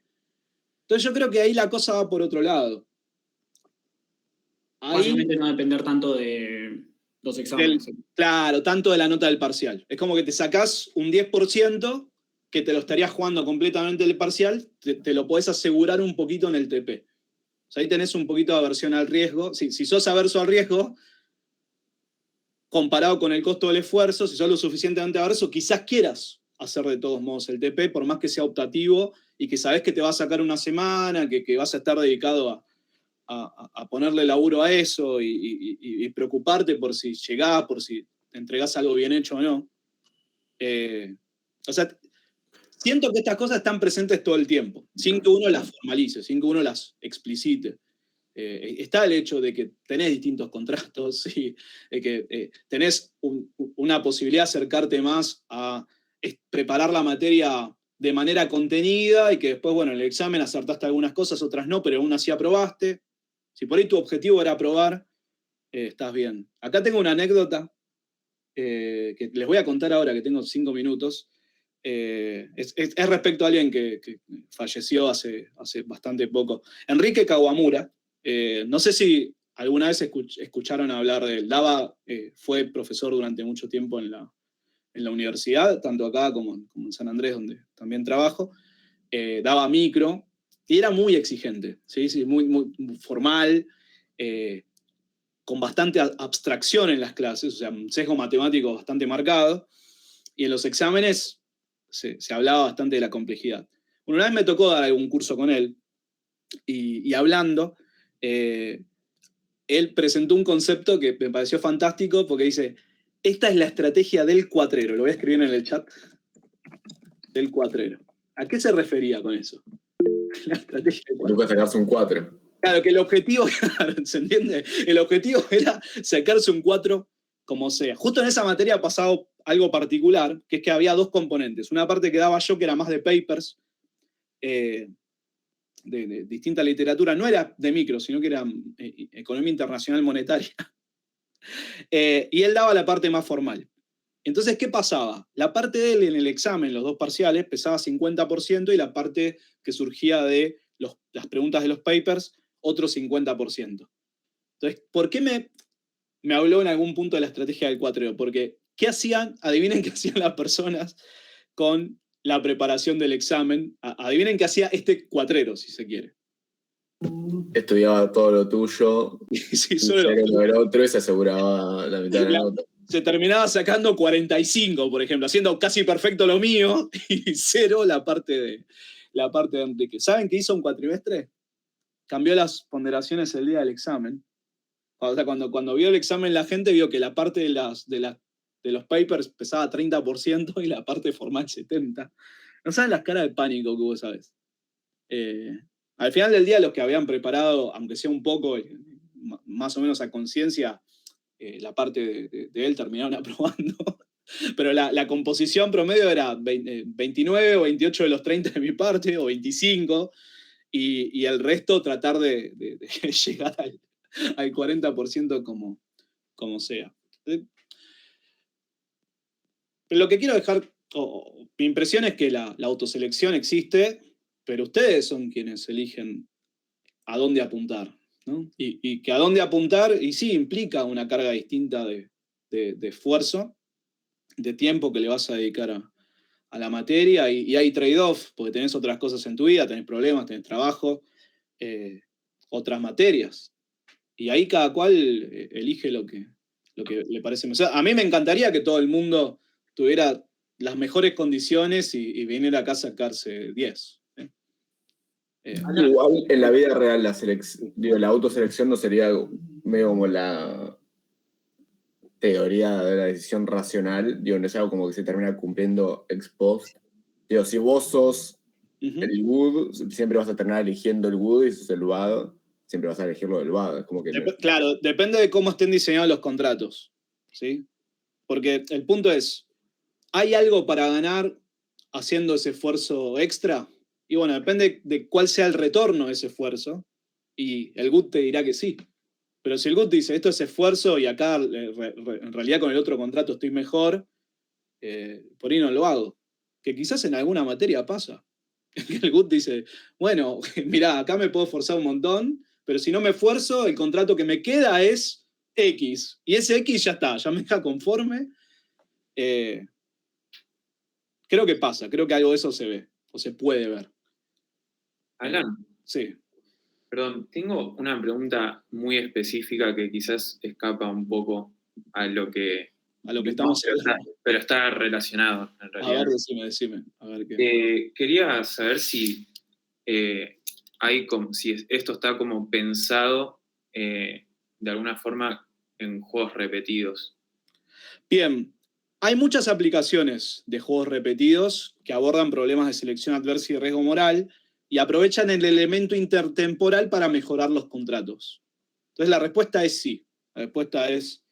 Entonces yo creo que ahí la cosa va por otro lado. Ahí, Básicamente no depender tanto de los exámenes. claro, tanto de la nota del parcial. Es como que te sacás un 10% que te lo estarías jugando completamente el parcial, te lo podés asegurar un poquito en el TP. O sea, ahí tenés un poquito de aversión al riesgo. Si sos averso al riesgo, comparado con el costo del esfuerzo, si sos lo suficientemente averso, quizás quieras hacer de todos modos el TP, por más que sea optativo y que sabés que te va a sacar una semana, que vas a estar dedicado a ponerle laburo a eso y preocuparte por si llegás, por si te entregás algo bien hecho o no. O sea, siento que estas cosas están presentes todo el tiempo, sin que uno las formalice, sin que uno las explicite. Está el hecho de que tenés distintos contratos y que tenés una posibilidad de acercarte más a preparar la materia de manera contenida y que después, bueno, en el examen acertaste algunas cosas, otras no, pero aún así aprobaste. Si por ahí tu objetivo era aprobar, estás bien. Acá tengo una anécdota que les voy a contar ahora, que tengo 5 minutos. Es respecto a alguien que falleció hace bastante poco. Enrique Kawamura. No sé si alguna vez escucharon hablar de él. Fue profesor durante mucho tiempo en la universidad, tanto acá como en San Andrés, donde también trabajo. Daba micro y era muy exigente, ¿sí? Sí, muy, muy formal, con bastante abstracción en las clases, o sea, un sesgo matemático bastante marcado. Y en los exámenes se hablaba bastante de la complejidad. Bueno, una vez me tocó dar algún curso con él y hablando, él presentó un concepto que me pareció fantástico porque dice, esta es la estrategia del cuatrero. Lo voy a escribir en el chat. Del cuatrero. ¿A qué se refería con eso? La estrategia del cuatrero. Nunca sacarse un 4. Claro, que el objetivo, ¿se entiende? El objetivo era sacarse un 4 como sea. Justo en esa materia ha pasado algo particular, que es que había 2 componentes. Una parte que daba yo, que era más de papers, de distinta literatura, no era de micro, sino que era economía internacional monetaria. Y él daba la parte más formal. Entonces, ¿qué pasaba? La parte de él en el examen, los 2 parciales, pesaba 50% y la parte que surgía de las preguntas de los papers, otro 50%. Entonces, ¿por qué me habló en algún punto de la estrategia del cuatrero? Porque, ¿qué hacían? Adivinen qué hacían las personas con la preparación del examen. Adivinen qué hacía este cuatrero, si se quiere. Estudiaba todo lo tuyo, Sí, solo lo del otro y se aseguraba la mitad de la nota. Se terminaba sacando 45, por ejemplo, haciendo casi perfecto lo mío y 0 la parte de Enrique. ¿Saben qué hizo un cuatrimestre? Cambió las ponderaciones el día del examen. O sea, cuando vio el examen la gente vio que la parte de los papers pesaba 30% y la parte formal 70%. No saben las caras de pánico que vos sabés. Al final del día, los que habían preparado, aunque sea un poco, más o menos a conciencia, la parte de él terminaron aprobando. Pero la composición promedio era 29 o 28 de los 30 de mi parte, o 25, y el resto tratar de llegar al 40% como sea. Pero lo que quiero dejar, mi impresión es que la autoselección existe, pero ustedes son quienes eligen a dónde apuntar, ¿no? Y que a dónde apuntar, y sí, implica una carga distinta de esfuerzo, de tiempo que le vas a dedicar a la materia, y hay trade-off, porque tenés otras cosas en tu vida, tenés problemas, tenés trabajo, otras materias. Y ahí cada cual elige lo que le parece mejor. O sea, a mí me encantaría que todo el mundo tuviera las mejores condiciones y viniera acá a sacarse 10. Igual en la vida real la autoselección no sería medio como la teoría de la decisión racional, no es algo como que se termina cumpliendo ex post. Si vos sos el good, siempre vas a terminar eligiendo el good, y si sos el bad, siempre vas a elegir lo del bad. Es como que claro, depende de cómo estén diseñados los contratos, ¿sí? Porque el punto es, ¿hay algo para ganar haciendo ese esfuerzo extra? Y bueno, depende de cuál sea el retorno de ese esfuerzo, y el good te dirá que sí. Pero si el good dice, esto es esfuerzo y acá en realidad con el otro contrato estoy mejor, por ahí no lo hago. Que quizás en alguna materia pasa. El GUT dice, bueno, mirá, acá me puedo esforzar un montón, pero si no me esfuerzo, el contrato que me queda es X. Y ese X ya está, ya me deja conforme. Creo que pasa, creo que algo de eso se ve, o se puede ver. Alan, Sí. perdón, tengo una pregunta muy específica que quizás escapa un poco a lo que estamos hablando. Pero está relacionado, en A realidad. ver, decime. A ver qué. Quería saber si si esto está como pensado de alguna forma en juegos repetidos. Bien, hay muchas aplicaciones de juegos repetidos que abordan problemas de selección adversa y riesgo moral y aprovechan el elemento intertemporal para mejorar los contratos. Entonces la respuesta es sí. La respuesta es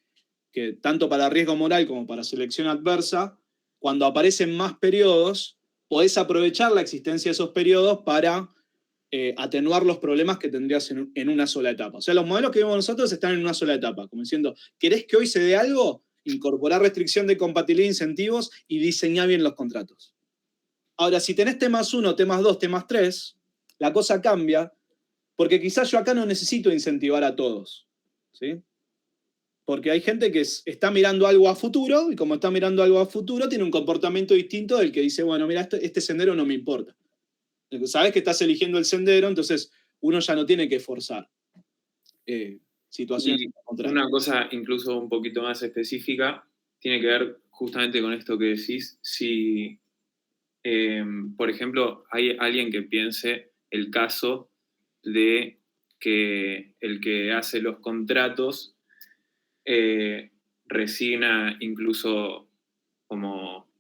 que tanto para riesgo moral como para selección adversa, cuando aparecen más periodos, podés aprovechar la existencia de esos periodos para atenuar los problemas que tendrías en una sola etapa. O sea, los modelos que vemos nosotros están en una sola etapa, como diciendo, ¿querés que hoy se dé algo? Incorporar restricción de compatibilidad e incentivos y diseñar bien los contratos. Ahora, si tenés T+1, T+2, T+3, la cosa cambia, porque quizás yo acá no necesito incentivar a todos, ¿sí? Porque hay gente que está mirando algo a futuro, y como está mirando algo a futuro, tiene un comportamiento distinto del que dice, bueno, mira, este sendero no me importa. Sabes que estás eligiendo el sendero, entonces uno ya no tiene que forzar situaciones. Y una cosa incluso un poquito más específica tiene que ver justamente con esto que decís. Si, por ejemplo, hay alguien que piense el caso de que el que hace los contratos resigna incluso como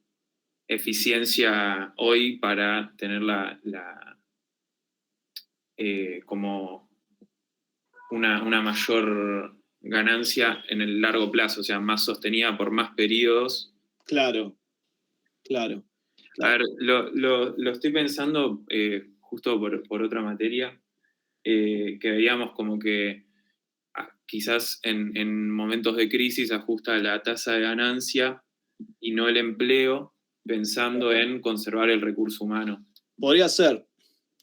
eficiencia hoy para tener como una mayor ganancia en el largo plazo, o sea, más sostenida por más periodos. Claro. A ver, lo estoy pensando justo por otra materia, que veíamos como que quizás en momentos de crisis ajusta la tasa de ganancia y no el empleo, pensando en conservar el recurso humano. Podría ser,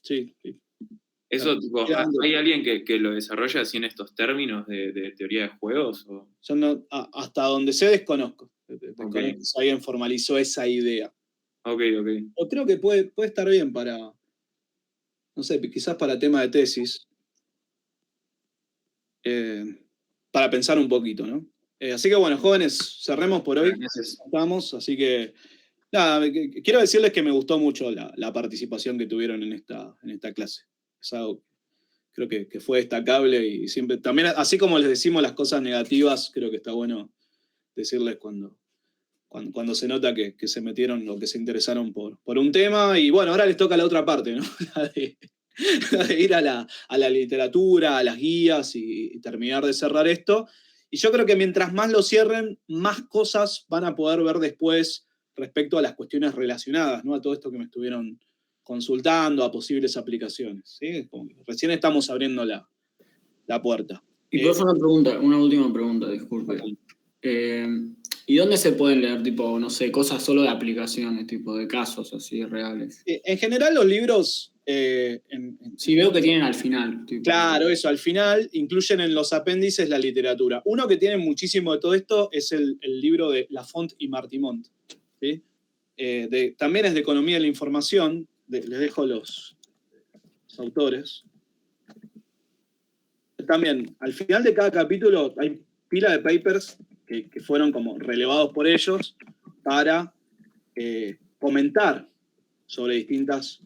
sí. Eso, tipo, ¿hay alguien que lo desarrolla así en estos términos de teoría de juegos? ¿O? Yo no, hasta donde sé desconozco. Desconozco si alguien formalizó esa idea. Ok. O creo que puede estar bien para, no sé, quizás para tema de tesis, para pensar un poquito, ¿no? Así que bueno, jóvenes, cerremos por hoy. Estamos, así que nada, quiero decirles que me gustó mucho la participación que tuvieron en esta clase. Es algo, creo que fue destacable y siempre, también, así como les decimos las cosas negativas, creo que está bueno decirles cuando se nota que se metieron o que se interesaron por un tema. Y bueno, ahora les toca la otra parte, ¿no? La de ir a la literatura, a las guías y terminar de cerrar esto. Y yo creo que mientras más lo cierren, más cosas van a poder ver después respecto a las cuestiones relacionadas, ¿no? A todo esto que me estuvieron consultando, a posibles aplicaciones, ¿sí? Recién estamos abriendo la puerta. Y por favor, una última pregunta, disculpe. ¿Y dónde se pueden leer, tipo, no sé, cosas solo de aplicaciones, tipo de casos así reales? En general los libros... sí, veo que tienen al final. Tipo. Claro, eso, al final incluyen en los apéndices la literatura. Uno que tiene muchísimo de todo esto es el libro de Lafont y Martimont, ¿sí? También es de economía de la información, les dejo los autores. También, al final de cada capítulo hay pila de papers que fueron como relevados por ellos para comentar sobre distintas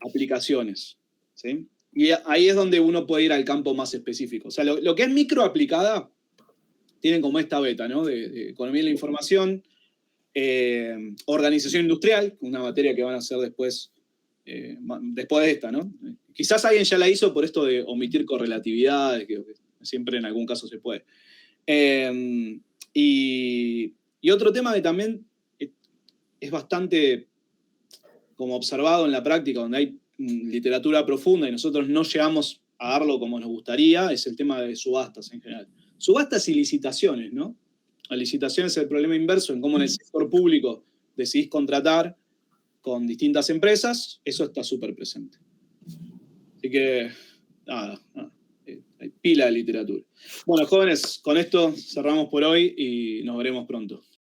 aplicaciones, ¿sí? Y ahí es donde uno puede ir al campo más específico. O sea, lo que es microaplicada, tienen como esta beta, ¿no? De economía de la información, organización industrial, una materia que van a hacer después de esta, ¿no? Quizás alguien ya la hizo por esto de omitir correlatividades, que siempre en algún caso se puede. Y otro tema que también es bastante como observado en la práctica, donde hay literatura profunda y nosotros no llegamos a darlo como nos gustaría, es el tema de subastas en general. Subastas y licitaciones, ¿no? La licitación es el problema inverso en cómo en el sector público decidís contratar con distintas empresas, eso está súper presente. Así que, nada, hay pila de literatura. Bueno, jóvenes, con esto cerramos por hoy y nos veremos pronto.